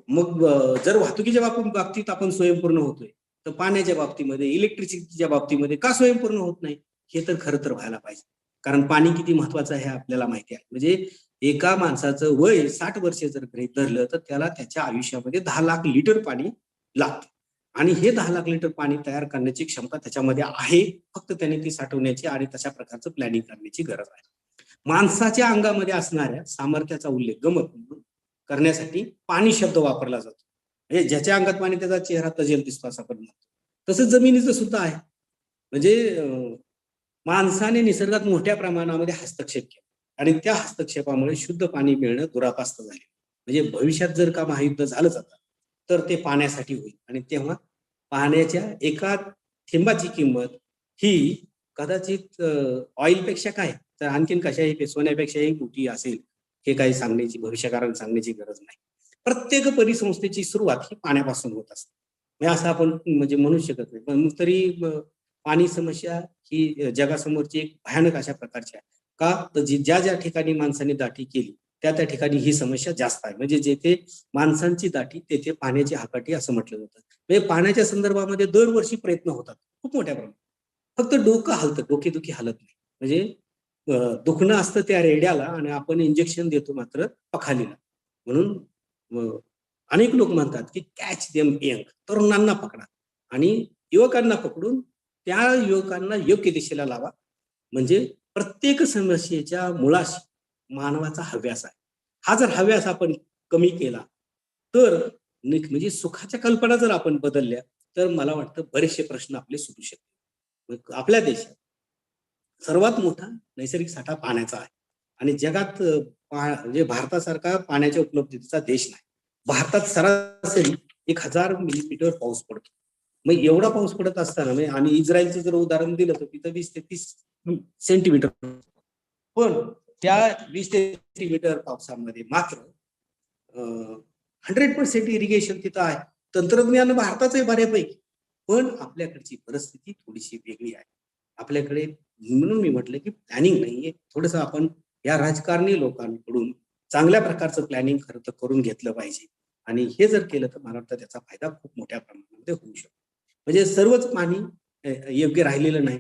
K: मग जर वाहतुकीच्या बाबतीत आपण स्वयंपूर्ण होतोय तर पाण्याच्या बाबतीमध्ये, इलेक्ट्रिसिटीच्या बाबतीमध्ये का स्वयंपूर्ण होत नाही, हे तर खरं तर व्हायला पाहिजे. कारण पाणी किती महत्वाचं आहे आपल्याला माहिती आहे. म्हणजे एका माणसाचं वय 60 वर्ष जर गृहीत धरलं तर त्याला त्याच्या आयुष्यामध्ये 10 लाख लिटर पाणी लागतं. आणि हे 10 लाख लिटर पाणी तयार करण्याची क्षमता त्याच्यामध्ये आहे, फक्त त्याने ती साठवण्याची आणि तशा प्रकारचं प्लॅनिंग करण्याची गरज आहे. माणसाच्या अंगामध्ये असणाऱ्या सामर्थ्याचा उल्लेख गमत करण्यासाठी पाणी शब्द वापरला जातो. म्हणजे ज्याच्या अंगात पाणी त्याचा चेहरा तजेल दिसतो असं आपण म्हणतो. तसंच जमिनीचं सुद्धा आहे. म्हणजे माणसाने निसर्गात मोठ्या प्रमाणामध्ये हस्तक्षेप केला आणि त्या हस्तक्षेपामुळे शुद्ध पाणी मिळणं दुरापास्त झाले. म्हणजे भविष्यात जर का महायुद्ध झालं जातं तर ते पाण्यासाठी होईल आणि तेव्हा पाण्याच्या एका थेंबाची किंमत ही कदाचित ऑइलपेक्षा काय तर आणखीन कशाही सोन्यापेक्षाही मोठी असेल, हे काही सांगण्याची भविष्यकारण सांगण्याची गरज नाही. प्रत्येक परिसंस्थेची सुरुवात ही पाण्यापासून होत असते. म्हणजे असं आपण म्हणजे म्हणू शकत नाही, पण तरी पाणी समस्या ही जगासमोरची एक भयानक अशा प्रकारची आहे. का तर ज्या ज्या ठिकाणी माणसांनी दाटी केली त्या त्या ठिकाणी ही समस्या जास्त आहे. म्हणजे जेथे माणसांची दाटी तेथे पाण्याची हाकाटी असं म्हटलं जातं. म्हणजे पाण्याच्या संदर्भामध्ये दरवर्षी प्रयत्न होतात खूप मोठ्या प्रमाणात. फक्त डोकं हलतं, डोकेदुखी हलत नाही. म्हणजे दुखणं असतं त्या रेड्याला आणि आपण इंजेक्शन देतो मात्र पखालीला. म्हणून अनेक लोक म्हणतात की कॅच देम यंग, तरुणांना पकडा आणि युवकांना पकडून त्या युवकांना योग्य दिशेला लावा. म्हणजे प्रत्येक समस्येच्या मुळाशी मानवाचा हव्यास आहे. हा जर हव्यास आपण कमी केला तर म्हणजे सुखाच्या कल्पना जर आपण बदलल्या तर मला वाटतं बरेचसे प्रश्न आपले सुटू शकतात. आपल्या देशात सर्वात मोठा नैसर्गिक साठा पाण्याचा आहे आणि जगात म्हणजे भारतासारखा पाण्याच्या उपलब्धतेचा देश नाही. भारतात सरासरी 1000 मिलीमीटर पाऊस पडतो. मग एवढा पाऊस पडत असताना आणि इस्रायलचं जर उदाहरण दिलं तर तिथं 20 ते 30 सेंटीमीटर. पण त्या 20 सेंटीमीटर पावसामध्ये मात्र 100% इरिगेशन तिथं आहे. तंत्रज्ञान भारताचं आहे बऱ्यापैकी, पण आपल्याकडची परिस्थिती थोडीशी वेगळी आहे. आपल्याकडे म्हणून मी म्हटलं की प्लॅनिंग नाहीये. थोडंसं आपण या राजकारणी लोकांकडून चांगल्या प्रकारचं प्लॅनिंग खरं तर करून घेतलं पाहिजे आणि हे जर केलं तर मला वाटतं त्याचा फायदा खूप मोठ्या प्रमाणामध्ये होऊ शकतो. म्हणजे सर्वच पाणी योग्य राहिलेलं नाही.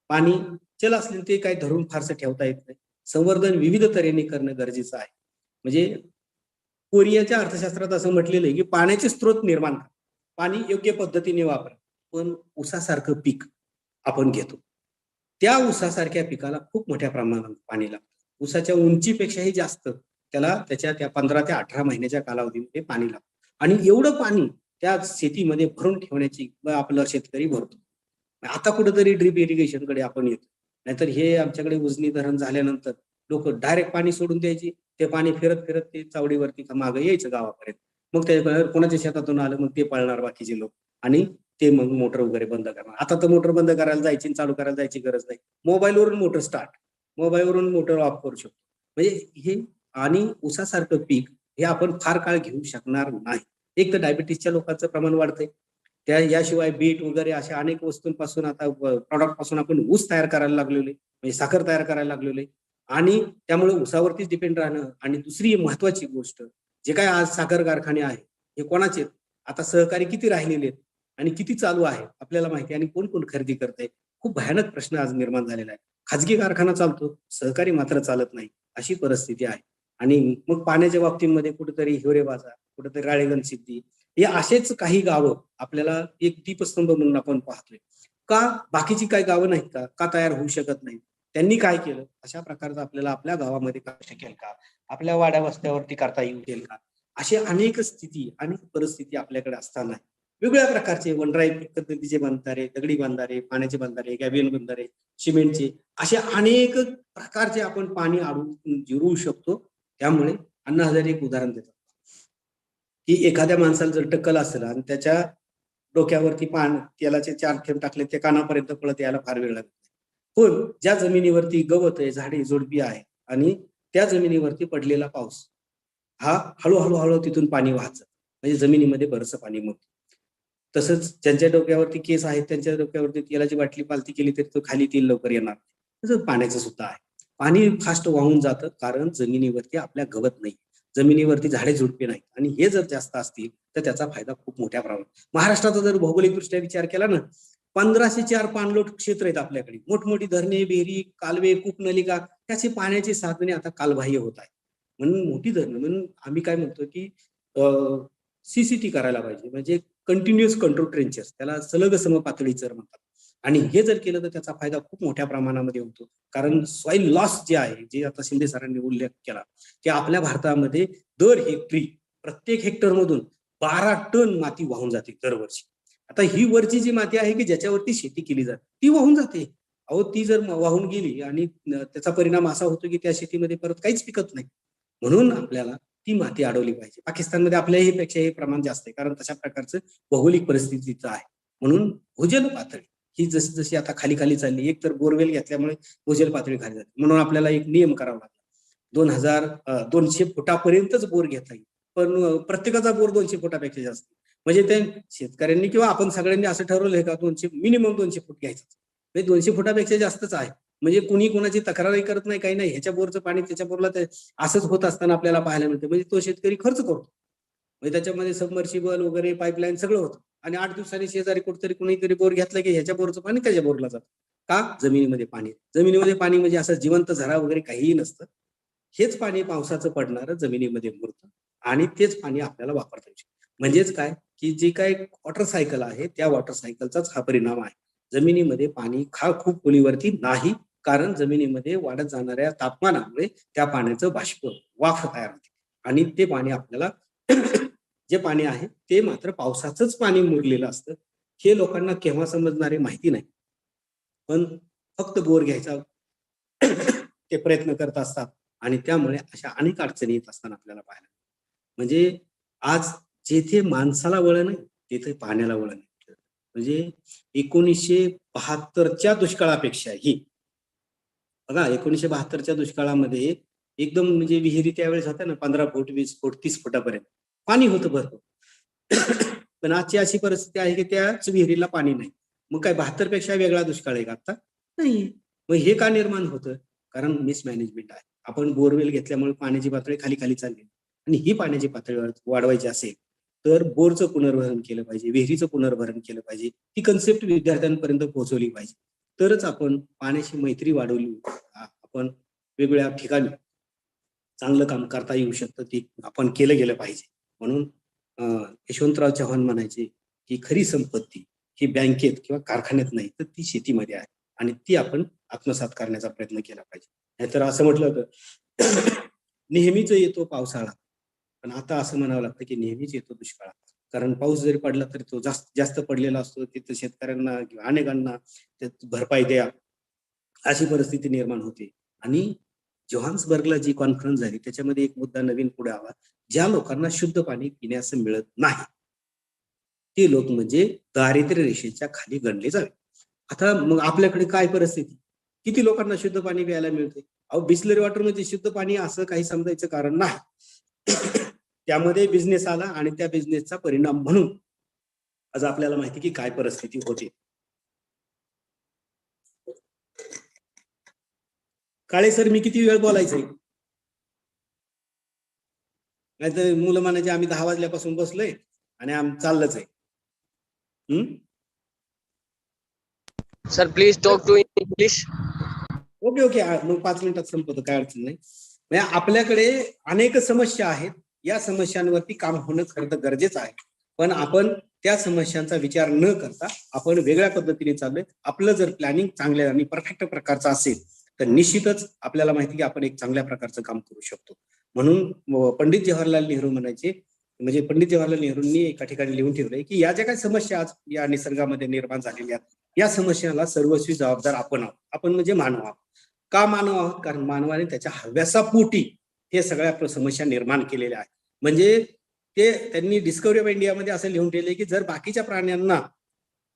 K: पाणी चल असले ते काही धरून फारसं ठेवता येत नाही. संवर्धन विविध तऱ्हेने करणं गरजेचं आहे. म्हणजे कोरियाच्या अर्थशास्त्रात असं म्हटलेलं आहे की पाण्याचे स्रोत निर्माण करा, पाणी योग्य पद्धतीने वापरा. पण ऊसासारखं पीक आपण घेतो, त्या ऊसासारख्या पिकाला खूप मोठ्या प्रमाणात पाणी लागतं. ऊसाच्या उंचीपेक्षाही जास्त त्याला त्याच्या त्या 15 ते 18 महिन्याच्या कालावधीमध्ये पाणी लागतं आणि एवढं पाणी त्या शेतीमध्ये भरून ठेवण्याची आपला शेतकरी भरतो. आता कुठेतरी ड्रीप इरिगेशनकडे आपण येतो. नाहीतर हे आमच्याकडे उजनी धरण झाल्यानंतर लोक डायरेक्ट पाणी सोडून द्यायची. ते पाणी फिरत फिरत ते चावडीवरती मागं यायचं गावापर्यंत. मग ते कोणाच्या शेतातून आलं मग ते पळणार बाकीचे लोक आणि ते मग मोटर वगैरे बंद करणार. आता तर मोटर बंद करायला जायची आणि चालू करायला जायची गरज नाही. मोबाईलवरून मोटर स्टार्ट, मोबाईलवरून मोटर ऑफ करू शकतो. म्हणजे हे आणि ऊसासारखं पीक हे आपण फार काळ घेऊ शकणार नाही. एक तर डायबिटीसच्या लोकांचं प्रमाण वाढतंय, त्या याशिवाय बीट वगैरे अशा अनेक वस्तूंपासून आता प्रॉडक्ट पासून आपण ऊस तयार करायला लागलेले, म्हणजे साखर तयार करायला लागलेले आणि त्यामुळे ऊसावरतीच डिपेंड राहणं. आणि दुसरी महत्वाची गोष्ट, जे काय आज साखर कारखाने आहे हे कोणाचे आता सहकारी किती राहिलेले आहेत आणि किती चालू आहे आपल्याला माहिती आहे आणि कोण कोण खरेदी करतंय. खूप भयानक प्रश्न आज निर्माण झालेला आहे. खाजगी कारखाना चालतो, सहकारी मात्र चालत नाही, अशी परिस्थिती आहे. आणि मग पाण्याच्या बाबतीमध्ये कुठेतरी हिवरे बाजार, कुठेतरी राळेगण सिद्धी, हे असेच काही गावं आपल्याला एक दीपस्तंभ म्हणून आपण पाहतोय. का बाकीची काही गावं नाहीत का तयार होऊ शकत नाही? त्यांनी काय केलं? अशा प्रकारचं आपल्याला आपल्या गावामध्ये करू शकेल का? आपल्या वाड्या वस्त्यावरती करता येईल का? अशी अनेक स्थिती आणि परिस्थिती आपल्याकडे असताना वेगवेगळ्या प्रकारचे वनराई पद्धतीचे बंधारे, दगडी बंधारे, पाण्याचे बंधारे, गॅबियन बंधारे, सिमेंटचे, असे अनेक प्रकारचे आपण पाणी अडवून जिरवू शकतो. त्यामुळे अण्णा हजारे एक उदाहरण देतात की एखाद्या माणसाला जर टक्कल असेल आणि त्याच्या डोक्यावरती तेलाचे 4 थेंब टाकले ते कानापर्यंत पळत यायला फार वेळ लागतो. पण ज्या जमिनीवरती गवत आहे, झाडे झुडपी आहे आणि त्या जमिनीवरती पडलेला पाऊस हा हळूहळू तिथून पाणी वाहत जातं, म्हणजे जमिनीमध्ये बरंचसं पाणी मुरतं. तसंच ज्यांच्या डोक्यावरती केस आहेत त्यांच्या डोक्यावरती तेलाची बाटली पालती केली तरी तो खाली तेल लवकर येणार. तसंच पाण्याचं सुद्धा आहे. पाणी फास्ट वाहून जातं कारण जमिनीवरती आपल्या गवत नाही. जमिनीवरती झाडे झुडपे नाहीत. आणि हे जर जास्त असतील तर त्याचा फायदा खूप मोठ्या प्रमाणात. महाराष्ट्राचा जर भौगोलिकदृष्ट्या विचार केला ना, 1504 पाणलोट क्षेत्र आहेत आपल्याकडे. मोठमोठी धरणे, विहिरी, कालवे, कूपनलिका, त्याची पाण्याची साधने आता कालबाह्य होत आहे. म्हणून मोठी धरणं, म्हणून आम्ही काय म्हणतो की CCT करायला पाहिजे, म्हणजे कंटिन्युअस कंट्रोल ट्रेंचर्स, त्याला सलग समपातळीचर म्हणतात. आणि हे जर केलं तर त्याचा फायदा खूप मोठ्या प्रमाणामध्ये होतो. कारण सॉइल लॉस जे आहे, जे आता शिंदे सरांनी उल्लेख केला, की आपल्या भारतामध्ये दर हेक्टरी प्रत्येक हेक्टर मधून 12 टन माती वाहून जाते दरवर्षी. आता ही वरची जी माती आहे की ज्याच्यावरती शेती केली जाते ती वाहून जाते. अहो, ती जर वाहून गेली आणि त्याचा परिणाम असा होतो की त्या शेतीमध्ये परत काहीच पिकत नाही. म्हणून आपल्याला ती माती अडवली पाहिजे. पाकिस्तानमध्ये आपल्याही पेक्षा हे प्रमाण जास्त आहे, कारण तशा प्रकारचं भौगोलिक परिस्थितीचं आहे. म्हणून भूजल पातळी ही जशी जशी आता खाली खाली चालली, एक तर बोरवेल घेतल्यामुळे भूजल पातळी खाली जाते. म्हणून आपल्याला एक नियम करावा लागला, 200 फुटापर्यंतच बोर घेता येईल, पण प्रत्येकाचा बोर 200 फुटापेक्षा जास्त. म्हणजे ते शेतकऱ्यांनी किंवा आपण सगळ्यांनी असं ठरवलंय का मिनिमम 200 फूट घ्यायचं. म्हणजे 200 फुटापेक्षा जास्तच आहे. म्हणजे कुणी कोणाची तक्रारही करत नाही, काही नाही. ह्याच्या बोरचं पाणी त्याच्या बोरला असंच होत असताना आपल्याला पाहायला मिळतं. म्हणजे तो शेतकरी खर्च करतो, म्हणजे त्याच्यामध्ये सबमर्सिबल वगैरे पाईपलाईन सगळं होतं. आणि 8 दिवसांनी शेजारी कुठतरी कुणीतरी बोर घेतला की ह्याच्या बोरचं पाणी त्याच्या बोरला जातं. का? जमिनीमध्ये पाणी. जमिनीमध्ये पाणी म्हणजे असं जिवंत झरा वगैरे काहीही नसतं. हेच पाणी पावसाचं पडणारं जमिनीमध्ये मुरतं आणि तेच पाणी आपल्याला वापरता येऊ शकतं. म्हणजेच काय की जे काय वॉटर सायकल आहे त्या वॉटर सायकलचाच हा परिणाम आहे. जमिनीमध्ये पाणी खूप खोलीवरती नाही, कारण जमिनीमध्ये वाढत जाणाऱ्या तापमानामुळे त्या पाण्याचं बाष्प वाफ तयार होते आणि ते पाणी आपल्याला जे पाणी आहे ते मात्र पावसाचंच पाणी मुरलेलं असतं. हे लोकांना केव्हा समजणारे माहिती नाही, पण फक्त बोर घ्यायचा ते प्रयत्न करत असतात आणि त्यामुळे अशा अनेक अडचणी येत असताना आपल्याला पाहायला. म्हणजे आज जेथे माणसाला वळण आहे तिथे पाण्याला वळण आहे. म्हणजे 1972च्या दुष्काळापेक्षाही बघा, 1972च्या दुष्काळामध्ये एकदम म्हणजे विहिरी त्यावेळेस होत्या ना 15 फूट, 20 फूट, 30 फुटापर्यंत पाणी होतं भरपूर. पण आजची अशी परिस्थिती आहे की त्याच विहिरीला पाणी नाही. मग काय 72 पेक्षा वेगळा दुष्काळ आहे का आता? नाही. मग हे का निर्माण होतं? कारण मिसमॅनेजमेंट आहे. आपण बोरवेल घेतल्यामुळे पाण्याची पातळी खाली खाली चालली आणि ही पाण्याची पातळी वाढवायची असेल तर बोरचं पुनर्भरण केलं पाहिजे, विहिरीचं पुनर्भरण केलं पाहिजे. ही कन्सेप्ट विद्यार्थ्यांपर्यंत पोहोचवली पाहिजे. तरच आपण पाण्याची मैत्री वाढवली, आपण वेगवेगळ्या ठिकाणी चांगलं काम करता येऊ शकतं, ते आपण केलं गेलं पाहिजे. म्हणून यशवंतराव चव्हाण म्हणायचे की खरी संपत्ती ही बँकेत किंवा कारखान्यात नाही तर ती शेतीमध्ये आहे आणि ती आपण आत्मसात करण्याचा प्रयत्न केला पाहिजे. नाहीतर असं म्हटलं होतं नेहमीच येतो पावसाळा, पण आता असं म्हणावं लागतं की नेहमीच येतो दुष्काळ. कारण पाऊस जरी पडला तरी तो जास्त पडलेला असतो, तिथं शेतकऱ्यांना किंवा अनेकांना त्यात भरपाई द्या अशी परिस्थिती निर्माण होते. आणि जोहान्सबर्गला जी कॉन्फरन्स झाली त्याच्यामध्ये एक मुद्दा नवीन पुढे आला, ज्या लोकांना शुद्ध पाणी पिण्यास मिळत नाही ते लोक म्हणजे दारिद्र्य रेषेच्या खाली गणले जावे. आता मग आपल्याकडे काय परिस्थिती, किती लोकांना शुद्ध पाणी प्यायला मिळते? अहो, बिस्लरी वॉटर म्हणजे शुद्ध पाणी असं काही समजायचं कारण नाही. त्यामध्ये बिझनेस आला आणि त्या बिझनेसचा परिणाम म्हणून आज आपल्याला माहिती की काय परिस्थिती होते. काळे सर, मी किती वेळ बोलायचंय? नाहीतर मुलं म्हणायचे आम्ही 10 वाजल्यापासून बसलोय आणि चाललंच आहे.
M: Sir please talk to English.
K: Okay, मग 5 मिनिटात संपवतो, काय अडचण नाही. म्हणजे आपल्याकडे अनेक समस्या आहेत, या समस्यांवरती काम होणं खरं तर गरजेचं आहे. पण आपण त्या समस्यांचा विचार न करता आपण वेगळ्या पद्धतीने चाललोय. आपलं जर प्लॅनिंग चांगल्या आणि परफेक्ट प्रकारचं असेल तर निश्चितच आपल्याला माहिती की आपण एक चांगल्या प्रकारचं काम करू शकतो. म्हणून पंडित जवाहरलाल नेहरू म्हणायचे, म्हणजे पंडित जवाहरलाल नेहरूंनी एका ठिकाणी लिहून ठेवलंय की या ज्या काही समस्या आज या निसर्गामध्ये निर्माण झालेल्या आहेत, या समस्याला सर्वस्वी जबाबदार आपण आहोत. आपण म्हणजे मानव आहोत. का मानव आहोत? कारण मानवाने त्याच्या हव्यासापोटी हे सगळ्या समस्या निर्माण केलेल्या आहेत. म्हणजे ते त्यांनी डिस्कव्हरी ऑफ इंडियामध्ये असं लिहून ठेवलंय की जर बाकीच्या प्राण्यांना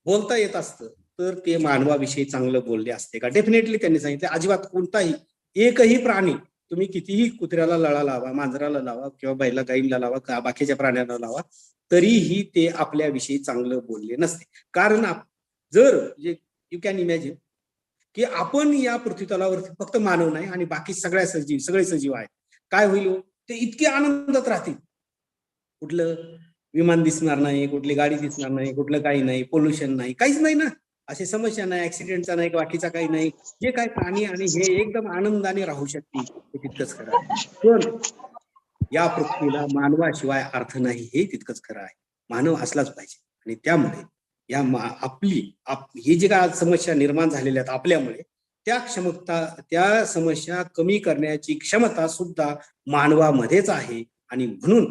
K: बोलता येत असतं तर ते मानवाविषयी चांगलं बोलले असते का? डेफिनेटली त्यांनी सांगितलं अजिबात कोणताही एकही प्राणी, तुम्ही कितीही कुत्र्याला लळा लावा, मांजराला लावा किंवा बैला गाईला लावा, बाकीच्या प्राण्यांना लावा, तरीही ते आपल्याविषयी चांगलं बोलले नसते. कारण जर यू कॅन इमॅजिन की आपण या पृथ्वीतलावरती फक्त मानव नाही आणि बाकी सगळे सजीव आहेत, काय होईल? ते इतके आनंदात राहतील. कुठलं विमान दिसणार नाही, कुठली गाडी दिसणार नाही, कुठलं काही नाही, पोल्युशन नाही, काहीच नाही ना. अशी समस्या नाही, ऍक्सिडेंटचा नाही, बाकीचा काही नाही. जे काही प्राणी आणि हे एकदम आनंदाने राहू शकतील हे तितकंच खरं आहे. पण या पृथ्वीला मानवाशिवाय अर्थ नाही हे तितकंच खरं आहे. मानव असलाच पाहिजे. आणि त्यामुळे या हे जे काय समस्या निर्माण झालेल्या आहेत आपल्यामुळे, त्या समस्या कमी करण्याची क्षमता सुद्धा मानवामध्येच आहे. आणि म्हणून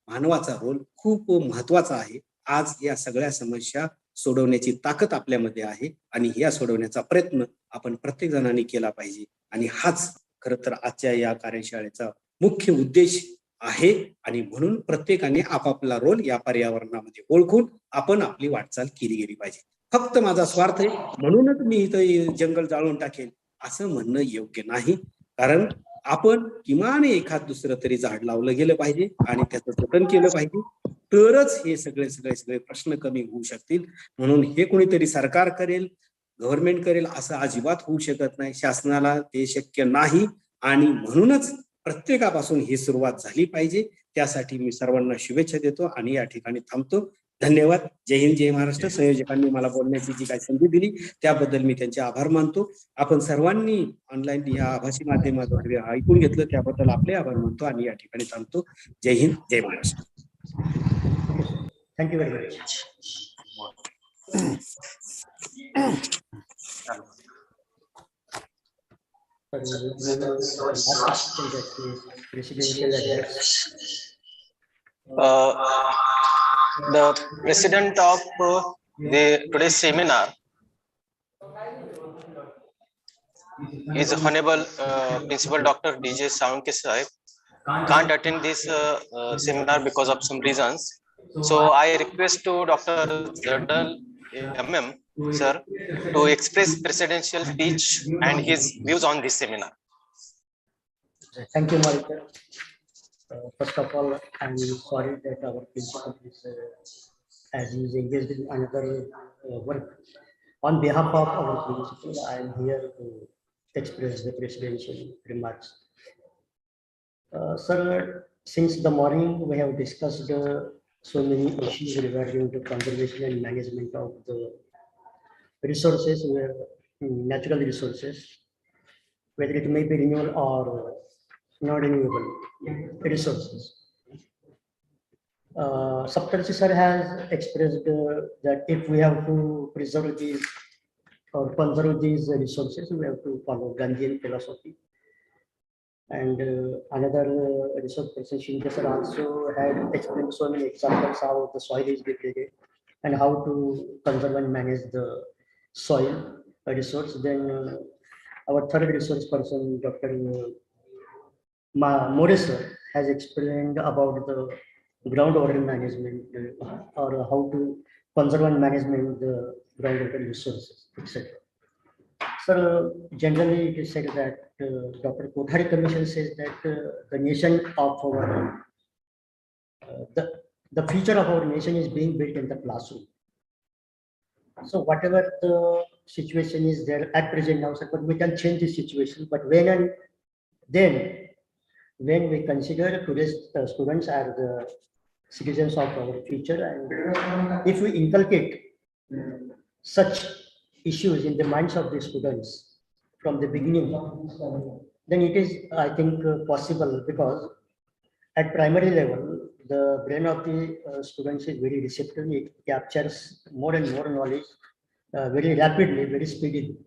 K: मानवाचा रोल खूप महत्वाचा आहे. आज या सगळ्या समस्या सोडवण्याची ताकद आपल्यामध्ये आहे आणि या सोडवण्याचा प्रयत्न आपण प्रत्येक जणांनी केला पाहिजे. आणि हाच खरं तर आजच्या या कार्यशाळेचा मुख्य उद्देश आहे. आणि म्हणून प्रत्येकाने आपापला रोल या पर्यावरणामध्ये ओळखून आपण आपली वाटचाल केली गेली पाहिजे. फक्त माझा स्वार्थ आहे म्हणूनच मी इथं जंगल जाळून टाकेल असं म्हणणं योग्य नाही. कारण आपण किमान एखाद दुसरं तरी झाड लावलं गेलं पाहिजे आणि त्याचं जतन केलं पाहिजे. तरच हे सगळे प्रश्न कमी होऊ शकतील. म्हणून हे कोणीतरी सरकार करेल, गव्हर्नमेंट करेल असं अजिबात होऊ शकत नाही. शासनाला ते शक्य नाही. आणि म्हणूनच प्रत्येकापासून ही सुरुवात झाली पाहिजे. त्यासाठी मी सर्वांना शुभेच्छा देतो आणि या ठिकाणी थांबतो. धन्यवाद. जय हिंद, जय महाराष्ट्र. संयोजकांनी मला बोलण्याची जी काही संधी दिली त्याबद्दल मी त्यांचे आभार मानतो. आपण सर्वांनी ऑनलाईन या आभासी माध्यमाद्वारे ऐकून घेतलं त्याबद्दल आपले आभार मानतो आणि या ठिकाणी थांबतो. जय हिंद, जय Maharashtra.
C: Thank you very much. Presidential address.
H: The president of today's seminar is Honorable Principal Dr. DJ Saunke Sahib. Can't attend this seminar because of some reasons. So I request to Dr. Zardal MM sir to express presidential speech and his views on this seminar.
C: Thank you, Marika. First of all, I'm sorry that our principal is, as he is engaged in another work. On behalf of our principal, I am here to express the presidential remarks. Sir, since the morning we have discussed so many issues regarding the conservation and management of the resources, natural resources, whether it may be renewable or non-renewable resources. Saptarshi sir has expressed that if we have to preserve these or conserve these resources, we have to follow Gandhian philosophy. And another resource person, Shinta sir, also had explained so many examples how the soil is depleted and how to conserve and manage the soil resource. Then our third resource person, Dr. Morris has explained about the groundwater management or how to conserve and management the groundwater resources, etc. Sir, generally it is said that Dr. Kothari Commission says that the nation of our the future of our nation is being built in the classroom. So whatever the situation is there at present now, sir, but we can change the situation. But when and then, when we consider today's students are the citizens of our future, and if we inculcate such issues in the minds of the students from the beginning, then it is, I think, possible, because at primary level, the brain of the students is very receptive. It captures more and more knowledge very rapidly, very speedily.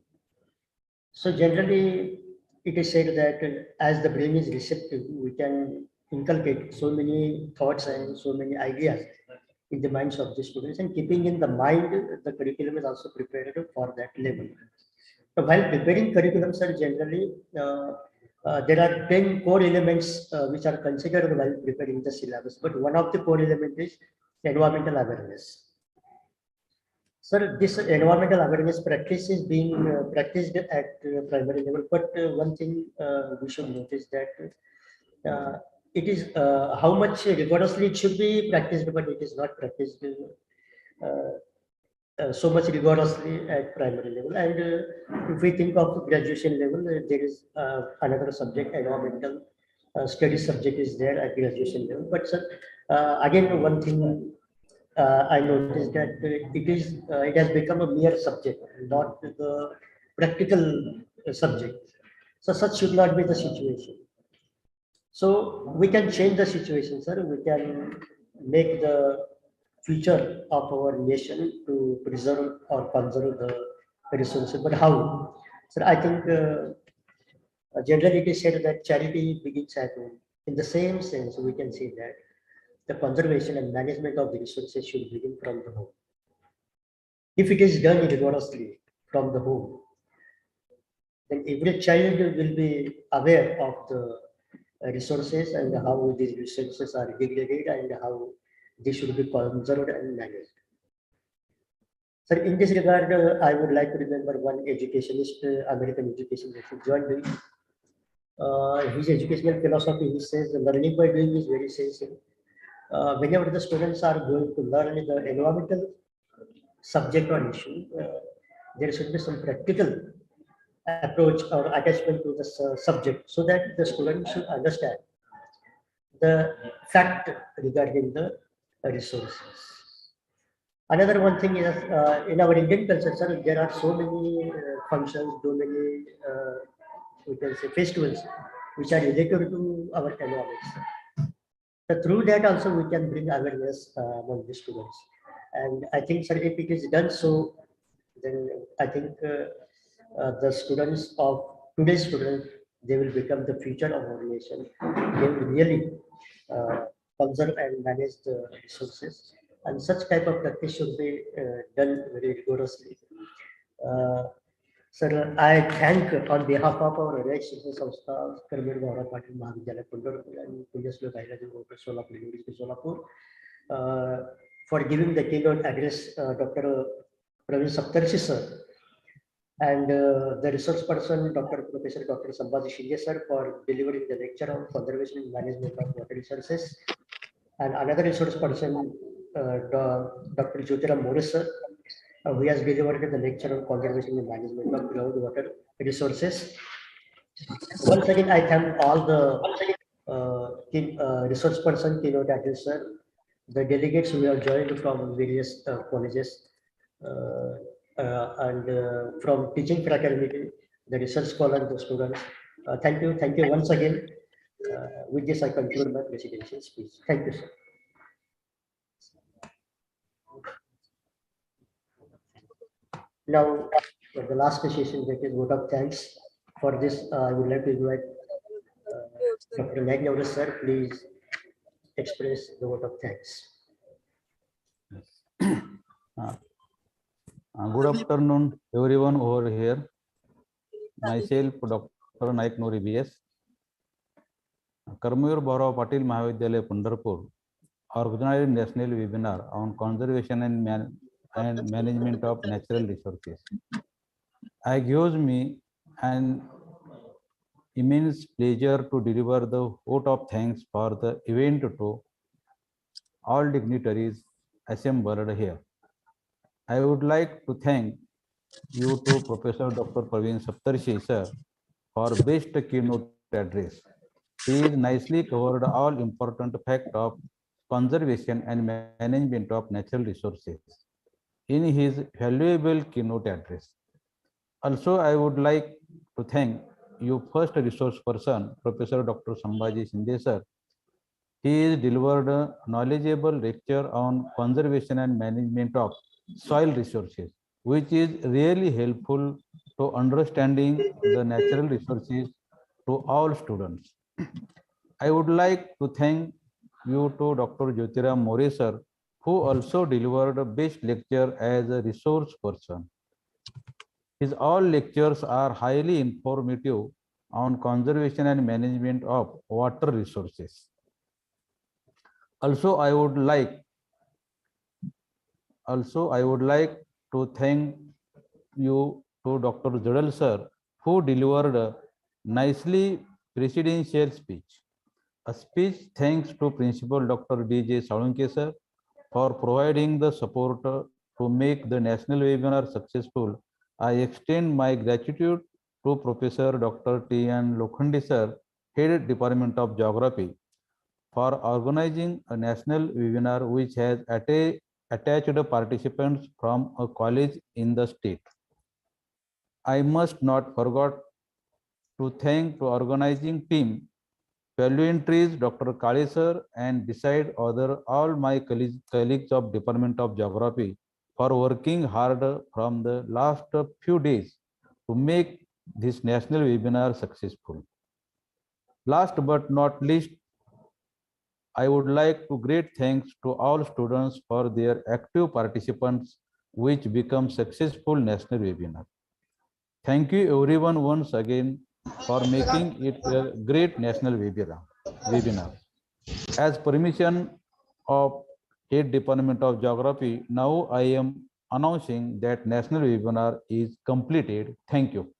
C: So generally, it is said that as the brain is receptive, we can inculcate so many thoughts and so many ideas in the minds of the students, and keeping in the mind, the curriculum is also prepared for that level. So while preparing curriculum, sir, generally there are 10 core elements which are considered while preparing the syllabus, but one of the core elements is environmental awareness. Sir, this environmental awareness practice is being practiced at primary level, but one thing we should notice that it is how much rigorously it should be practiced, but it is not practiced so much rigorously at primary level. And if we think of graduation level, there is another subject, environmental study subject is there at graduation level. But sir, again, one thing I noticed that it has become a mere subject, not the practical subject. So such should not be the situation. So we can change the situation, sir. We can make the future of our nation to preserve or conserve the resources. But how? So I think generally it is said that charity begins at home. In the same sense, we can say that the conservation and management of the resources should begin from the home. If it is done rigorously from the home, then every child will be aware of the resources and how these resources are degraded and how they should be conserved and managed. So in this regard, I would like to remember one educationist, American educationist, John Dewey. His educational philosophy, he says, learning by doing is very essential. Whenever the students are going to learn the environmental subject or issue, there should be some practical approach or attachment to the subject so that the students should understand the fact regarding the resources. Another one thing is in our Indian culture, sir, there are so many functions, so many we can say festivals which are related to our environment. So through that also we can bring awareness among the students. And I think, sir, if it is done so, then I think the students of today's students, they will become the future of our nation. They will really conserve and manage the resources. And such type of practice should be done very rigorously. Sir, I thank on behalf of our Shiksha Samstha, Karmir Gaurav Patil Mahavidyalaya Pundarpur and Punyaslo Bhairaji Gopal Solapur, University Solapur, for giving the keynote address, Dr. Praveen Saptarshi sir, and the resource person, Professor Dr. Sambhaji Shinde sir, for delivering the lecture on conservation and management of water resources, and another resource person, Dr. Jyotiram More sir, who has delivered the lecture on conservation and management of groundwater resources. Once again, I thank all the resource person, Keynote Address sir, the delegates who have joined from various colleges and from teaching fraternity, the research scholars, the students. Thank you once again. With this, I conclude my presidential speech. Thank you, sir. Now, for the last session, that is vote of thanks. For this, I would like to invite Dr. Nagnavra sir, please express the vote of thanks.
D: Good afternoon, everyone over here. Myself, Dr. Naik Nori BS. Karmir Gaurav Patil Mahavidyalaya Pundarpur organized national webinar on conservation and management of natural resources. I gives me an immense pleasure to deliver the vote of thanks for the event to all dignitaries assembled here. I would like to thank you to Professor Dr. Praveen Saptarshi sir for best keynote address. He nicely covered all important facts of conservation and management of natural resources in his valuable keynote address. Also, I would like to thank you first resource person, Professor Dr. Sambhaji Shinde sir. He delivered a knowledgeable lecture on conservation and management of soil resources, which is really helpful to understanding the natural resources to all students. I would like to thank you to Dr. Jyotiram More sir, who also delivered a best lecture as a resource person. His all lectures are highly informative on conservation and management of water resources. Also, I would like to thank you to Dr. Jadal sir, who delivered a nicely presidential speech. A speech thanks to Principal Dr. D.J. Salunke sir for providing the support to make the national webinar successful. I extend my gratitude to Professor Dr. T.N. Lokhande sir Head Department of Geography, for organizing a national webinar which has attached participants from a college in the state. I must not forget to thank the organizing team, Valuentries, Dr. Kali sir, and beside other all my colleagues of Department of Geography for working hard from the last few days to make this national webinar successful. Last but not least, I would like to great thanks to all students for their active participants which become successful national webinar. Thank you everyone once again for making it a great national webinar. As permission of Head Department of Geography, now I am announcing that national webinar is completed. Thank you.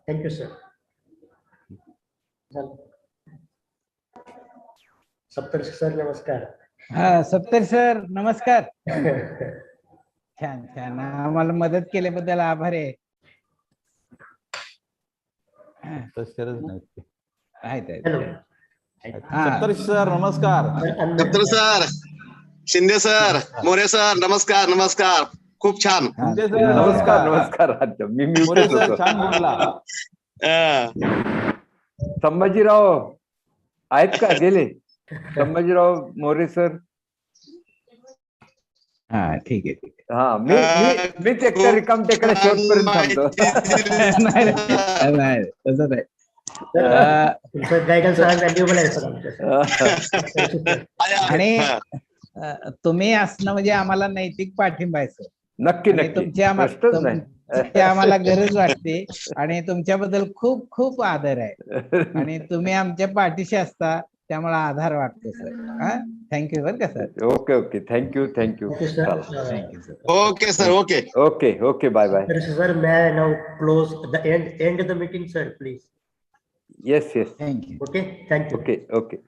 C: Thank you, sir. Saptarishi sir नमस्कार.
B: हा सप्तर्षी sir नमस्कार. छान छान, आम्हाला मदत केल्याबद्दल आभार आहे.
D: सप्तर्षी सर नमस्कार.
L: सप्तर्षी सर, शिंदे सर, मोरे सर नमस्कार. नमस्कार, खूप छान.
G: नमस्कार नमस्कार. मी म्यूटेड होतो.
D: छान बोलला.
G: संभाजीराव आहेत का? गेले संभाजीराव मोरे सर.
B: हा ठीक आहे ठीक आहे.
G: हा मीच एकटा रिकाम टेकडे शेवटपर्यंत थांबतो.
B: नाही तसं नाही.
C: तुमचं गायडन्स व्हॅल्युएबल आहे सर.
B: आणि तुम्ही असणं म्हणजे आम्हाला नैतिक पाठिंबा आहे सर.
G: नक्की नक्की.
B: तुमची आम्हाला गरज वाटते आणि तुमच्याबद्दल खूप खूप आदर आहे आणि तुम्ही आमच्या पाठीशी असता त्यामुळे आधार वाटतो सर. हा थँक्यू बरं का sir.
G: Okay okay. Thank you thank you.
B: Thank you sir.
L: Okay sir. Okay
G: okay okay. Bye bye.
C: Sir, may I now close the end of the meeting, sir, please?
G: Yes yes.
B: Thank you.
C: Okay, thank you.
G: Okay okay.